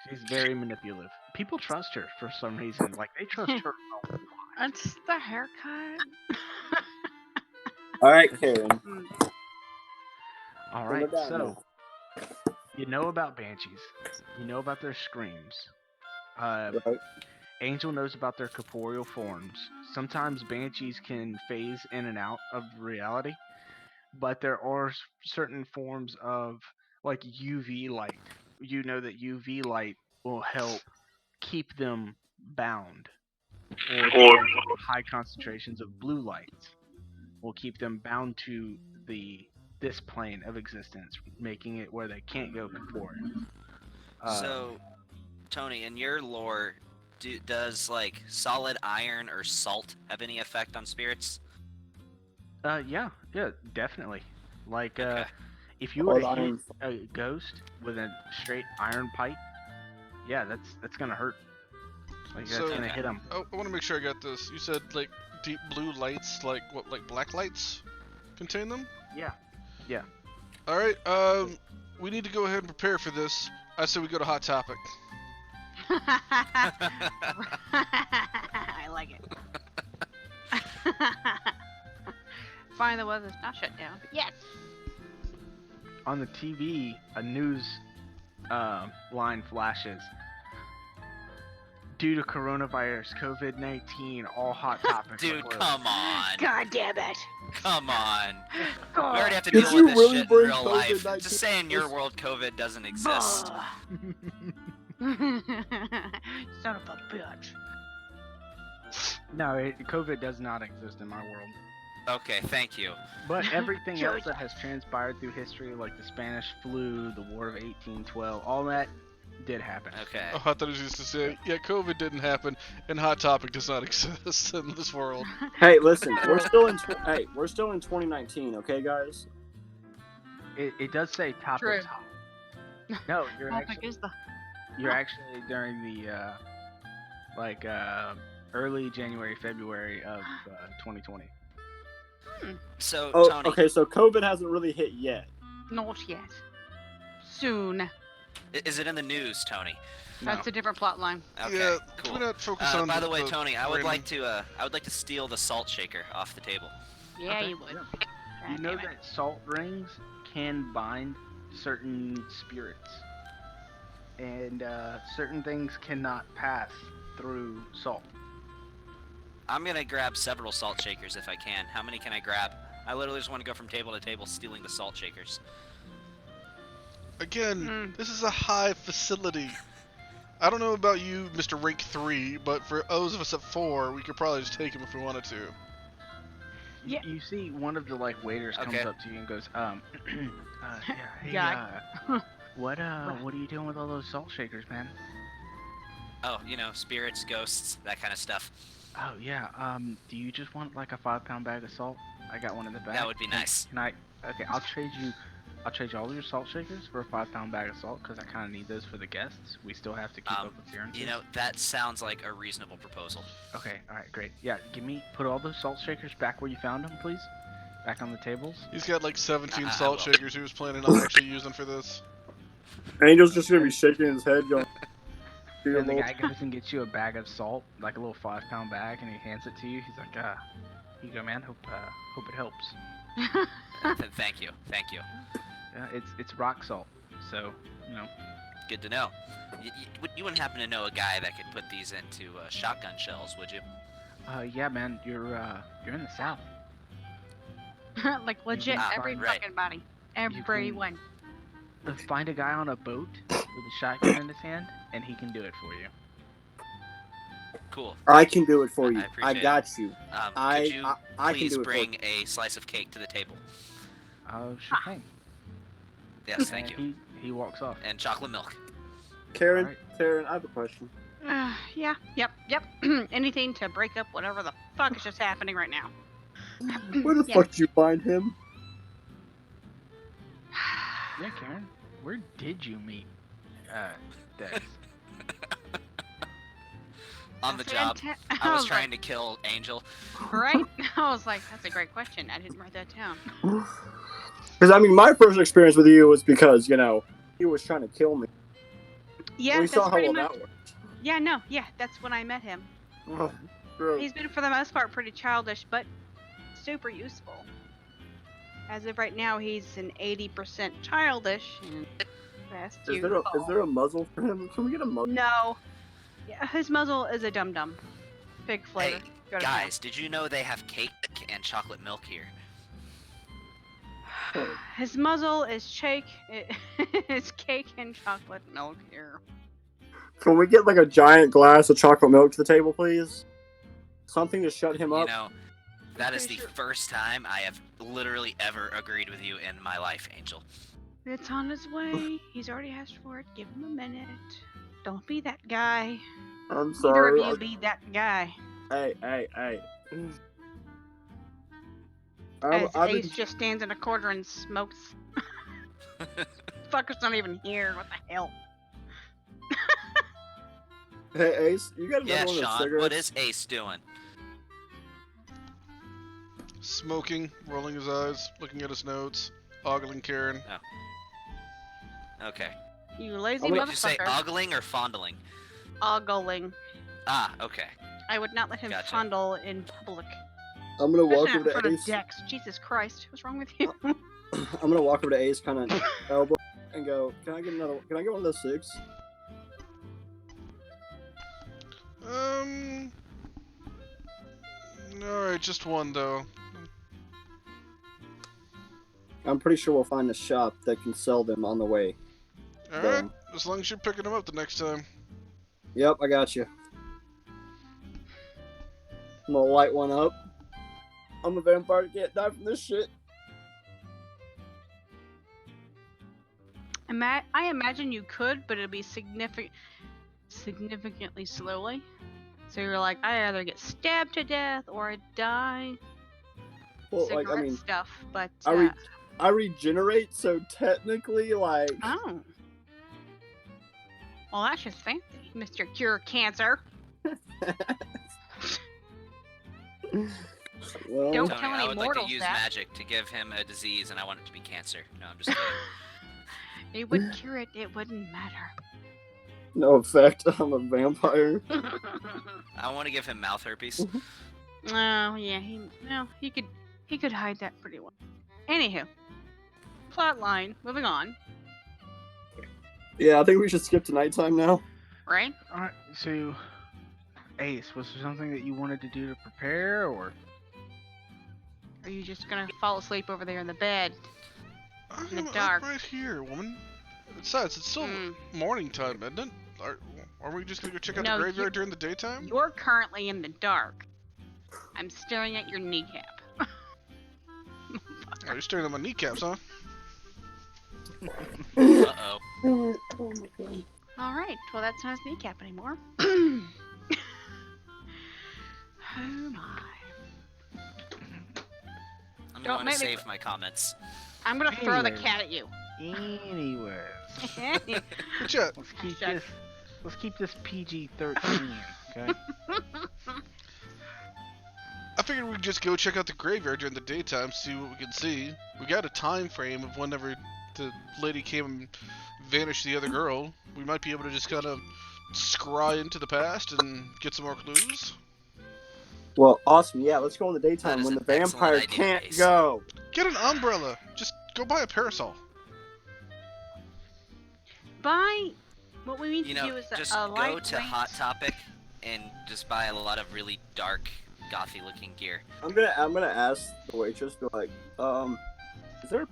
She's very manipulative. People trust her for some reason. Like they trust her a lot. That's the haircut. All right, Karen. All Calm right, it down so now. you know about banshees. You know about their screams. Right. Angel knows about their corporeal forms. Sometimes banshees can phase in and out of reality, but there are certain forms of like UV light. You know that UV light will help keep them bound, or high concentrations of blue lights will keep them bound to this plane of existence, making it where they can't go before it. So, Tony, in your lore, does like solid iron or salt have any effect on spirits? Yeah, definitely. Like, Okay. if you were to Hard hit iron. a ghost with a straight iron pipe, yeah, that's gonna hurt. Like that's So- gonna hit them. I want to make sure I got this. You said like deep blue lights, like what, like black lights, contain them? Yeah. All right. We need to go ahead and prepare for this. I say we go to Hot Topic. I like it. Fine, the weather's not shut down. Yes. On the TV, a news line flashes. Due to coronavirus, COVID-19, all hot topics. are Dude, closed. come on. God damn it. Come on. We God. already have to Did deal you with this really shit in bring real life. COVID-19 Just say in your world COVID doesn't exist. Son of a bitch. No, COVID does not exist in my world. Okay, thank you. But everything else that has transpired through history, like the Spanish flu, the War of 1812, all that did happen. Okay. Oh, I thought it was just to say, yeah, COVID didn't happen, and Hot Topic does not exist in this world. Hey, listen, we're still in 2019, okay, guys? It does say topics True. hot. No, you're Topic actually is the. during the early January, February of 2020. So, Oh, Tony, okay, so COVID hasn't really hit yet. Not yet. Soon. is it in the news, Tony? That's a different plot line. Okay, Yeah, cool. we're not focused on By the way, Tony, I would random- like to steal the salt shaker off the table. Yeah, Okay, you would. yeah. God You know damn it. that salt rings can bind certain spirits, and certain things cannot pass through salt. I'm gonna grab several salt shakers if I can. How many can I grab? I literally just want to go from table to table stealing the salt shakers. Again, this is a high facility. I don't know about you, Mr. Rank 3, but for those of us at 4, we could probably just take him if we wanted to. Yeah. You see one of the waiters comes Okay. up to you and goes, hey, Guy. what are you doing with all those salt shakers, man? Oh, spirits, ghosts, that kind of stuff. Oh yeah, do you just want like a 5-pound bag of salt? I got one in the back. That would be nice. Can I? Okay, I'll trade you all your salt shakers for a 5-pound bag of salt because I kind of need those for the guests. We still have to keep up appearances. That sounds like a reasonable proposal. Okay, all right, great. Yeah, put all those salt shakers back where you found them, please. Back on the tables. He's got like 17 I salt will. shakers he was planning on actually using for this. Angel's just gonna be shaking his head, going. And the guy goes and gets you a bag of salt, like a little 5-pound bag, and he hands it to you. He's like, here you go, man. Hope it helps. Thank you. Yeah, it's rock salt, so Good to know. You wouldn't happen to know a guy that could put these into shotgun shells, would you? Yeah, man, you're in the South. Like legit, can every find- right. fucking body, everyone. Find a guy on a boat with a shotgun in his hand, and he can do it for you. Cool. I can do it for you. I I appreciate got you. Could you I can please do it for bring you. a slice of cake to the table? Oh, sure thing. Yes, thank you. And he walks off. And chocolate milk. Karen, Alright. Karen, I have a question. Yeah, yep. Anything to break up whatever the fuck is just happening right now. Where the Yeah. fuck did you find him? Yeah, Karen, where did you meet Dex? On the job. I was trying to kill Angel. Right? I was like, that's a great question. I didn't write that down. Because I mean, my first experience with you was because he was trying to kill me. Yeah, We that's saw how pretty well much. that worked. Yeah, no, yeah, that's when I met him. Oh, gross. He's been, for the most part, pretty childish, but super useful. As of right now, he's an 80% childish and best Is there a muzzle for him? Can we get a muzzle? No. Yeah, his muzzle is a dum-dum. Big flavor. Hey, Go to town. guys, did you know they have cake and chocolate milk here? His muzzle is it's cake and chocolate milk here. Can we get like a giant glass of chocolate milk to the table, please? Something to shut him up. That is the Pretty sure- first time I have literally ever agreed with you in my life, Angel. It's on his way. He's already asked for it. Give him a minute. Don't be that guy. I'm Neither sorry. of you be that guy. Hey. As I've Ace been, just stands in a corner and smokes. Fuckers don't even hear. What the hell? hey Ace, you got another Yeah, one of those Sean, cigarettes? what is Ace doing? Smoking, rolling his eyes, looking at his notes, ogling Karen. Okay. You lazy Did you say motherfucker. ogling or fondling? Ogling. Ah, okay. I would not let him Gotcha. fondle in public. I'm gonna walk Especially over in front to of Ace. Dex. Jesus Christ. What's wrong with you? I'm gonna walk over to Ace, kind of elbow, and go. Can I get one of those cigs? Alright, just one though. I'm pretty sure we'll find a shop that can sell them on the way. Alright, as long as you're picking them up the next time. Yep, I got you. I'm gonna light one up. I'm a vampire, can't die from this shit. I imagine you could, but it'll be significantly slowly. So you're like, I either get stabbed to death or I die. Well, Cigarette like, I mean, stuff, but I regenerate, so technically, like, oh, well, that's just fancy, Mr. Cure Cancer. well, Don't Tony, tell I any would like to mortals use that. magic to give him a disease, and I want it to be cancer. No, I'm just kidding. It would cure it. It wouldn't matter. no effect. I'm a vampire. I want to give him mouth herpes. Oh yeah, he could hide that pretty well. Anywho, plot line. Moving on, Yeah, I think we should skip to nighttime now. right? All right. So, Ace, was there something that you wanted to do to prepare, or? Are you just gonna fall asleep over there in the bed? In the I'm dark. up right here, woman. Besides, it's still Mm. morning time, isn't it? Are we just gonna go check out No, the graveyard during the daytime? You're currently in the dark. I'm staring at your kneecap. Oh, you're staring at my kneecaps, huh? Uh-oh. Oh my god. All right. Well, that's not his kneecap anymore. Oh my! I'm Don't going to make me save my comments. I'm gonna throw the Anyways. cat at you. Anyways, Good chat. let's keep this PG-13. Okay. I figured we'd just go check out the graveyard during the daytime, see what we can see. We got a time frame of whenever the lady came and vanished the other girl. We might be able to just kind of scry into the past and get some more clues. Well, awesome. Yeah, let's go in the That daytime is when an the excellent vampire idea, can't Ace. go. Get an umbrella. Just go buy a parasol. Buy. What we need You to know, do is just a go light to Hot Topic and just buy a lot of really dark, gothy-looking gear. I'm gonna ask the waitress, be like, is there a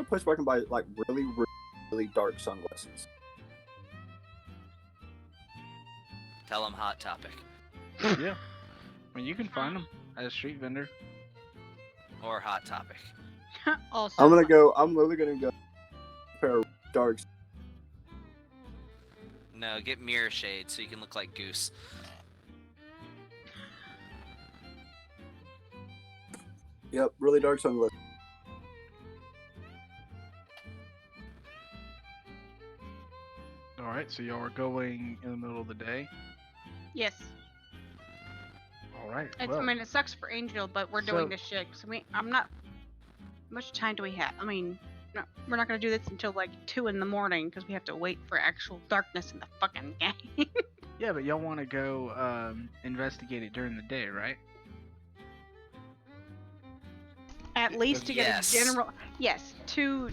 place where I can buy like really, really, really dark sunglasses? Tell them Hot Topic. Yeah. I mean, you can find them at a street vendor. Or Hot Topic. also. I'm literally gonna go a pair of darks. No, get mirror shade so you can look like Goose. Yep, really dark sunglasses. All right. So y'all are going in the middle of the day. Yes. All right. It's, Well, I mean, it sucks for Angel, but we're doing So- this shit. So I'm not. How much time do we have? I mean, no, we're not gonna do this until like 2 in the morning because we have to wait for actual darkness in the fucking game. yeah, but y'all want to go investigate it during the day, right? At least to get Yes. a general. Yes, two.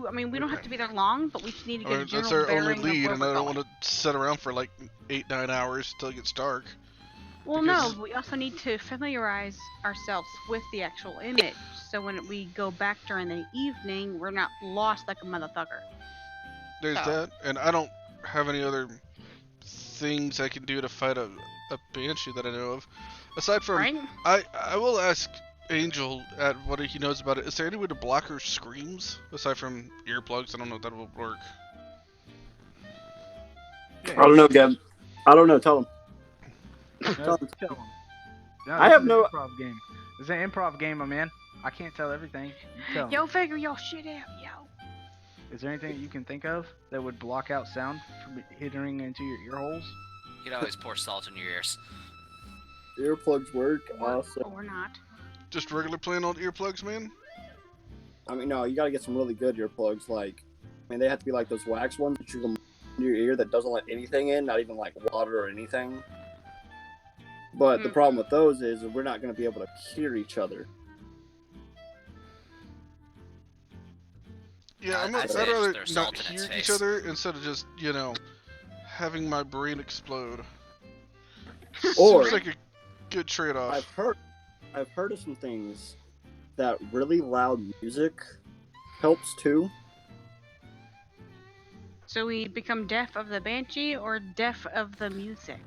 I mean, we don't have to be there long, but we just need to I get mean, a general that's our only bearing lead, of and where I we're don't going. want to sit around for like 8-9 hours till it gets dark. Well, because- no, we also need to familiarize ourselves with the actual image, so when we go back during the evening, we're not lost like a motherfucker. There's So- that, and I don't have any other things I can do to fight a banshee that I know of. Aside from, Right? I will ask Angel at what he knows about it. Is there any way to block her screams aside from earplugs? I don't know if that will work. I don't know, Gab. I don't know. Tell him. No, Tell him. tell 'em. No, I this have is no- an improv game. It's an improv game, my man. I can't tell everything. You tell 'em. Yo, figure your shit out, yo. Is there anything that you can think of that would block out sound from hitting into your ear holes? You can always pour salt in your ears. Earplugs work. Or, Awesome. or not. Just regular plain old earplugs, man? I mean, no, you gotta get some really good earplugs. Like, I mean, they have to be like those wax ones that you can in your ear that doesn't let anything in, not even like water or anything. But the Mm. problem with those is we're not gonna be able to hear each other. Yeah, I'd I'd say rather there's not salt in its hear each face. other instead of just, having my brain explode. Or- Seems like a good trade-off. I've heard of some things that really loud music helps too. So we become deaf of the banshee or deaf of the music?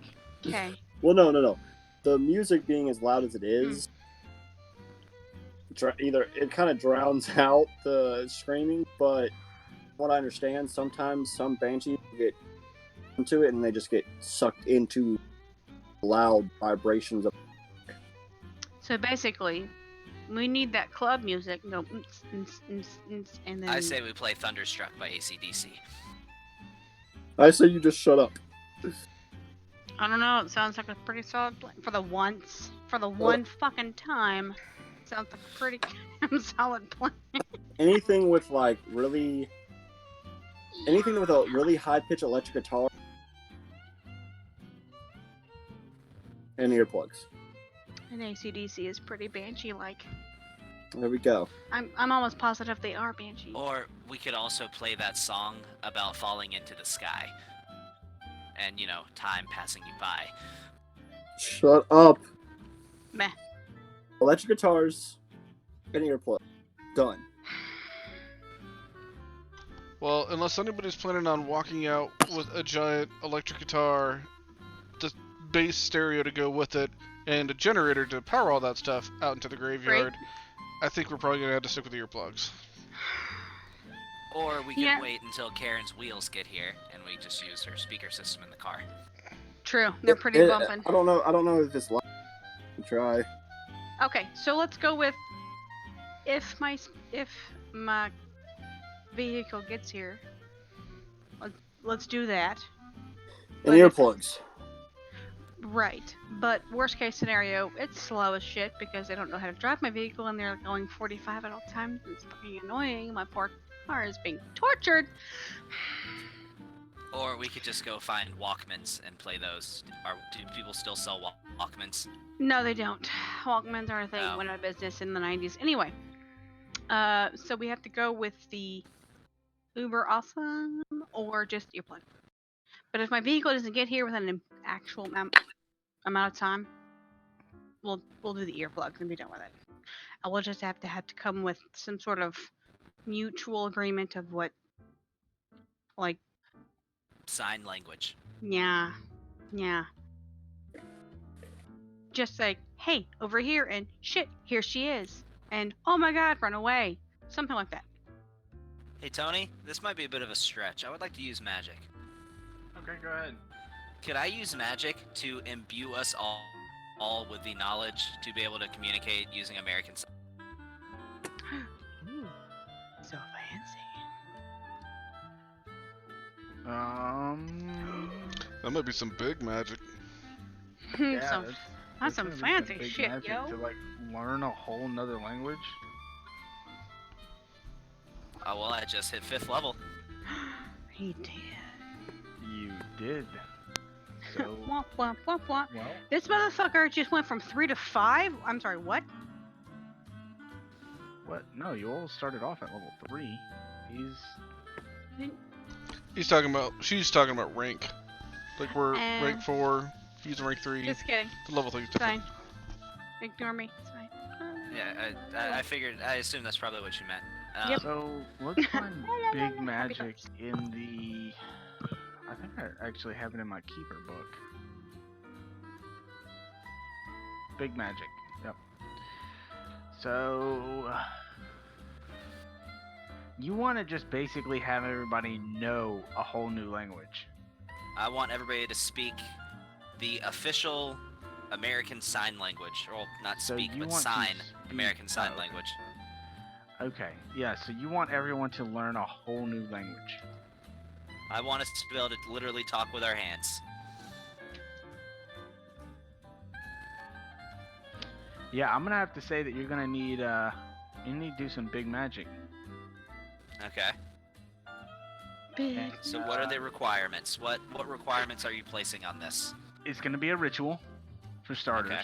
Okay. Well, no. The music being as loud as it is, either it kind of drowns out the screaming, but what I understand, sometimes some banshees get into it and they just get sucked into loud vibrations of. So basically, we need that club music. Go, and then. I say we play Thunderstruck by AC/DC. I say you just shut up. I don't know. It sounds like a pretty solid plan for the once. For the one fucking time. Sounds like a pretty damn solid plan. Anything with like anything with a really high pitched electric guitar and earplugs. And AC/DC is pretty banshee-like. There we go. I'm almost positive they are banshees. Or we could also play that song about falling into the sky. And, time passing you by. Shut up. Meh. Electric guitars and earplugs. Done. Well, unless anybody's planning on walking out with a giant electric guitar, the bass stereo to go with it, and a generator to power all that stuff out into the graveyard, I think we're probably going to have to stick with the earplugs. Or we can wait until Karen's wheels get here, and we just use her speaker system in the car. True, they're pretty bumping. I don't know if it's live. Try. Okay, so let's go with if my vehicle gets here. Let's do that. And earplugs. Right, but worst case scenario, it's slow as shit because I don't know how to drive my vehicle and they're going 45 at all times. It's fucking annoying. My poor car is being tortured. Or we could just go find Walkmans and play those. Do people still sell Walkmans? No, they don't. Walkmans are a thing. Went out of business in the 90s. Anyway, so we have to go with the Uber Awesome or just earplug. But if my vehicle doesn't get here within an actual amount of time, we'll do the earplugs and be done with it. I will just have to come with some sort of mutual agreement of what, like, sign language. Yeah. Just like, hey, over here, and shit, here she is, and oh my god, run away, something like that. Hey Tony, this might be a bit of a stretch. I would like to use magic. Okay, go ahead. Could I use magic to imbue us all with the knowledge to be able to communicate using American Sign? Ooh, so fancy. That might be some big magic. Yeah, that's some gonna be fancy big shit, magic yo. to like learn a whole nother language. Oh well, I just hit 5th level. He did. You did. So Womp womp womp womp. well, This motherfucker just went from 3 to 5. I'm sorry, what? what? No, you all started off at level 3. She's talking about rank. Like we're rank 4, he's rank 3. Just kidding. The level 3 is It's different. fine. Ignore me. It's fine. Yeah, I figured. I assumed that's probably what you meant. Yep. So let's find big magic in the. I think I actually have it in my keeper book. Big magic. Yep. So you want to just basically have everybody know a whole new language. I want everybody to speak the official American Sign Language, or not So speak, you but want to sign speak- American Sign oh. Language. Okay. Yeah. So you want everyone to learn a whole new language. I want us to be able to literally talk with our hands. Yeah, I'm gonna have to say that you're gonna need you need to do some big magic. Okay. Big. So what are the requirements? What requirements are you placing on this? It's gonna be a ritual, for starters. Okay.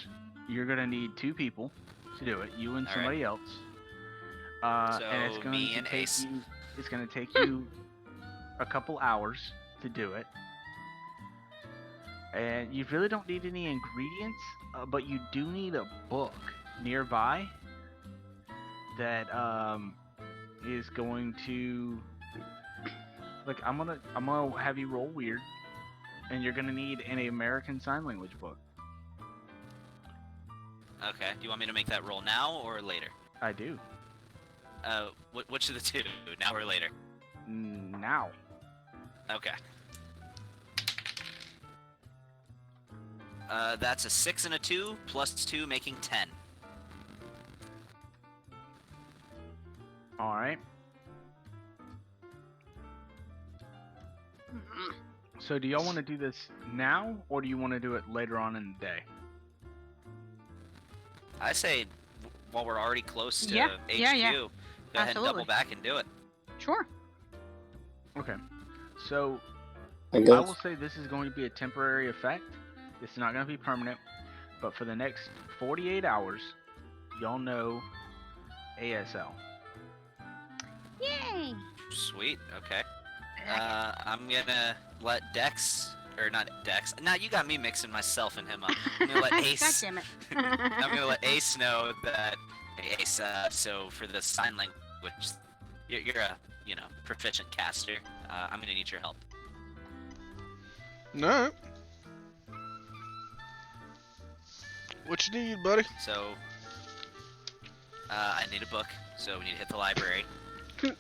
You're gonna need 2 people to do it, you and All somebody else. And it's So, going me to and take Ace. you. It's gonna take you a couple hours to do it. And you really don't need any ingredients, but you do need a book nearby that is going to. Like I'm gonna have you roll weird, and you're gonna need an American Sign Language book. Okay. Do you want me to make that roll now or later? I do. Which of the two? Now or later? Now. Okay. That's a 6 and a 2 plus 2, making 10. All right. So do y'all want to do this now, or do you want to do it later on in the day? I say, while we're already close to Yeah, HQ, yeah. go ahead and double back and do it. Sure. Okay. So I I guess. will say this is going to be a temporary effect. It's not going to be permanent, but for the next 48 hours, y'all know ASL. Yay! Sweet. Okay. I'm gonna let Dex, or not Dex. Now you got me mixing myself and him up. I'm gonna let God Ace. damn it. I'm gonna let Ace know that. Hey, Ace. So for the sign language, you're a proficient caster. I'm gonna need your help. No. What you need, buddy? So I need a book. So we need to hit the library.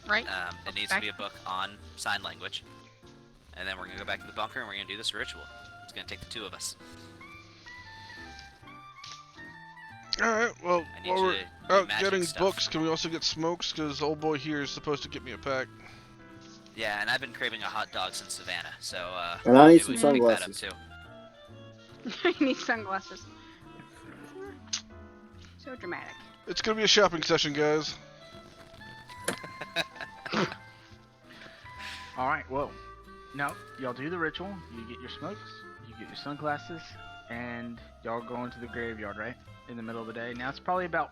Right? It needs to be a book on sign language. And then we're gonna go back to the bunker and we're gonna do this ritual. It's gonna take the two of us. Alright, well, I need while you we're to do out magic getting stuff. books, can we also get smokes? Because old boy here is supposed to get me a pack. Yeah, and I've been craving a hot dog since Savannah, so And I need maybe some we can pick that up sunglasses. too. I need sunglasses. So dramatic. It's gonna be a shopping session, guys. All right. Well, no, y'all do the ritual. You get your smokes. You get your sunglasses, and y'all go into the graveyard, right, in the middle of the day. Now it's probably about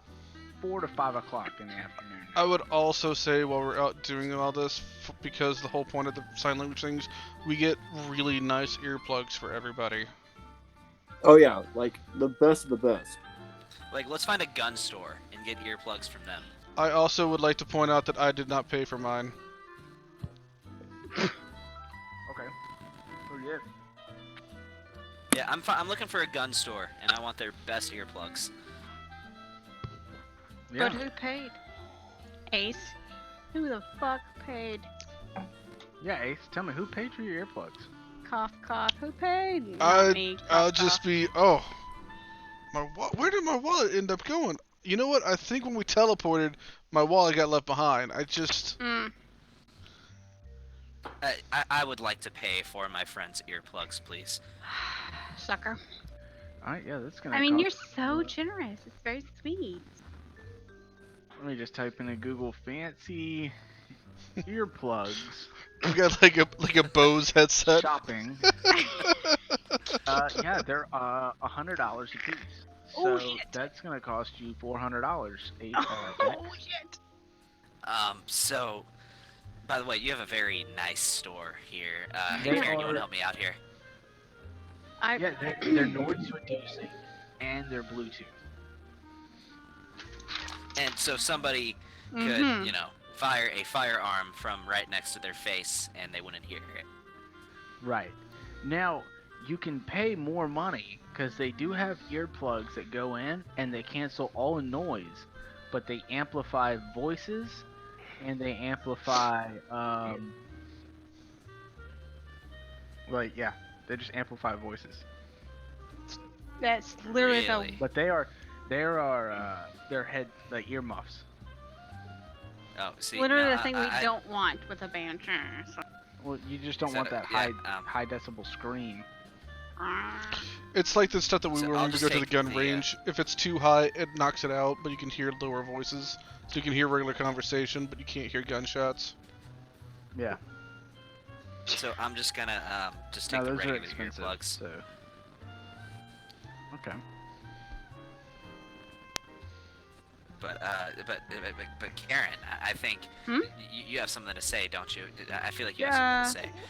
4 to 5 o'clock in the afternoon. I would also say while we're out doing all this, because the whole point of the sign language things, we get really nice earplugs for everybody. Oh yeah, like the best of the best. Like, let's find a gun store and get earplugs from them. I also would like to point out that I did not pay for mine. Okay. Oh yeah. Yeah, I'm looking for a gun store, and I want their best earplugs. Yeah. But who paid? Ace? Who the fuck paid? Yeah, Ace. Tell me, who paid for your earplugs? Cough, cough. Who paid? Not me. I'll Cough, just cough. be where did my wallet end up going? You know what? I think when we teleported, my wallet got left behind. I just I would like to pay for my friend's earplugs, please. Sucker. All right. Yeah, that's gonna. I mean, you're cost- so generous. It's very sweet. Let me just type in a Google fancy earplugs we got like a Bose headset. shopping. Yeah, they're $100 a piece. Oh, So shit. that's gonna cost you $400. Oh, shit. So, by the way, you have a very nice store here. Hey, They Karen, you want are- to help me out here? Yeah, they're noise reducing and they're Bluetooth. And so somebody could, Mhm. fire a firearm from right next to their face, and they wouldn't hear it. Right. Now, you can pay more money because they do have earplugs that go in and they cancel all noise, but they amplify voices and they amplify, they just amplify voices. That's literally Really? But they're like earmuffs. Oh, see, literally no, the thing we I- don't want with a band. Well, you just don't So, want that yeah, high decibel scream. It's like the stuff that we So when I'll we just go to the take gun the, range. If it's too high, it knocks it out, but you can hear lower voices. So you can hear regular conversation, but you can't hear gunshots. Yeah. So I'm just gonna just No, take the those are regular expensive. earplugs. So. Okay. But Karen, I think Hmm? you have something to say, don't you? I feel like you have something to say.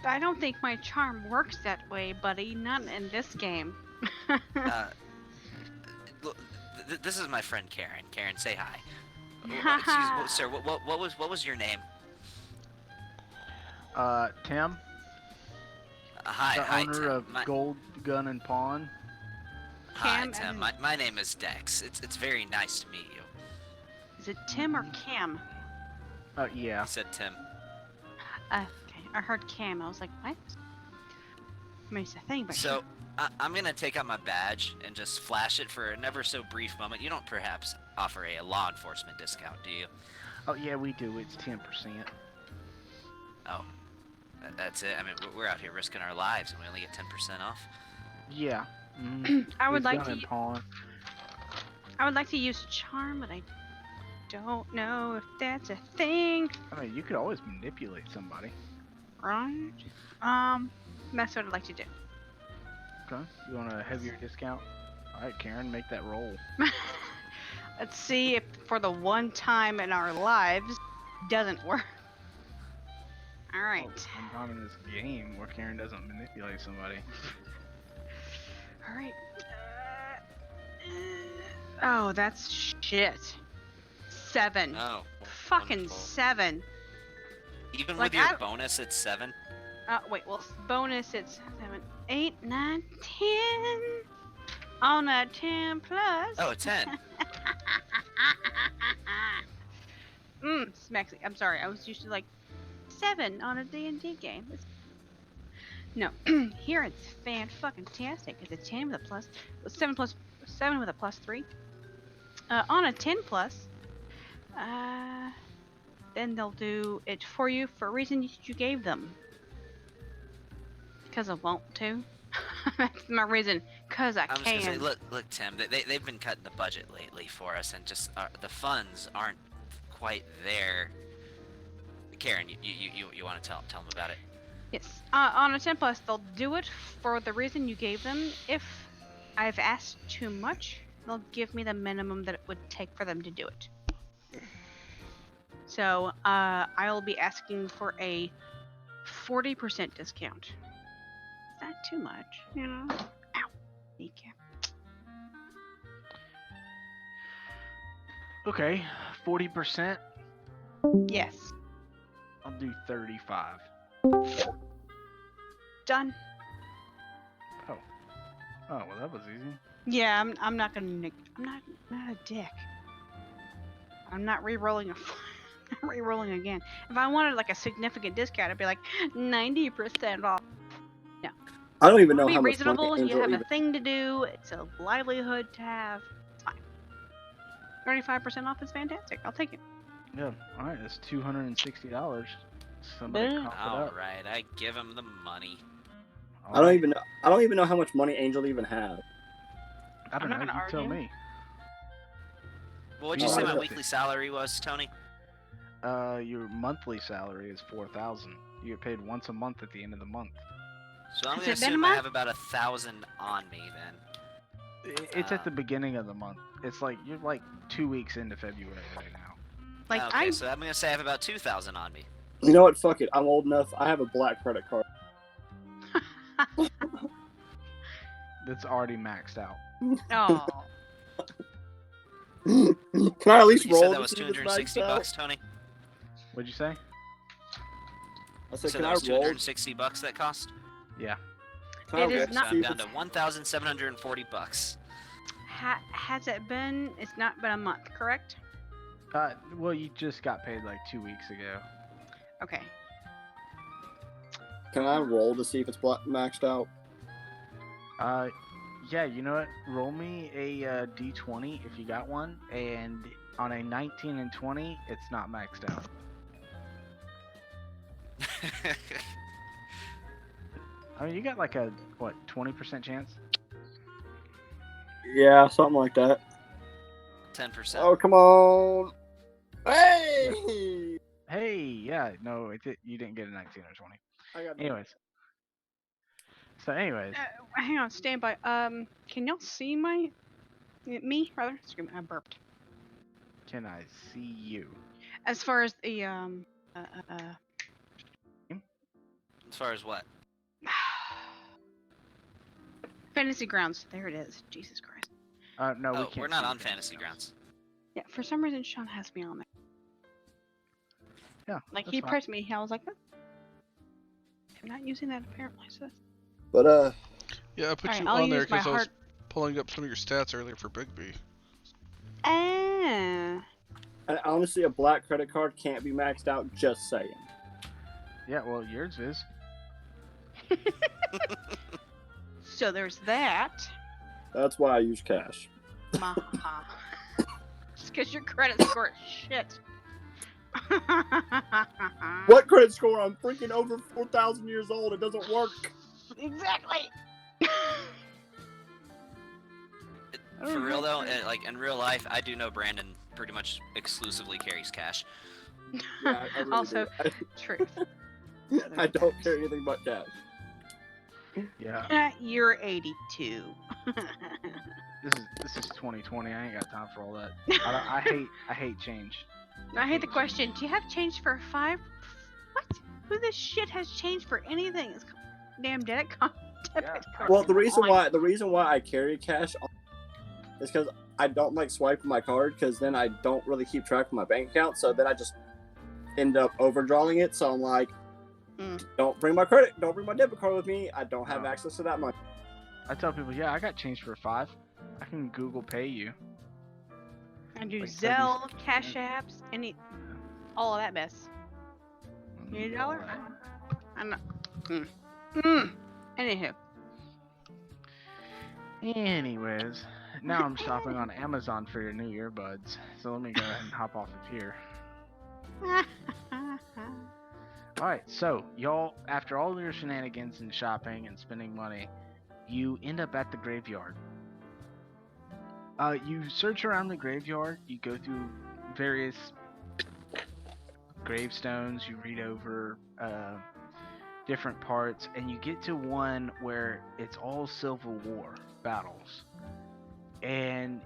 I don't think my charm works that way, buddy. Not in this game. Look, this is my friend Karen. Karen, say hi. Sir, what was your name? Tim, Hi, the hi, owner Tim. of Gold Gun and Pawn. Hi, Cam, Tim. My name is Dex. It's very nice to meet you. Is it Tim or Cam? Yeah. He said Tim. Okay, I heard Cam. I was like, what? I mean, it's a thing, but So I'm gonna take out my badge and just flash it for a never so brief moment. You don't perhaps offer a law enforcement discount, do you? Oh yeah, we do. It's 10%. Oh, that's it. I mean, we're out here risking our lives, and we only get 10% off. Yeah. I would It's like Gun to. and Pawn. I would like to use charm, but I don't know if that's a thing. I mean, you could always manipulate somebody. Right? That's what I'd like to do. Okay. You want a heavier discount? All right, Karen, make that roll. Let's see if for the one time in our lives doesn't work. All right. I'm not in this game where Karen doesn't manipulate somebody. All right. Oh, that's shit. 7. Oh, Fucking wonderful. 7. Even Like, with your I- bonus, it's 7. Wait, well, bonus it's 7, 8, 9, 10. On a 10 plus. Oh, a 10. Smexy. I'm sorry. I was used to like 7 on a D&D game. No, here it's fan-fucking-tastic. It's a 10 with a plus, 7 with a plus 3. On a 10 plus, then they'll do it for you for a reason you gave them. Because I want to. That's my reason. Because I I was gonna say, can. look, Tim. They've been cutting the budget lately for us, and just the funds aren't quite there. Karen, you want to tell them about it? Yes. On a 10 plus, they'll do it for the reason you gave them. If I've asked too much, they'll give me the minimum that it would take for them to do it. So, I'll be asking for a 40% discount. It's not too much, you know? Ow. Kneecap. Okay, 40%. Yes. I'll do 35. Done. Oh, well that was easy. Yeah, I'm not gonna. I'm not a dick. I'm not re-rolling not re-rolling again. If I wanted like a significant discount, I'd be like 90% off. No. I don't even know Be how much reasonable. money You Angel have even. a thing to do. It's a livelihood to have. It's fine. 35% off is fantastic. I'll take it. Yeah. All right, that's $260. Somebody Boom. cough it All up. right, I give him the money. All I don't right. even know. I don't even know how much money Angel even has. I don't I'm know. not You gonna tell argue. me. Well, what'd you Oh, say I my got weekly salary was, Tony? Your monthly salary is $4,000. You get paid once a month at the end of the month. So I'm Has gonna it been a assume I month? have about 1,000 on me then. It's at the beginning of the month. It's like you're like 2 weeks into February right now. Like Okay, so I'm gonna say I have about 2,000 on me. You know what? Fuck it. I'm old enough. I have a black credit card. That's already maxed out. Oh. Can I at least You roll? said that to was see if it's 260 maxed out? bucks, Tony. What'd you say? I You said, said can that I was roll? 260 bucks that cost. Yeah. Can I It is roll So to not- see I'm if down it's- to 1,740 bucks. Has it been? It's not been a month, correct? Well, you just got paid like 2 weeks ago. Okay. Can I roll to see if it's maxed out? Yeah, you know what? Roll me a d20 if you got one, and on a 19 and 20, it's not maxed out. I mean, you got like a, what, 20% chance? Yeah, something like that. 10%. Oh, come on. Hey! Hey, yeah, no, you didn't get a 19 or 20. I got Anyways. So, Hang on, stand by. Can y'all see me rather? Excuse me, I burped. can I see you? As far as the As far as what? Fantasy Grounds. There it is. Jesus Christ. No, we Oh, can't. we're not see on you. Fantasy Grounds. Yeah, for some reason Sean has me on there. Yeah, Like that's he fine. pressed me. I was like, oh. I'm not using that apparently. So But, Yeah, I put Alright, you I'll on there use my because I was heart. pulling up some of your stats earlier for Bigby. Ah. and honestly, a black credit card can't be maxed out, just saying. Yeah, well, yours is. So there's that. That's why I use cash. Maha. Just because your credit score is shit. What credit score? I'm freaking over 4,000 years old. It doesn't work. Exactly. For real though, like in real life, I do know Brandon pretty much exclusively carries cash. Yeah, I really Also, do. truth. I don't carry anything but cash. Yeah. You're 82. this is 2020. I ain't got time for all that. I hate change. I hate the question. Do you have change for 5? What? Who this shit has change for anything? It's damn debit card. Well, the reason why I carry cash is because I don't like swiping my card, because then I don't really keep track of my bank account. So then I just end up overdrawing it. So I'm like, don't bring my debit card with me. I don't have access to that money. I tell people, yeah, I got change for 5. I can Google Pay you. I do Like Zelle, Cash Apps, all of that mess. You need $1? I'm not. Anywho. Anyways, now I'm shopping on Amazon for your new earbuds. So let me go ahead and hop off of here. Alright, so y'all, after all your shenanigans and shopping and spending money, you end up at the graveyard. You search around the graveyard, you go through various gravestones, you read over different parts, and you get to one where it's all Civil War battles. And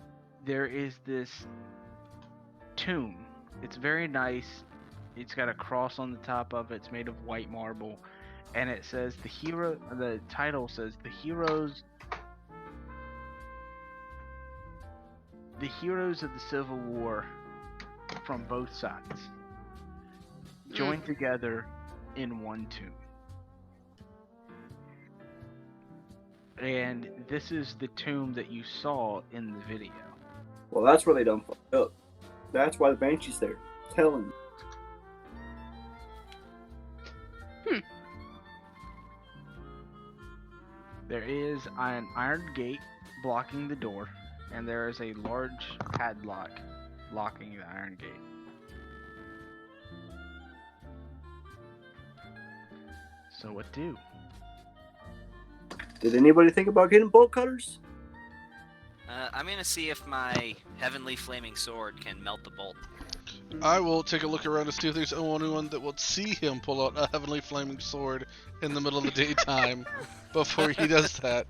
there is this tomb. It's very nice. It's got a cross on the top of it. It's made of white marble, and it says the title says the heroes of the Civil War from both sides joined together in one tomb. And this is the tomb that you saw in the video. Well, that's where they done fucked up. That's why the Banshee's there. Telling you. There is an iron gate blocking the door, and there is a large padlock locking the iron gate. So what do? Did anybody think about getting bolt cutters? I'm gonna see if my heavenly flaming sword can melt the bolt. I will take a look around to see if there's anyone that will see him pull out a heavenly flaming sword in the middle of the daytime before he does that.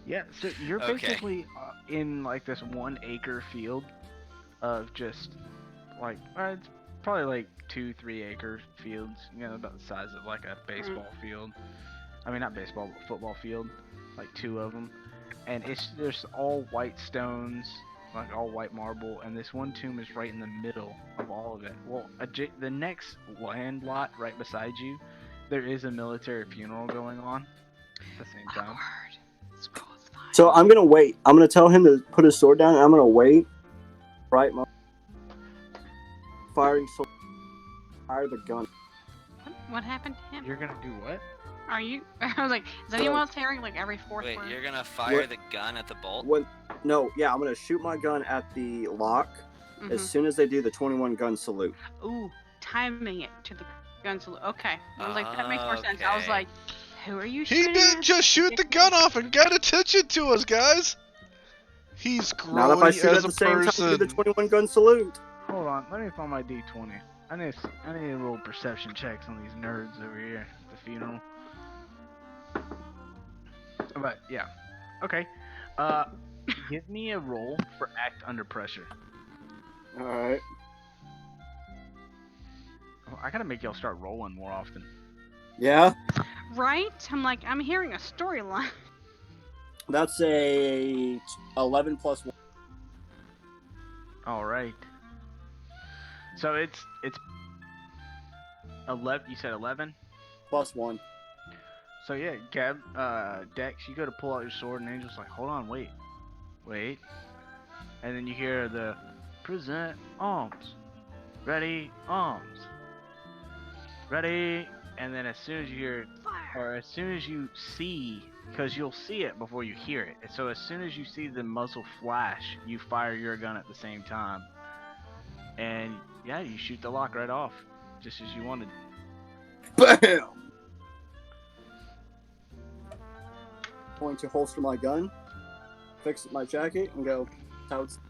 Yeah, so you're Okay. basically in like this 1 acre field of just like it's probably like 2-3 acre fields, you know, about the size of like a baseball field. I mean, not baseball, but football field, like 2 of them. And it's just all white stones, like all white marble, and this one tomb is right in the middle of all of it. Well, the next land lot right beside you, there is a military funeral going on at the same time. So I'm gonna wait. I'm gonna tell him to put his sword down, and I'm gonna wait. Right, firing sword. Fire the gun. What happened to him? You're gonna do what? Are you? I was like, is anyone else hearing like every fourth Wait, word? you're gonna fire the gun at the bolt? No, yeah, I'm gonna shoot my gun at the lock as soon as they do the 21 gun salute. Ooh, timing it to the gun salute. Okay, I was like, that makes more sense. I was Okay. like, who are you He shooting didn't at? just shoot the gun off and get attention to us, guys. He's Not if I grody shoot as at a the same time person. do the 21 gun salute. Hold on, let me find my D20. I need a little perception checks on these nerds over here at the funeral. But yeah, okay. Give me a roll for act under pressure. All right. Oh, I gotta make y'all start rolling more often. Yeah, Right? I'm like, I'm hearing a storyline. that's a 11 plus 1. All right. So it's 11. You said 11. Plus 1. So yeah, Dex, you go to pull out your sword, and Angel's like, "Hold on, wait," and then you hear the present arms, ready arms, ready, and then as soon as you hear, or as soon as you see, because you'll see it before you hear it, so as soon as you see the muzzle flash, you fire your gun at the same time, and yeah, you shoot the lock right off, just as you wanted. Bam! Going to holster my gun, fix my jacket, and go. Totes.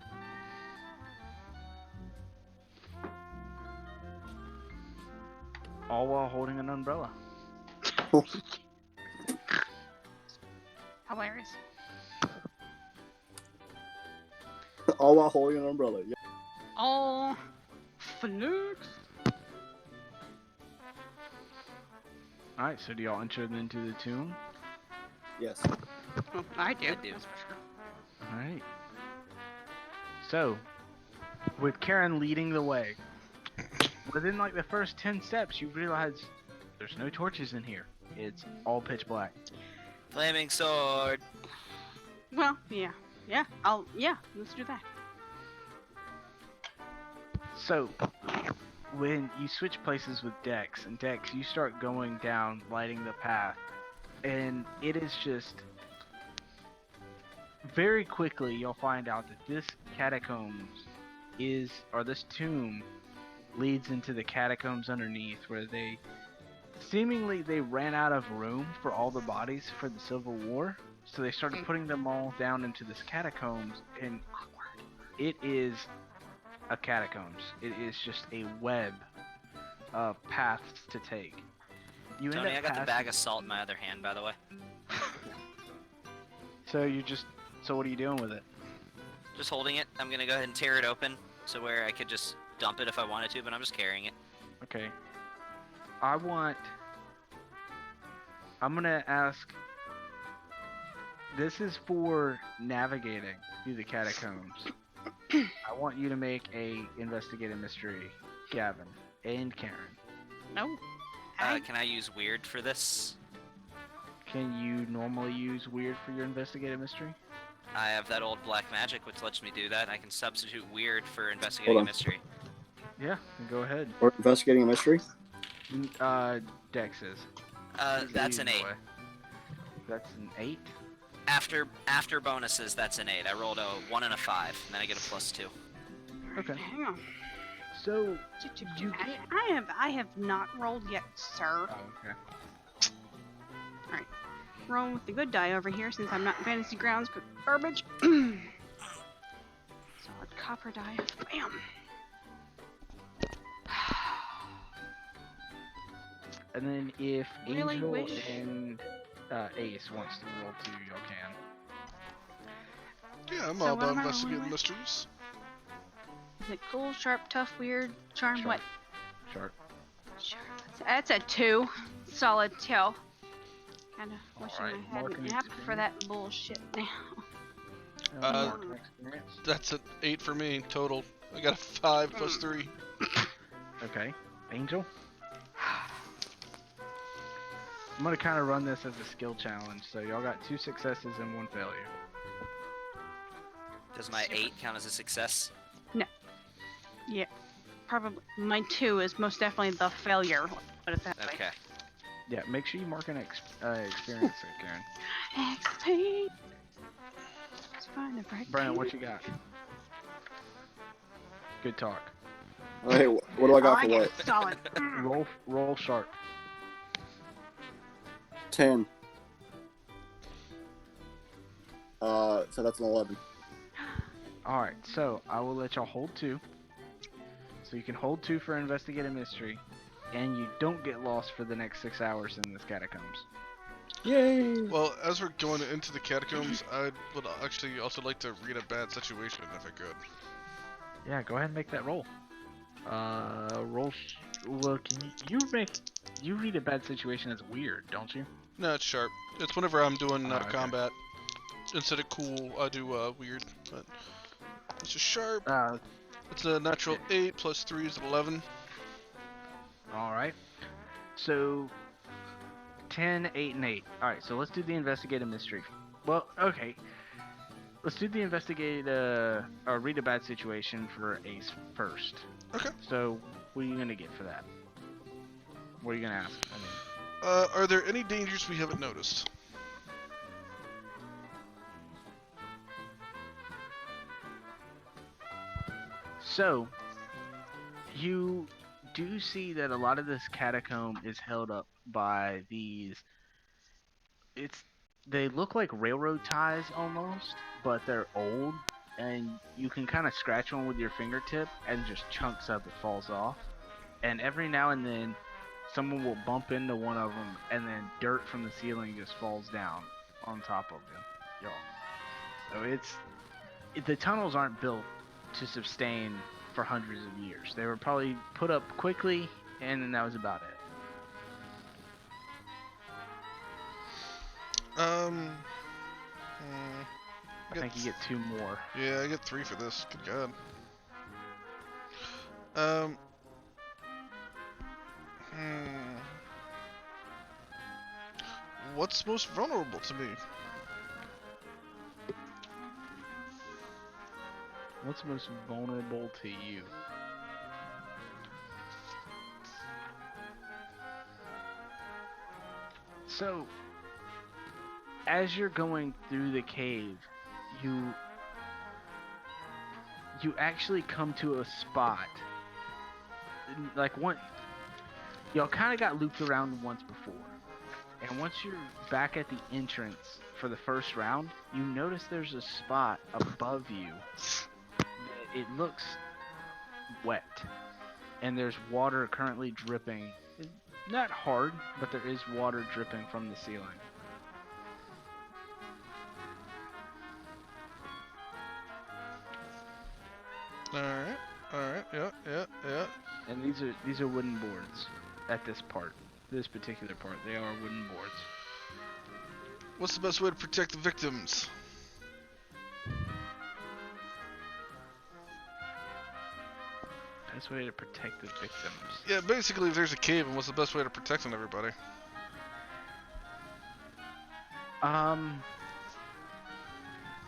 All while holding an umbrella. Hilarious. All while holding an umbrella. Yeah. Oh, flex. Alright, so do y'all enter into the tomb? Yes. Well, I do. I do. That's for sure. Alright. So, with Karen leading the way, within like the first 10 steps, you realize there's no torches in here. It's all pitch black. Flaming sword. Well, yeah. Let's do that. So, when you switch places with Dex, and Dex, you start going down, lighting the path, and it is just very quickly you'll find out that this catacombs this tomb leads into the catacombs underneath, where they ran out of room for all the bodies for the Civil War, so they started putting them all down into this catacombs, and it is a catacombs. It is just a web of paths to take. You Tony, end I up got the passing- bag of salt in my other hand, by the way. So what are you doing with it? Just holding it. I'm gonna go ahead and tear it open, so where I could just dump it if I wanted to, but I'm just carrying it. Okay. I'm gonna ask. This is for navigating through the catacombs. I want you to make a investigative mystery, Gavin and Karen. No. Can I use weird for this? Can you normally use weird for your investigative mystery? I have that old black magic which lets me do that. I can substitute weird for investigating a on. mystery. Yeah, then go ahead. Or investigating a mystery. Dex is. That's an 8. Anyway. That's an 8? After bonuses, that's an 8. I rolled a 1 and a 5, and then I get a +2. Okay. Hang on. So you I have not rolled yet, sir. Oh, okay. Rolling with the good die over here since I'm not in Fantasy Grounds garbage. Solid copper die. Bam. And then if Really Angel wish- and Ace wants to roll too, y'all can. Yeah, I'm So all what about am I investigating rolling with? mysteries. Is it cool, sharp, tough, weird, charm? Sharp. What? Sharp. Sure. That's a 2. Solid 2. Kinda wishing Alright, I had marking an app for experience. that bullshit now. Mark an experience. That's an 8 for me total. I got a 5 plus 3. Okay. Angel? I'm gonna kind of run this as a skill challenge, so y'all got 2 successes and 1 failure. Does my 8 count as a success? Yeah. Probably. My 2 is most definitely the failure. Let's put it that way. Okay. Yeah, make sure you mark an experience there, Karen. XP. Let's find the break. Brandon, what you got? Good talk. Hey, what do I got for what? Solid. Roll sharp. 10. So that's an 11. Alright, so I will let y'all hold 2. So you can hold 2 for investigate a mystery, and you don't get lost for the next 6 hours in this catacombs. Yay! Well, as we're going into the catacombs, I would actually also like to read a bad situation if I could. Yeah, go ahead and make that roll. Well, can you read a bad situation as weird, don't you? No, it's sharp. It's whenever I'm doing Oh, okay. combat. Instead of cool, I do weird. But it's a sharp. It's a natural 8 plus 3 is 11. Alright. So 10, 8, and 8. Alright, so let's do the investigative mystery. Well, okay. Let's do the investigate or read a bad situation for Ace first. Okay. So what are you gonna get for that? What are you gonna ask? I mean, Are there any dangers we haven't noticed? so you do see that a lot of this catacomb is held up by these. They look like railroad ties almost, but they're old, and you can kind of scratch one with your fingertip, and just chunks of it falls off. And every now and then, someone will bump into one of them, and then dirt from the ceiling just falls down on top of them, y'all. So the tunnels aren't built to sustain for hundreds of years. They were probably put up quickly, and then that was about it. I think you get 2 more. Yeah, I get 3 for this. Good God. What's most vulnerable to me? What's most vulnerable to you? So, as you're going through the cave, you actually come to a spot. Like y'all kind of got looped around once before, and once you're back at the entrance for the first round, you notice there's a spot above you. It looks wet, and there's water currently dripping. Not hard, but there is water dripping from the ceiling. Alright, yeah. And these are wooden boards at this particular part. They are wooden boards. What's the best way to protect the victims? Best way to protect the victims. Yeah, basically, if there's a cave, and what's the best way to protect everybody?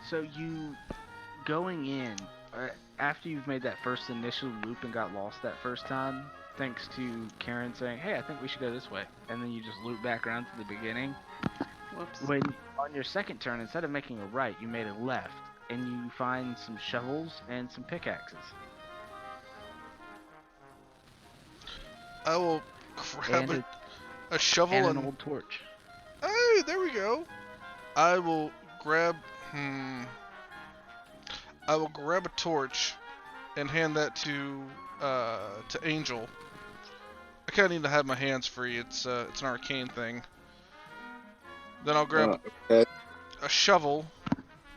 So you going in after you've made that first initial loop and got lost that first time, thanks to Karen saying, "Hey, I think we should go this way," and then you just loop back around to the beginning. Whoops. When on your second turn, instead of making a right, you made a left, and you find some shovels and some pickaxes. I will grab a shovel and an old torch. Hey, there we go. I will grab a torch and hand that to Angel. I kind of need to have my hands free. It's an arcane thing. Then I'll grab a shovel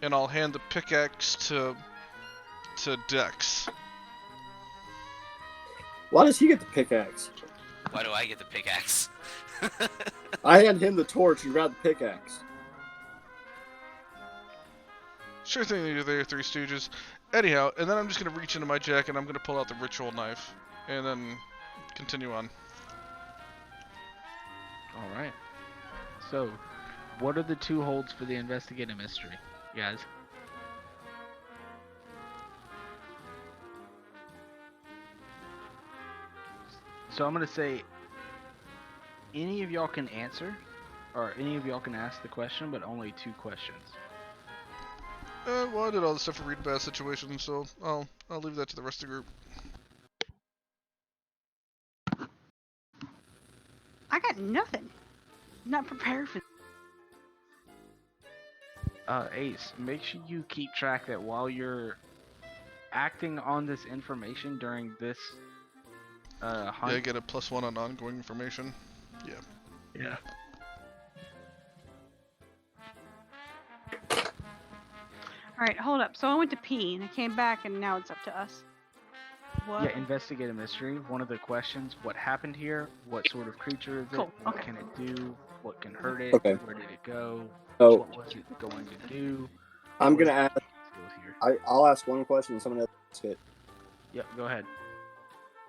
and I'll hand the pickaxe to Dex. Why does he get the pickaxe? Why do I get the pickaxe? I hand him the torch and grab the pickaxe. Sure thing you do there, Three Stooges. Anyhow, and then I'm just going to reach into my jacket and I'm going to pull out the ritual knife. And then continue on. Alright. So, what are the 2 holds for the investigative mystery, guys? So I'm going to say any of y'all can answer, or any of y'all can ask the question, but only 2 questions. Well, I did all the stuff for read bad situations, so I'll leave that to the rest of the group. I got nothing. Not prepared for. Ace, make sure you keep track that while you're acting on this information during this hunt. Yeah, I get a +1 on ongoing information. Yeah. Yeah. Alright, hold up. So I went to pee and I came back and now it's up to us. What? Yeah, investigate a mystery. One of the questions: what happened here? What sort of creature is it? Cool, What okay. can it do? What can hurt it? Okay. Where did it go? So What was it going to do? I'm What gonna was ask. the skills here? I'll ask one question and someone else ask it. Yep, go ahead.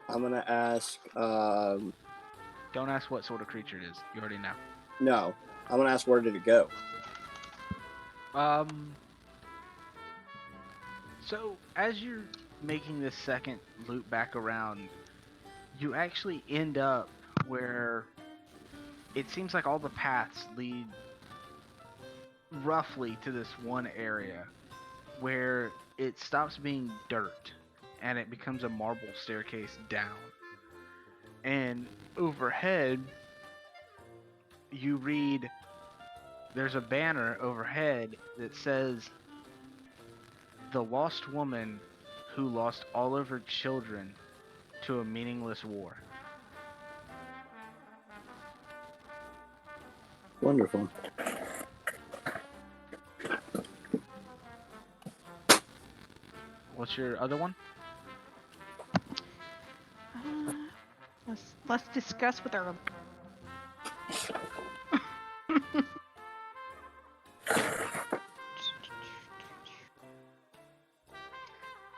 I'm gonna ask. Don't ask what sort of creature it is. You already know. No, I'm gonna ask where did it go? So as you're making this second loop back around, you actually end up where it seems like all the paths lead roughly to this one area where it stops being dirt and it becomes a marble staircase down. And overhead, you read, there's a banner overhead that says, "The lost woman who lost all of her children to a meaningless war." Wonderful. What's your other one? Let's discuss with our.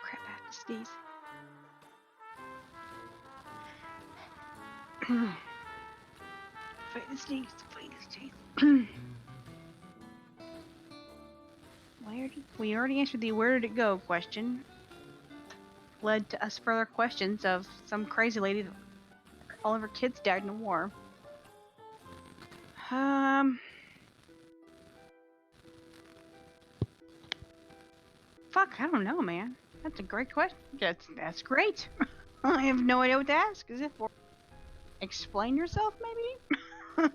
Crap, I have to sneeze. Fight the sneeze. Fight the sneeze. We already answered the where did it go question. Led to us further questions of some crazy lady that all of her kids died in the war. Fuck, I don't know, man. That's a great question. That's great. I have no idea what to ask. Is it for explain yourself, maybe?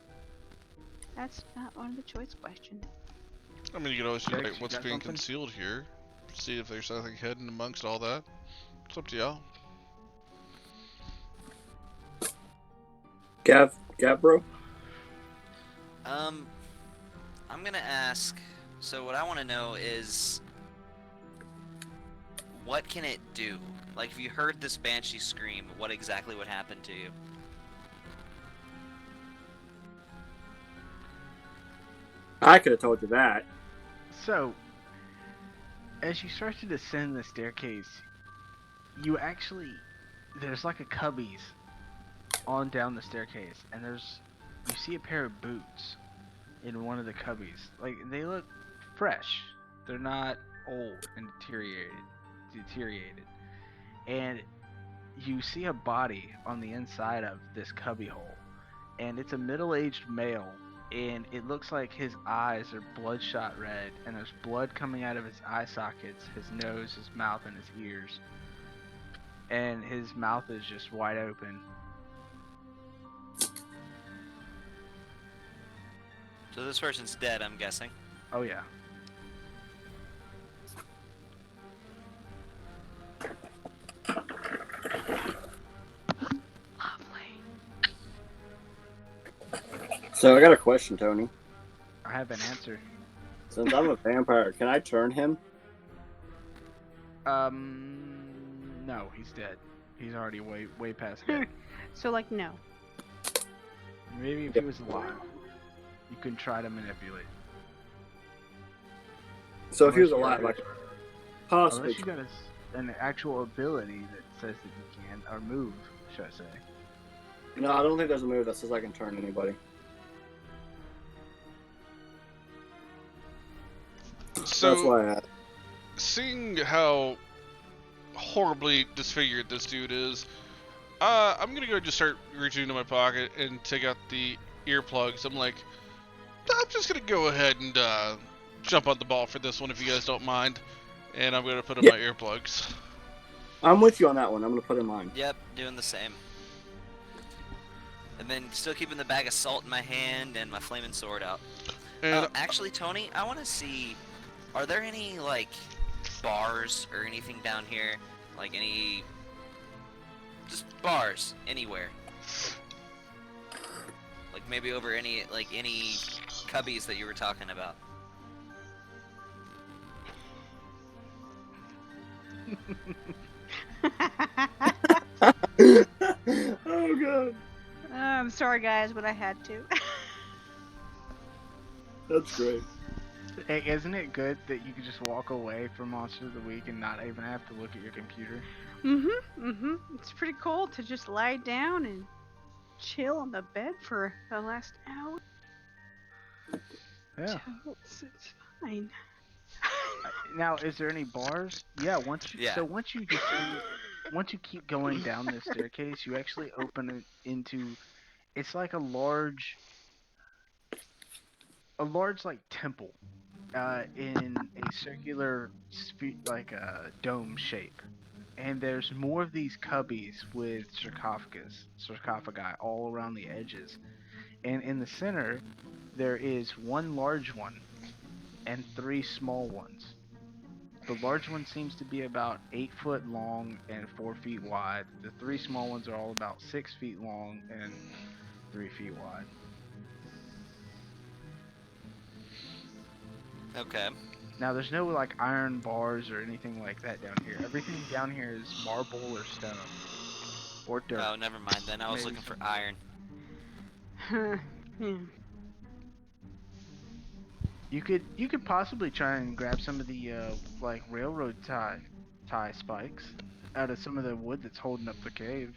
That's not one of the choice questions. I mean, you could always do Dex, like, you what's got being something? concealed here. See if there's something hidden amongst all that. It's up to y'all. Gav, bro. I'm gonna ask. So what I want to know is, what can it do? Like, if you heard this banshee scream, what exactly would happen to you? I could have told you that. So, as you start to descend the staircase, you actually there's like a cubbies on down the staircase, and you see a pair of boots in one of the cubbies. Like, they look fresh. They're not old and deteriorated. And you see a body on the inside of this cubby hole, and it's a middle-aged male, and it looks like his eyes are bloodshot red, and there's blood coming out of his eye sockets, his nose, his mouth, and his ears. And his mouth is just wide open. So this person's dead, I'm guessing. Oh yeah. Lovely. So I got a question, Tony. I have an answer. Since I'm a vampire, can I turn him? No, he's dead. He's already way past dead. So, like, no. Maybe if he was alive, you can try to manipulate. So if he was Unless you alive, got I could possibly. Unless you got an actual ability that says that you can, or move, should I say. No, I don't think there's a move that says I can turn anybody. So, That's why I asked. seeing how horribly disfigured this dude is, I'm gonna go and just start reaching into my pocket and take out the earplugs. I'm like, I'm just gonna go ahead and jump on the ball for this one if you guys don't mind, and I'm gonna put in my earplugs. I'm with you on that one. I'm gonna put in mine. Yep, doing the same. And then still keeping the bag of salt in my hand and my flaming sword out. And Actually, Tony, I want to see, are there any, like, bars or anything down here? Like, any, just bars, anywhere. Like, maybe over any cubbies that you were talking about. Oh god, I'm sorry, guys, but I had to. that's great. Hey, isn't it good that you can just walk away from Monster of the Week and not even have to look at your computer? It's pretty cool to just lie down and chill on the bed for the last hour. Yeah. It's fine. Now, is there any bars? Yeah. Once you descend, once you keep going down this staircase, you actually open it into. It's like a large like temple, in a circular like a dome shape. And there's more of these cubbies with sarcophagi all around the edges. And in the center, there is one large one and 3 small ones. The large one seems to be about 8 foot long and 4 feet wide. The 3 small ones are all about 6 feet long and 3 feet wide. Okay. Now, there's no like iron bars or anything like that down here. Everything down here is marble or stone or dirt. Oh, never mind then. I was Maybe looking for some- iron. Yeah. You could possibly try and grab some of the like railroad tie spikes out of some of the wood that's holding up the cave.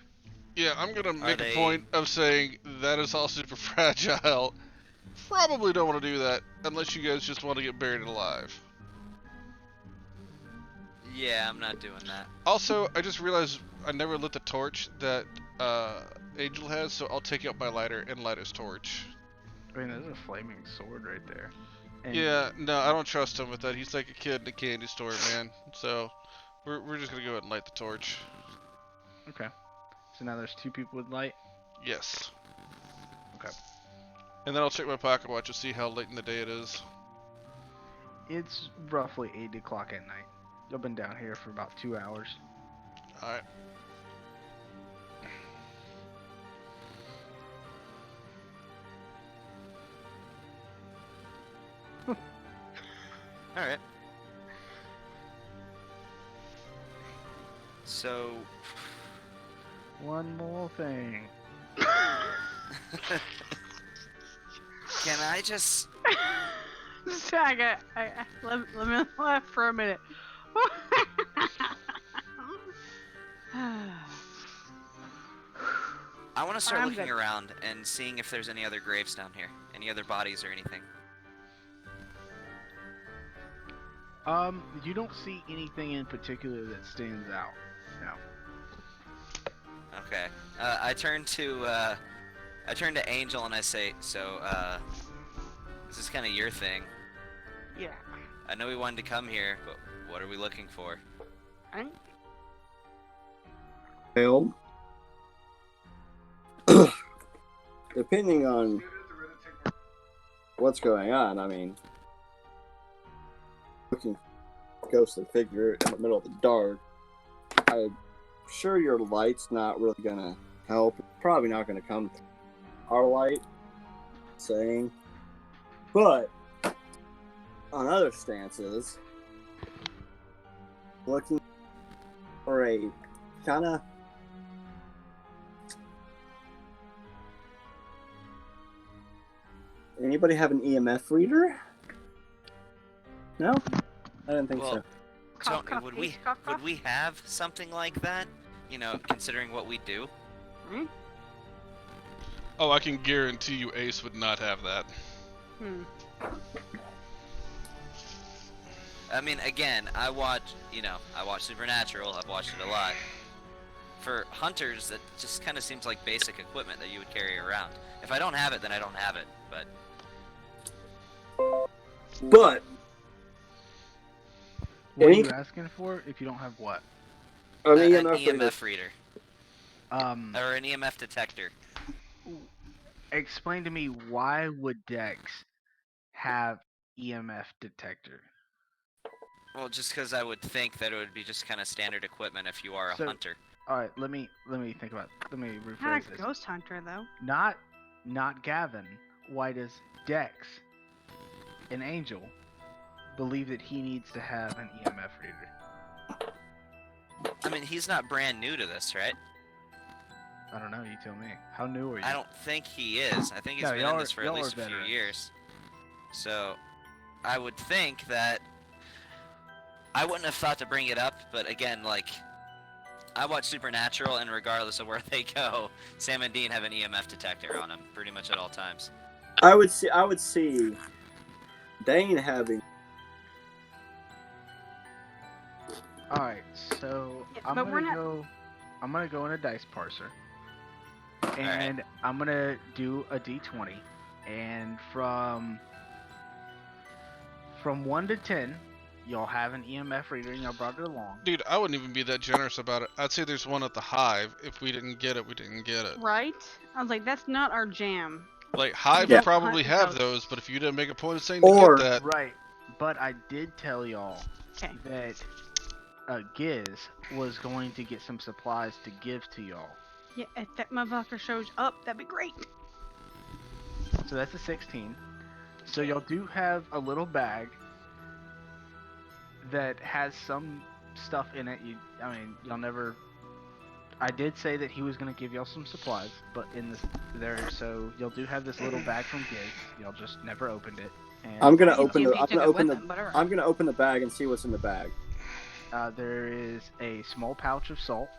Yeah, I'm gonna make they- a point of saying that is all super fragile. Probably don't want to do that unless you guys just want to get buried alive. Yeah, I'm not doing that. Also, I just realized I never lit the torch that Angel has, so I'll take out my lighter and light his torch. I mean, there's a flaming sword right there. And Yeah, no, I don't trust him with that. He's like a kid in a candy store, man. So, we're just gonna go ahead and light the torch. Okay. So now there's 2 people with light. Yes. Okay. And then I'll check my pocket watch to see how late in the day it is. It's roughly 8 o'clock at night. I've been down here for about 2 hours. Alright. Alright. So, One more thing. can I just... Let me laugh for a minute. I want to start I'm looking good. around and seeing if there's any other graves down here. Any other bodies or anything. You don't see anything in particular that stands out. No. Okay. I turn to Angel and I say, so, this is kind of your thing. Yeah. I know we wanted to come here, but what are we looking for? Right? Well, depending on what's going on, I mean, looking ghostly figure in the middle of the dark, I'm sure your light's not really gonna help. It's probably not gonna come through our light, saying, but on other stances, looking for a kind of anybody have an EMF reader? No, I didn't think Well, so. Cough, Tony, cough, would please, cough, cough. we have something like that? You know, considering what we do. Hmm? Oh, I can guarantee you Ace would not have that. Hmm. I mean, again, I watch Supernatural. I've watched it a lot. For hunters, that just kind of seems like basic equipment that you would carry around. If I don't have it, then I don't have it. But But What are Any- you asking for if you don't have what? an an EMF reader. EMF reader or an EMF detector. Explain to me, why would Dex have EMF detector? Well, just because I would think that it would be just kind of standard equipment if you are a So- hunter. All right, let me think about. Let me Not rephrase a this. ghost hunter though. Not Gavin. Why does Dex, an angel, believe that he needs to have an EMF reader? I mean, he's not brand new to this, right? I don't know. You tell me. How new are you? I don't think he is. I think he's No, been y'all in are- this for at y'all least are a few veterans. years. So, I would think that I wouldn't have thought to bring it up, but again, like, I watch Supernatural, and regardless of where they go, Sam and Dean have an EMF detector on them pretty much at all times. I would see Dane having. All right, so Yeah, I'm but we're gonna not- go. I'm gonna go in a dice parser, and I'm gonna do a D20, and from 1 to 10, y'all have an EMF reader, and y'all brought it along. Dude, I wouldn't even be that generous about it. I'd say there's one at the Hive. If we didn't get it, we didn't get it. Right? I was like, that's not our jam. Like, Hive Yeah. would probably Hunt have ghosts. those, but if you didn't make a point of saying Or- to get that, Right, but I did tell y'all Okay. that Giz was going to get some supplies to give to y'all. Yeah, if that motherfucker shows up, that'd be great. So that's a 16. So y'all do have a little bag that has some stuff in it. I mean, y'all never. I did say that he was gonna give y'all some supplies, but in this so y'all do have this little bag from Giz. Y'all just never opened it. And I'm gonna I open assumed the. he I'm took gonna it open with the. him, but alright. I'm gonna open the bag and see what's in the bag. there is a small pouch of salt,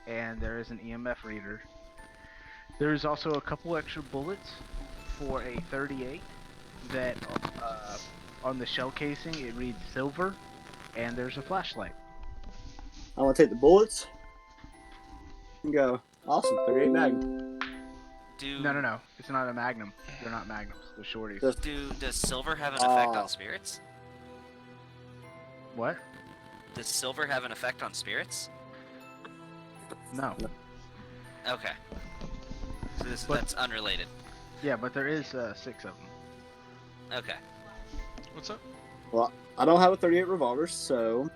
and there is an EMF reader. There is also a couple extra bullets for a 38 that on the shell casing it reads silver, and there's a flashlight. I want to take the bullets. And go. Awesome. 38 Magnum. No. It's not a Magnum. They're not Magnums. They're shorties. Does silver have an effect on spirits? What? Does silver have an effect on spirits? No. Okay. So that's unrelated. Yeah, but there is 6 of them. Okay. What's up? Well, I don't have a 38 revolver, so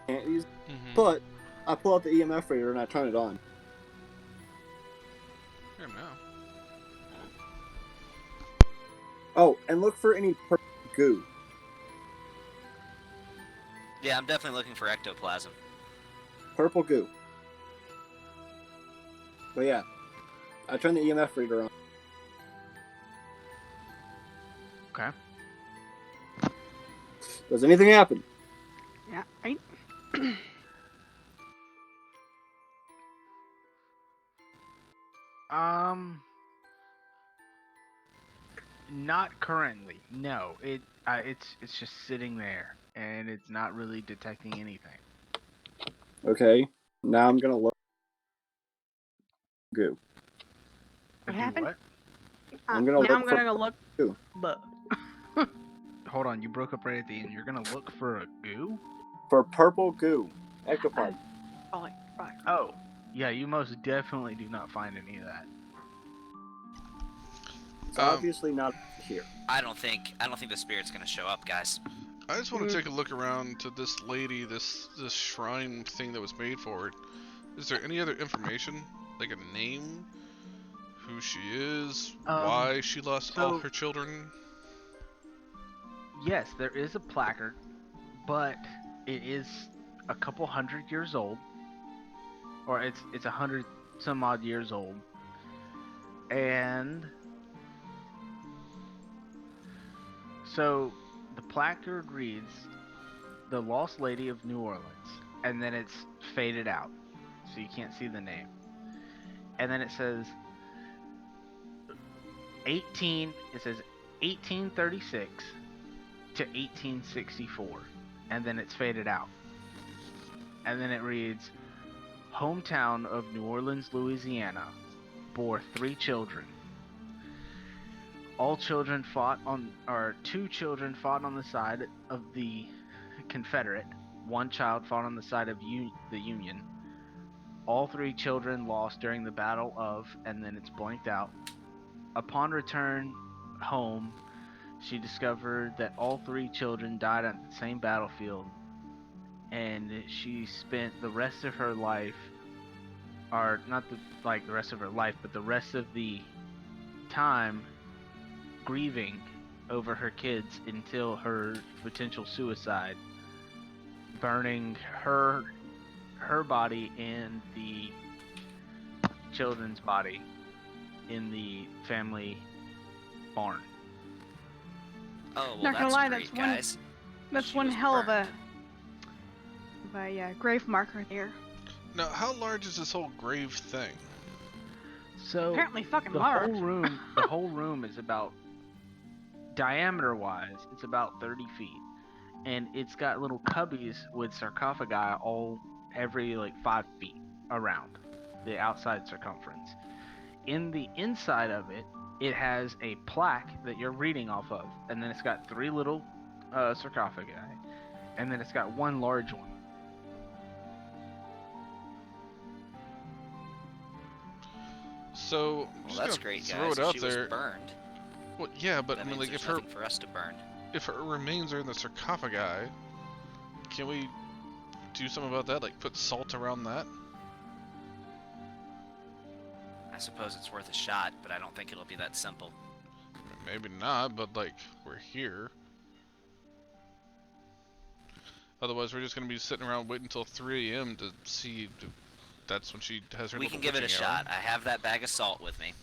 can't use. Mm-hmm. But I pull out the EMF reader and I turn it on. Here now. Oh, and look for any purple goo. Yeah, I'm definitely looking for ectoplasm. Purple goo. But yeah, I turn the EMF reader on. Okay. Does anything happen? Yeah, right? Not currently. No. It's just sitting there, and it's not really detecting anything. Okay. Now I'm gonna look. Goo. What Do happened? what? I'm gonna now look I'm gonna go look. Goo. Look. Hold on, you broke up right at the end. You're gonna look for a goo? For purple goo. Ectoplasm. Right. Oh, yeah. You most definitely do not find any of that. It's obviously not here. I don't think the spirit's gonna show up, guys. I just want to take a look around to this lady, this shrine thing that was made for it. Is there any other information, like a name, who she is, why she lost all her children? Yes, there is a placard, but it is a couple hundred years old, or it's 100 some odd years old, and so the placard reads "The Lost Lady of New Orleans," and then it's faded out, so you can't see the name, and then it says 1836 to 1864, and then it's faded out, and then it reads hometown of New Orleans, Louisiana, bore 3 children. Two children fought on the side of the Confederate. 1 child fought on the side of the Union. All 3 children lost during the Battle of, and then it's blanked out. Upon return home, she discovered that all 3 children died on the same battlefield, and she spent the rest of her life, or not the rest of her life, but the rest of the time grieving over her kids until her potential suicide, burning her body and the children's body in the family barn. Oh, well, Not gonna that's lie, great, that's one- guys. That's She one was hell burned. of a grave marker there. Now, how large is this whole grave thing? So Apparently fucking the large. whole room is about, diameter wise, it's about 30 feet, and it's got little cubbies with sarcophagi every 5 feet around the outside circumference. In the inside of it, it has a plaque that you're reading off of, and then it's got 3 little sarcophagi, and then it's got 1 large one. So, I'm Well, just that's gonna great, throw guys. it If out she there. was burned, Well, yeah, but that I mean, means like, there's nothing for us to burn. if her remains are in the sarcophagi, can we do something about that? Like, put salt around that? I suppose it's worth a shot, but I don't think it'll be that simple. Maybe not, but like, we're here. Otherwise, we're just gonna be sitting around waiting until 3 a.m. to see if that's when she has her We little can give it a witching hour. shot. I have that bag of salt with me.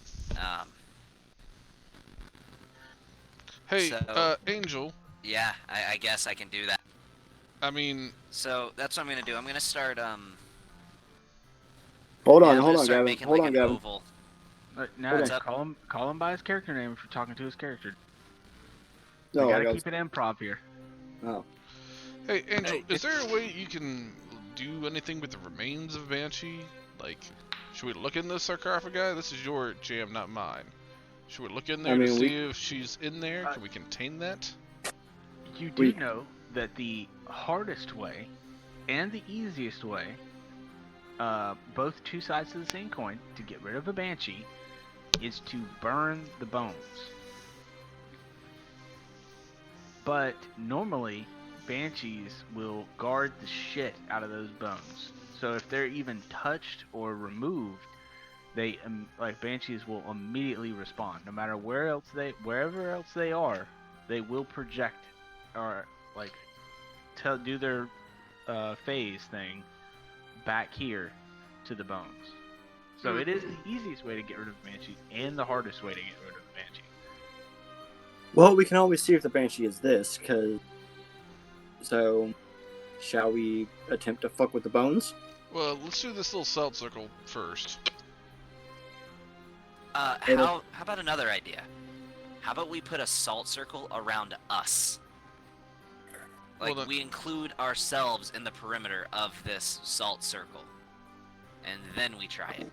Hey, So- Angel. Yeah, I guess I can do that. I mean, So that's what I'm gonna do. I'm gonna start Hold yeah, on, I'm hold gonna on, start Gavin. making Hold like on, an Gavin. oval. No, What's up? call him by his character name if you're talking to his character. No, we I gotta got. keep it improv here. Oh, hey, Angel, Hey, is there a way you can do anything with the remains of Banshee? Like, should we look in the sarcophagi? This is your jam, not mine. Should we look in there I to mean, see if she's in there? Uh, Can we contain that? You do We- know that the hardest way and the easiest way, both two sides of the same coin, to get rid of a banshee is to burn the bones. But normally, banshees will guard the shit out of those bones. So if they're even touched or removed, they like banshees will immediately respond. No matter wherever else they are, they will project or like do their phase thing back here to the bones. So it is the easiest way to get rid of the banshee and the hardest way to get rid of the banshee. well, we can always see if the banshee is this, cause. So, shall we attempt to fuck with the bones? Well, let's do this little salt circle first. How about another idea? How about we put a salt circle around us? Like, Well, then- we include ourselves in the perimeter of this salt circle. And then we try it.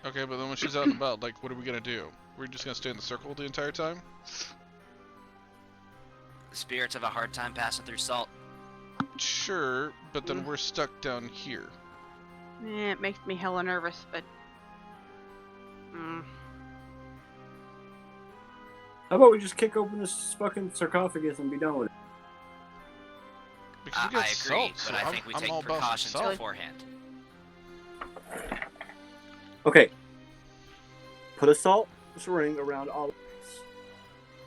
Okay, but then when she's out and about, like, what are we gonna do? We're just gonna stay in the circle the entire time? The spirits have a hard time passing through salt. Sure, but then we're stuck down here. It makes me hella nervous, but. How about we just kick open this fucking sarcophagus and be done with it? Because we I got agree, salt, but so I I'm- think we I'm take all about some precautions salt. beforehand. Okay. Put a salt ring around all of us.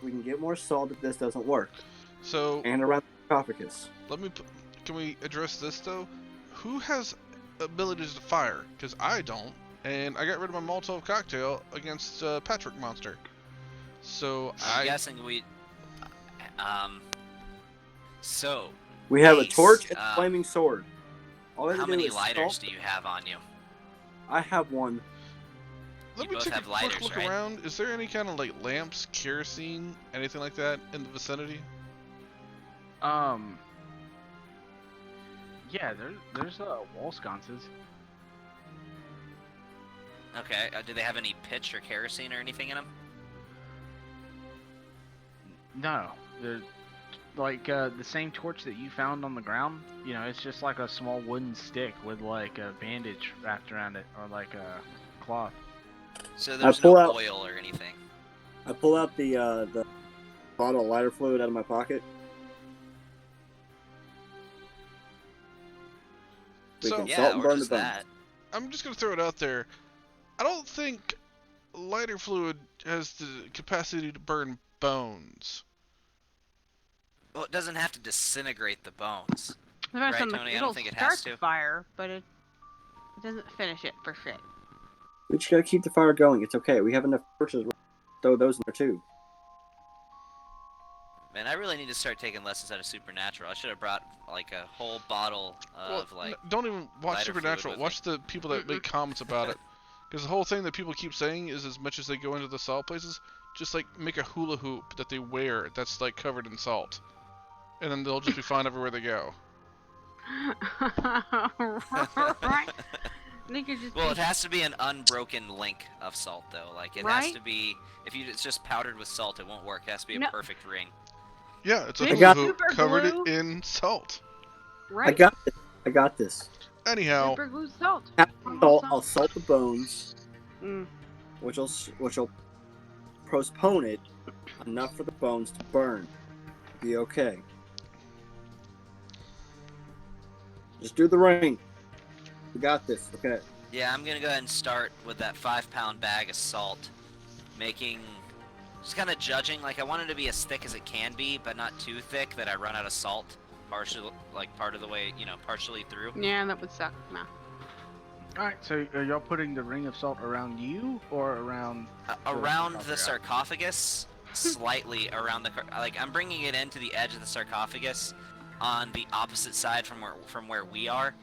We can get more salt if this doesn't work. So, And around the sarcophagus. can we address this though? Who has abilities to fire? Because I don't, and I got rid of my Molotov cocktail against Patrick Monster. So I'm guessing we... So, We have a Ace, torch and a flaming sword. All we have how to do many is lighters salt. do you have on you? I have one. let You me both take a have quick lighters, look right? around. Is there any kind of like lamps, kerosene, anything like that in the vicinity? Yeah, there's wall sconces. Okay, do they have any pitch or kerosene or anything in them? No, they're like the same torch that you found on the ground. You know, it's just like a small wooden stick with like a bandage wrapped around it, or like a cloth. So there's pull no out- oil or anything. I pull out the bottle of lighter fluid out of my pocket. We So- can Yeah, salt and or burn the does bones. that. I'm just gonna throw it out there. I don't think lighter fluid has the capacity to burn bones. Well, it doesn't have to disintegrate the bones. Depends Right, on Tony? I it'll don't think it start has the to. fire, but it doesn't finish it for shit. We just gotta keep the fire going. It's okay. We have enough torches. Throw those in there too. Man, I really need to start taking lessons out of Supernatural. I should have brought like a whole bottle of like. Don't even watch lighter fluid Supernatural. with Watch the people that make comments about it. Because the whole thing that people keep saying is, as much as they go into the salt places, just like make a hula hoop that they wear that's like covered in salt, and then they'll just be fine everywhere they go. Right? They could just Well, be- it has to be an unbroken link of salt, though. Like it has Right? to be. If it's just powdered with salt, it won't work. It has to be a No. perfect ring. Yeah, it's a Maybe hula hoop super covered glue? in salt. right? I got this. Anyhow, Super glue salt. I'll salt the bones, Mm. which will postpone it enough for the bones to burn. Be okay. Just do the ring. We got this. Okay. Yeah, I'm gonna go ahead and start with that 5-pound bag of salt, making. Just kind of judging. Like I want it to be as thick as it can be, but not too thick that I run out of salt. part of the way, partially through. Yeah, that would suck. No. Alright, so are y'all putting the ring of salt around you or around Around the sarcophagus? sarcophagus, slightly around I'm bringing it into the edge of the sarcophagus, on the opposite side from where we are,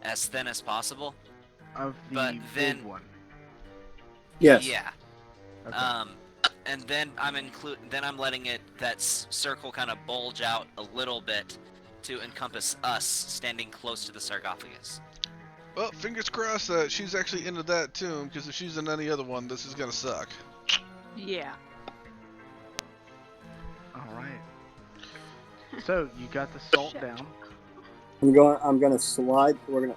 as thin as possible. Of the But then- big one. Yes. Yeah. Okay. And then I'm letting that circle kind of bulge out a little bit to encompass us standing close to the sarcophagus. Well, fingers crossed that she's actually into that tomb, because if she's in any other one, this is gonna suck. Yeah. Alright. So you got the salt Shit. down. I'm gonna slide. We're gonna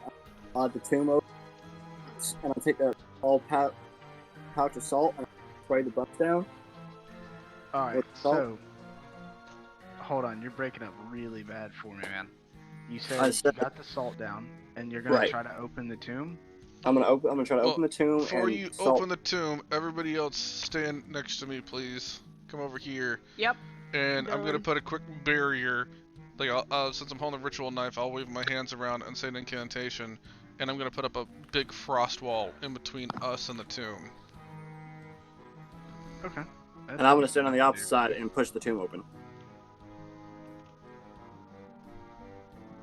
slide the tomb open, and I'll take that pouch of salt and spray the bumps down. Alright, With salt? so hold on, you're breaking up really bad for me, man. You said I you said- got the salt down and you're gonna Right. try to open the tomb? I'm gonna try to open the tomb. Before and you salt. open the tomb, everybody else stand next to me, please. Come over here. Yep. And I'm gonna Going. put a quick barrier. Like, since I'm holding the ritual knife, I'll wave my hands around and say an incantation. And I'm gonna put up a big frost wall in between us and the tomb. Okay. And I'm gonna stand on the opposite side and push the tomb open.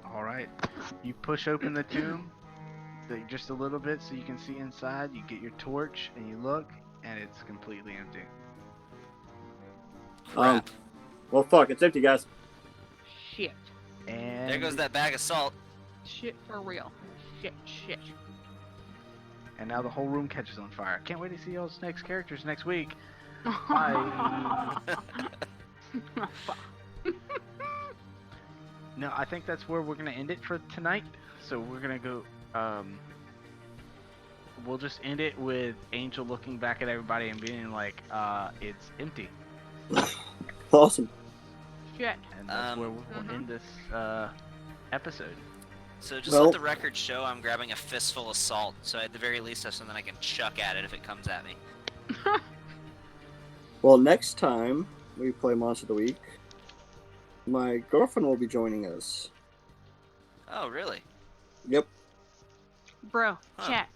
Alright. You push open the tomb just a little bit so you can see inside. You get your torch and you look, and it's completely empty. Crap. Well, fuck, it's empty, guys. Shit. And There goes that bag of salt. Shit for real. Shit. And now the whole room catches on fire. Can't wait to see y'all's next characters next week. Bye. No, I think that's where we're gonna end it for tonight. So we're gonna go. We'll just end it with Angel looking back at everybody and being like, "It's empty," Awesome. Shit. and that's where we'll end this episode. So just Well- let the record show I'm grabbing a fistful of salt, so at the very least have something I can chuck at it if it comes at me. Well, next time we play Monster of the Week, my girlfriend will be joining us. Oh, really? Yep. Bro, Huh. chat.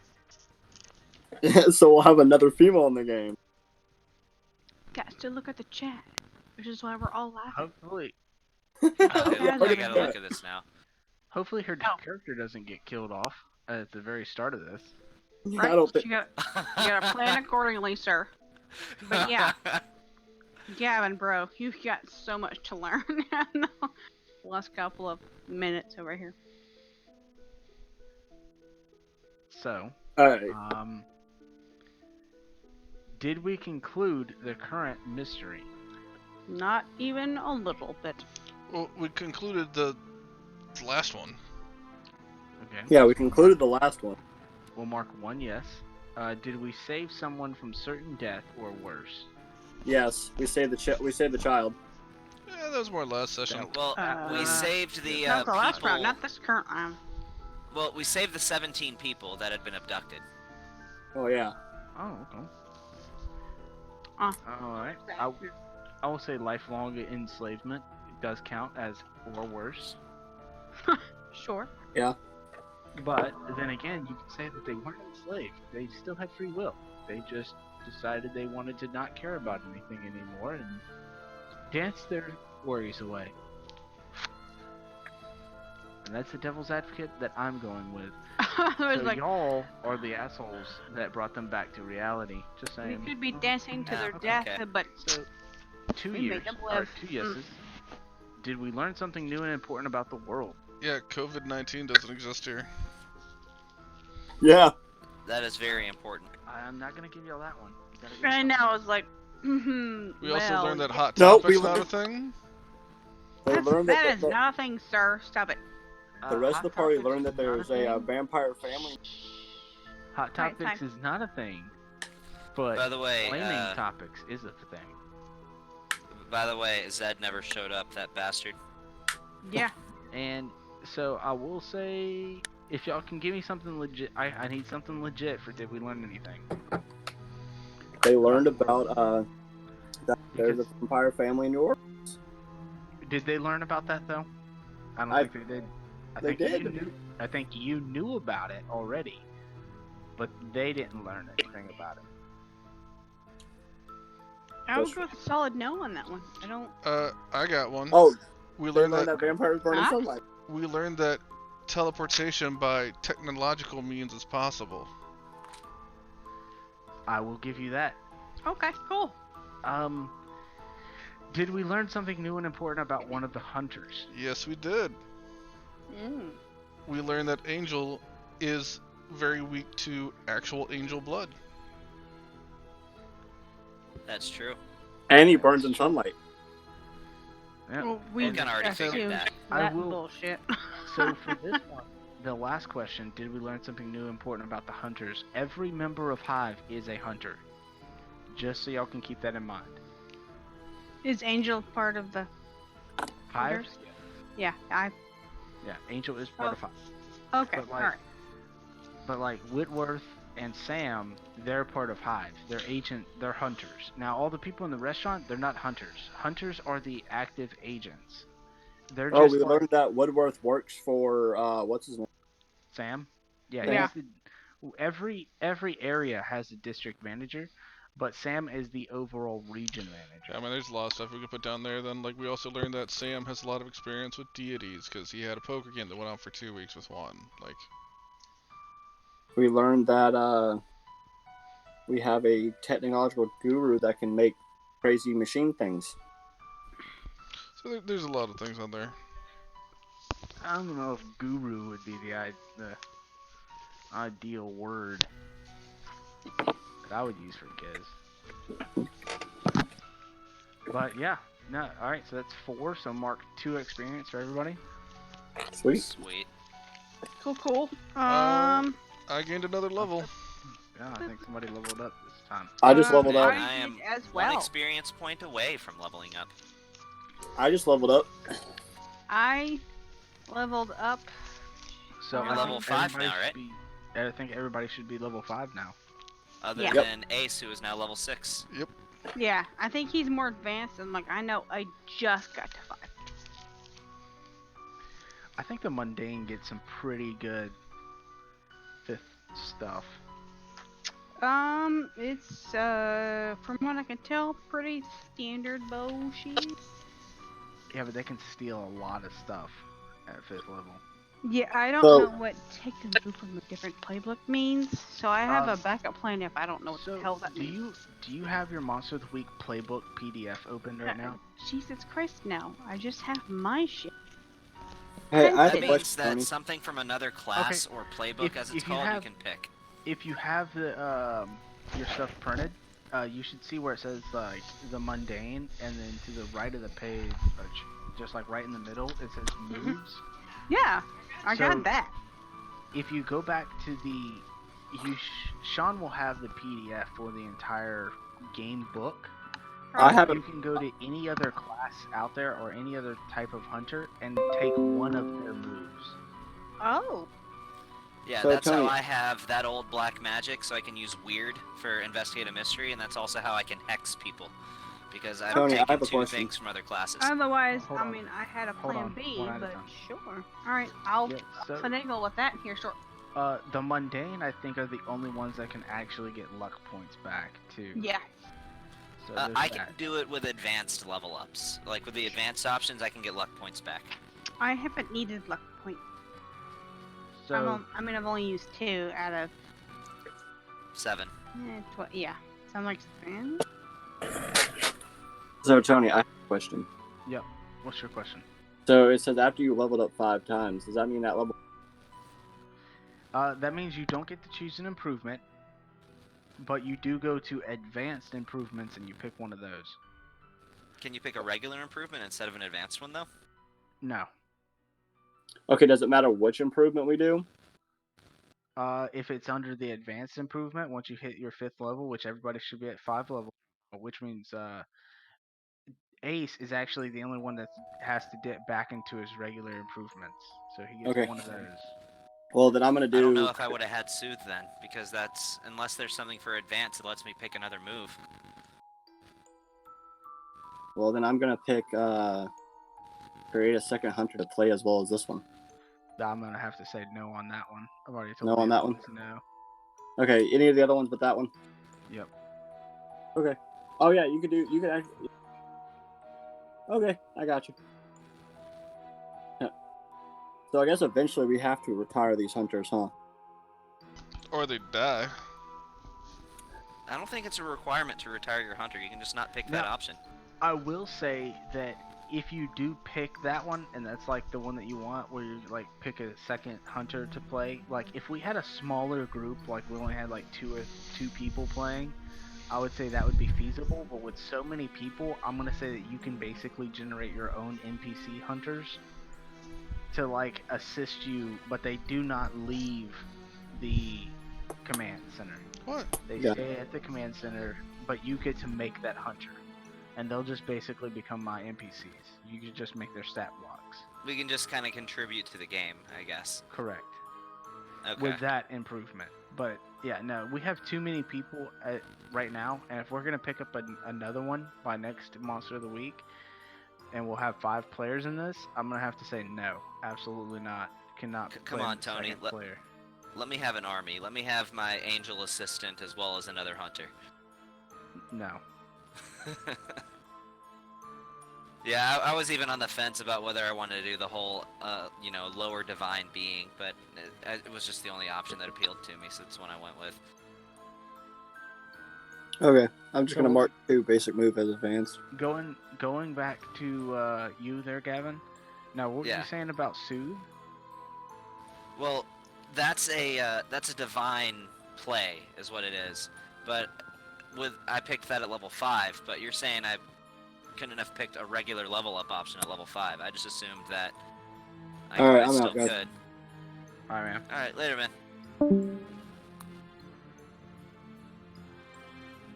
So we'll have another female in the game. Got to look at the chat, which is why we're all laughing. Hopefully, Okay, Yeah, I gotta look at this now. hopefully her Oh. character doesn't get killed off at the very start of this. Right? I don't think. You gotta plan accordingly, sir. But yeah, Gavin, bro, you've got so much to learn in the last couple of minutes over here. So, Alright. did we conclude the current mystery? Not even a little bit. Well, we concluded the last one. Okay. Yeah, we concluded the last one. We'll mark one yes. Did we save someone from certain death or worse? Yes, we saved the child. Yeah, that was more or less session. Well, we Uh, saved the That was the last people. round, not this current round. Well, we saved the 17 people that had been abducted. Oh yeah. Oh, okay. Oh. Alright. I will say lifelong enslavement does count as or worse. Sure. But then again, you can say that they weren't enslaved. They still had free will. They just decided they wanted to not care about anything anymore and dance their worries away. And that's the devil's advocate that I'm going with. I was So like, y'all are the assholes that brought them back to reality. Just we saying. could be dancing to Yeah, their okay. death, but So, 2 We years, made them or live. 2 yeses. Did we learn something new and important about the world? Yeah, COVID-19 doesn't exist here. Yeah. That is very important. I'm not gonna give y'all that one. You gotta give right me now I was like, mm-hmm. We also learned that hot No, topic's we not a learned- thing. They learned that that is nothing, sir. Stop it. the rest of the Hot party Topics learned that is there's not a thing. vampire family. Hot Right, topics fine. is not a thing, but By the way, flaming topics is a thing. Zed never showed up, that bastard. Yeah. And so I will say, if y'all can give me something legit, I need something legit for did we learn anything? They learned about that there's a Because- vampire family in New Orleans. Did they learn about that though? I don't I- think they did. they did. I think you knew about it already, but they didn't learn anything about it. I would go with a solid no on that one. I don't. I got one. Oh, We they learned learned that that vampires burn in Huh? sunlight. we learned that teleportation by technological means is possible. I will give you that. Okay, cool. Did we learn something new and important about one of the hunters? Yes, we did. Mm. We learned that Angel is very weak to actual angel blood. That's true. And he burns in sunlight. Yeah. Well, we can already figure assumed that. I that will- bullshit. So for this one, the last question, did we learn something new and important about the hunters? Every member of Hive is a hunter. Just so y'all can keep that in mind. Is Angel part of the Hive? hunters? Yeah, I. Yeah, Angel is part of Hive. Okay, But, like, alright. But like Whitworth and Sam, they're part of Hive. They're hunters. Now all the people in the restaurant, they're not hunters. Hunters are the active agents. They're Oh, just we like learned that Woodworth works for what's his name? Sam. Yeah, Yeah. he's every area has a district manager, but Sam is the overall region manager. I mean, there's a lot of stuff we could put down there. Then, like, we also learned that Sam has a lot of experience with deities because he had a poker game that went on for 2 weeks with one. Like, We learned that we have a technological guru that can make crazy machine things. so there's a lot of things on there. I don't know if guru would be the ideal word that I would use for kids. But yeah, no, all right. So that's 4. So mark 2 experience for everybody. Sweet. Sweet. Cool. I gained another level. Yeah, I think somebody leveled up this time. I just leveled Man, up. I am as one well. experience point away from leveling up. I just leveled up. I leveled up. So You're I level think 5 everybody now, right? should be- I think everybody should be level 5 now. Other Yeah. Yep. than Ace, who is now level 6. Yeah, I think he's more advanced, and like I know I just got to 5. I think the mundane gets some pretty good 5th stuff. It's from what I can tell, pretty standard bullshit. Yeah, but they can steal a lot of stuff at 5th level. Yeah, I don't So- know what take the move from a different playbook means, so I have a backup plan if I don't know what So the hell that do means. you have your Monster of the Week playbook PDF open right now? Jesus Christ, no. I just have my shit. Hey, I have That a means question, that Tony. something from another class or playbook, If- as it's if you called, have- you can pick. If you have the your stuff printed, you should see where it says like the mundane, and then to the right of the page, just like right in the middle, it says moves. Yeah, I So- got that. If you go back to the, Sean will have the PDF for the entire game book. I have You can go to any other class out there or any other type of hunter and take one of their moves. Oh, Yeah, So, that's Tony- how I have that old black magic, so I can use weird for investigate a mystery, and that's also how I can hex people, because I've Tony, I taken have a 2 question. things from other classes. otherwise, Hold I on. mean, I had a Hold plan on, B, one at a but time. sure. Alright, I'll Yeah, so finagle with that here short. the mundane, I think, are the only ones that can actually get luck points back too. Yeah. So there's I that. can do it with advanced level ups. Like with the advanced options, I can get luck points back. I haven't needed luck point. So I've only used 2 out of 7. yeah. So I'm like, So, Tony, I have a question. what's your question? So it says after you leveled up 5 times, does that mean that level? That means you don't get to choose an improvement, but you do go to advanced improvements and you pick one of those. Can you pick a regular improvement instead of an advanced one, though? No. Okay, does it matter which improvement we do? If it's under the advanced improvement, once you hit your 5th level, which everybody should be at 5 level, which means Ace is actually the only one that has to dip back into his regular improvements, so he gets Okay. one of those. Well, then I'm gonna do. I don't know if I would have had Soothe then, because that's unless there's something for advanced that lets me pick another move. Well, then I'm gonna pick create a second hunter to play as well as this one? I'm gonna have to say no on that one. I've already told No the on that other one? ones no. Okay, any of the other ones but that one? Yep. Okay. Oh yeah, you could actually. Okay, I got you. Yeah. So I guess eventually we have to retire these hunters, huh? Or they die. I don't think it's a requirement to retire your hunter. You can just not pick that No. option. I will say that if you do pick that one, and that's like the one that you want, where you like pick a second hunter to play, like if we had a smaller group, like we only had like two people playing, I would say that would be feasible. But with so many people, I'm gonna say that you can basically generate your own NPC hunters to like assist you, but they do not leave the command center. What? They Yeah. stay at the command center, but you get to make that hunter. And they'll just basically become my NPCs. You can just make their stat blocks. We can just kind of contribute to the game, I guess. Correct. Okay. With that improvement. But yeah, no, we have too many people right now. And if we're going to pick up another one by next Monster of the Week, and we'll have 5 players in this, I'm going to have to say no. Absolutely not. Cannot Come play on, the Tony. second player. Let me have an army. Let me have my angel assistant as well as another hunter. No. Yeah, I was even on the fence about whether I wanted to do the whole, lower divine being, but it was just the only option that appealed to me, so that's one I went with. Okay, I'm just gonna mark 2 basic move as advanced. Going back to you there, Gavin. Now, what were Yeah. you saying about Soothe? Well, that's a divine play, is what it is. But I picked that at level 5, but you're saying I couldn't have picked a regular level up option at level 5. I just assumed that Alright, I I'm still out, guys. could. Alright, man. Alright, later, man.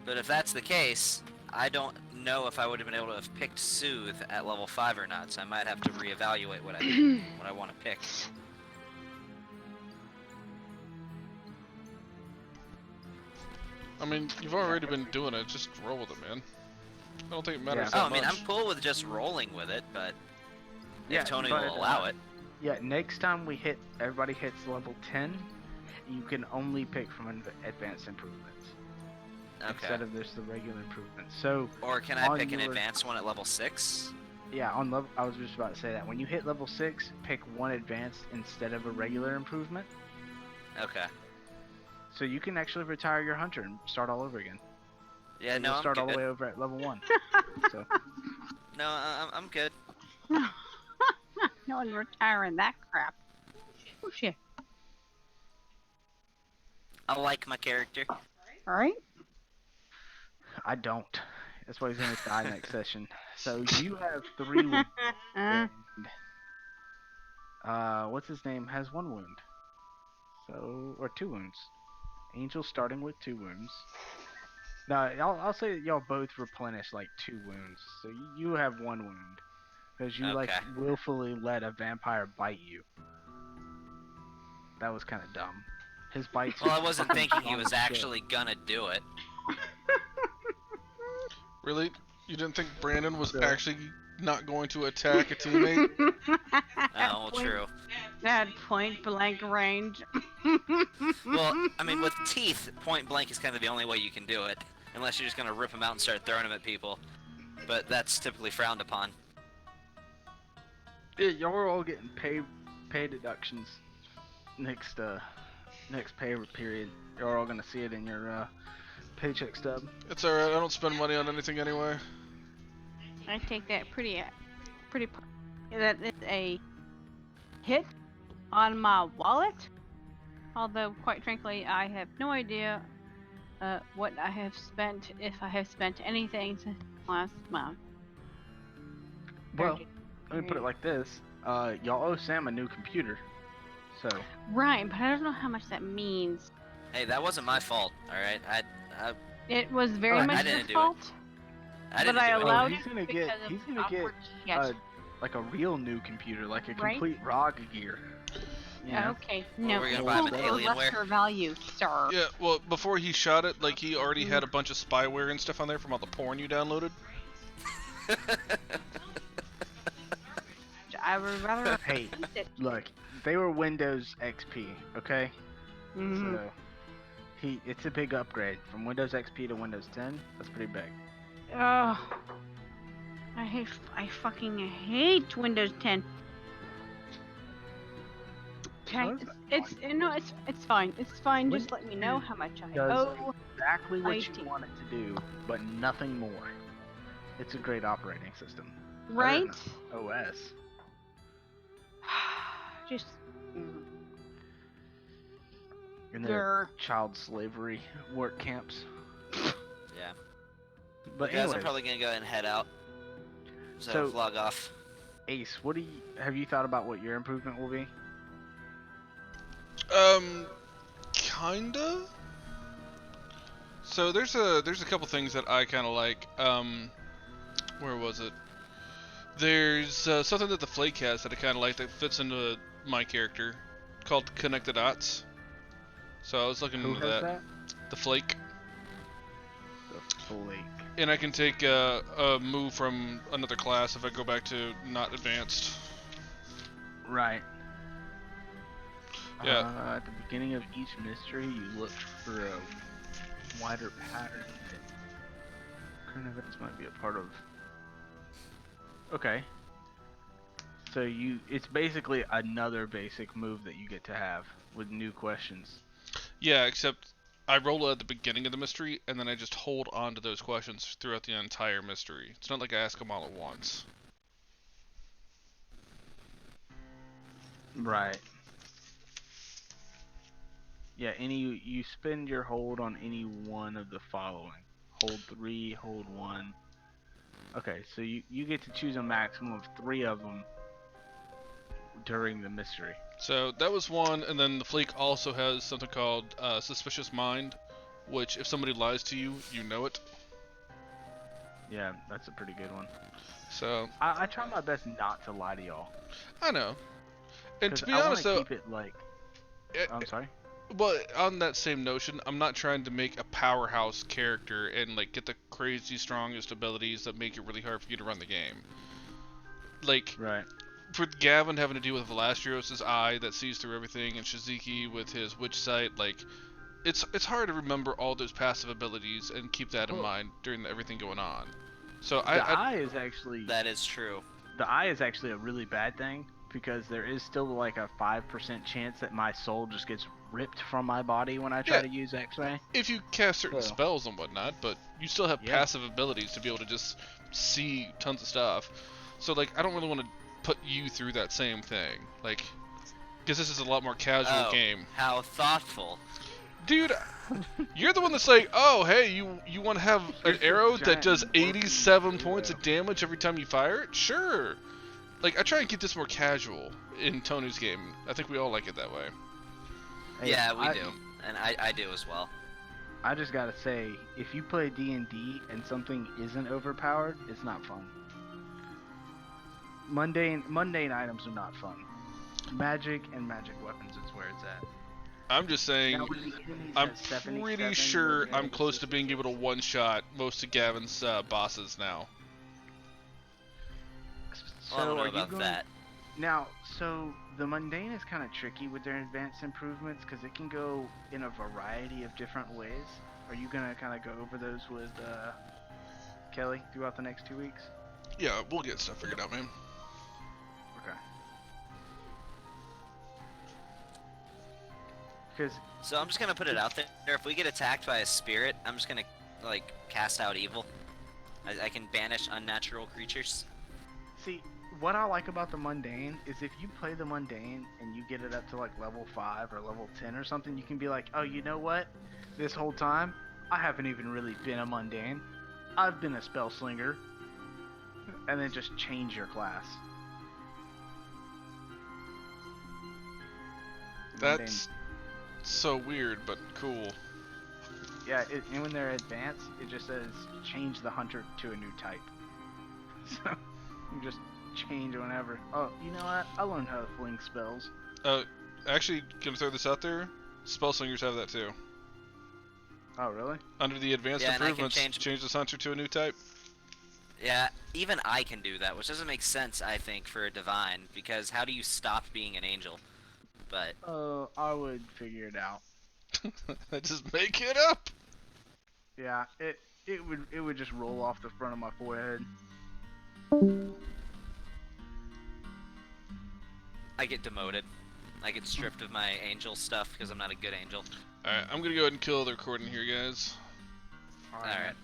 But if that's the case, I don't know if I would have been able to have picked Soothe at level 5 or not, so I might have to reevaluate what I want to pick. I mean, you've already been doing it. Just roll with it, man. I don't think it matters Yeah. Oh, that I mean, much. I'm cool with just rolling with it, but Yeah, if Tony but, will allow it. Yeah, next time everybody hits level 10, you can only pick from advanced improvements. Okay. Instead of just the regular improvements. So, Or can I on pick an your- advanced one at level 6? yeah, on level, I was just about to say that. When you hit level 6, pick one advanced instead of a regular improvement. Okay. So you can actually retire your hunter and start all over again. Yeah, And no, you'll I'm start all good. the way over at level 1. So, No, I'm good. No one's retiring that crap. Oh shit. I like my character. Alright. I don't. That's why he's going to die next session. So you have 3 wounds. And, what's his name has 1 wound. So, or 2 wounds. Angel starting with 2 wounds. No, I'll say that y'all both replenish like 2 wounds. So you have 1 wound. Because you like Okay. willfully let a vampire bite you. That was kind of dumb. His bites. Well, I wasn't fucking thinking he dumb was as shit. actually gonna do it. Really? You didn't think Brandon was Yeah. actually not going to attack a teammate? Oh, well, true. That point blank range. Well, I mean, with teeth, point blank is kind of the only way you can do it. Unless you're just gonna rip them out and start throwing them at people. But that's typically frowned upon. Yeah, y'all are all getting pay deductions next pay period. You're all gonna see it in your paycheck stub. It's alright, I don't spend money on anything anyway. I take that pretty. That is a hit on my wallet. Although, quite frankly, I have no idea what I have spent, if I have spent anything since last month. Well, let me put it like this. Y'all owe Sam a new computer. So, Right, but I don't know how much that means. Hey, that wasn't my fault, alright? It was very I much didn't your do it. fault. I didn't But I do it. allowed he's gonna it get because of he's gonna get awkward shit. like a real new computer, like a Right. complete ROG gear. You know? Okay, Well, no, we're gonna buy him an equal or Alienware? lesser value, sir. Yeah, well, before he shot it, like, he already had a bunch of spyware and stuff on there from all the porn you downloaded. I would rather. Hey, keep it. look, they were Windows XP, okay? Mhm. So it's a big upgrade from Windows XP to Windows 10. That's pretty big. Oh, I fucking hate Windows 10. Okay, Well, it's no, it's fine. It's fine. Just Windows let me know 10 how much I does owe. exactly what IT. you want it to do, but nothing more. It's a great operating system. Better Right? than OS. Just. In their Grr. child slavery work camps. Yeah. But Guys, I'm anyways, probably gonna go ahead and head out. So- log off. Ace, have you thought about what your improvement will be? Kinda. So there's a couple things that I kind of like. Where was it? There's something that the Flake has that I kind of like that fits into my character, called Connect the Dots. So I was looking Who into has that. The Flake. The Flake. And I can take a move from another class if I go back to not advanced. Right. Yeah. At the beginning of each mystery, you look for a wider pattern. Current events might be a part of. Okay. So it's basically another basic move that you get to have with new questions. Yeah, except I roll it at the beginning of the mystery, and then I just hold on to those questions throughout the entire mystery. It's not like I ask them all at once. Right. Yeah, you spend your hold on any one of the following. Hold 3, hold 1. Okay, so you get to choose a maximum of 3 of them during the mystery. So that was one, and then the Flake also has something called Suspicious Mind, which if somebody lies to you, you know it. Yeah, that's a pretty good one. So I try my best not to lie to y'all. I know. And 'Cause to be I honest, wanna though, keep it like. it- I'm sorry. well, on that same notion, I'm not trying to make a powerhouse character and like get the crazy strongest abilities that make it really hard for you to run the game. Like, Right. for Gavin having to deal with Valastrios' eye that sees through everything, and Shiziki with his witch sight, like, it's hard to remember all those passive abilities and keep that in Well, mind during everything going on. So The eye is actually That is true. the eye is actually a really bad thing because there is still like a 5% chance that my soul just gets ripped from my body when I try Yeah. to use X-ray. if you cast certain So- spells and whatnot, but you still have Yeah. passive abilities to be able to just see tons of stuff. So like, I don't really want to put you through that same thing, like, because this is a lot more casual Oh, game. how thoughtful. Dude, you're the one that's like, oh, hey, you want to have an Here's a arrow that giant does working 87 points arrow. of damage every time you fire it? Sure. Like, I try and keep this more casual in Tony's game. I think we all like it that way. Hey, Yeah, we I- do. And I do as well. I just gotta say, if you play D&D and something isn't overpowered, it's not fun. Mundane items are not fun. Magic and magic weapons is where it's at. I'm just saying, Now, when the enemies I'm have 77, pretty sure you're I'm getting close to being able to one-shot most of Gavin's bosses now. So Well, I don't know are you about going... that. Now, so the mundane is kind of tricky with their advanced improvements because it can go in a variety of different ways. Are you gonna kind of go over those with Kelly throughout the next 2 weeks? Yeah, we'll get stuff figured out, man. Okay. Because So I'm just gonna put it out there. If we get attacked by a spirit, I'm just gonna like cast out evil. I can banish unnatural creatures. see, what I like about the mundane is if you play the mundane and you get it up to like level 5 or level 10 or something, you can be like, oh, you know what? This whole time, I haven't even really been a mundane. I've been a spell slinger. And then just change your class. That's so weird, but cool. Yeah, and when they're advanced, it just says change the hunter to a new type. So you just change whenever. Oh, you know what? I learned how to fling spells. Actually, gonna throw this out there. Spell slingers have that too. Oh, really? Under the advanced Yeah, and I can improvements, change this hunter to a new type. Yeah, even I can do that, which doesn't make sense, I think, for a divine, because how do you stop being an angel? But I would figure it out. Just make it up. Yeah, it would just roll off the front of my forehead. I get demoted. I get stripped of my angel stuff because I'm not a good angel. Alright, I'm gonna go ahead and kill the recording here, guys. Alright.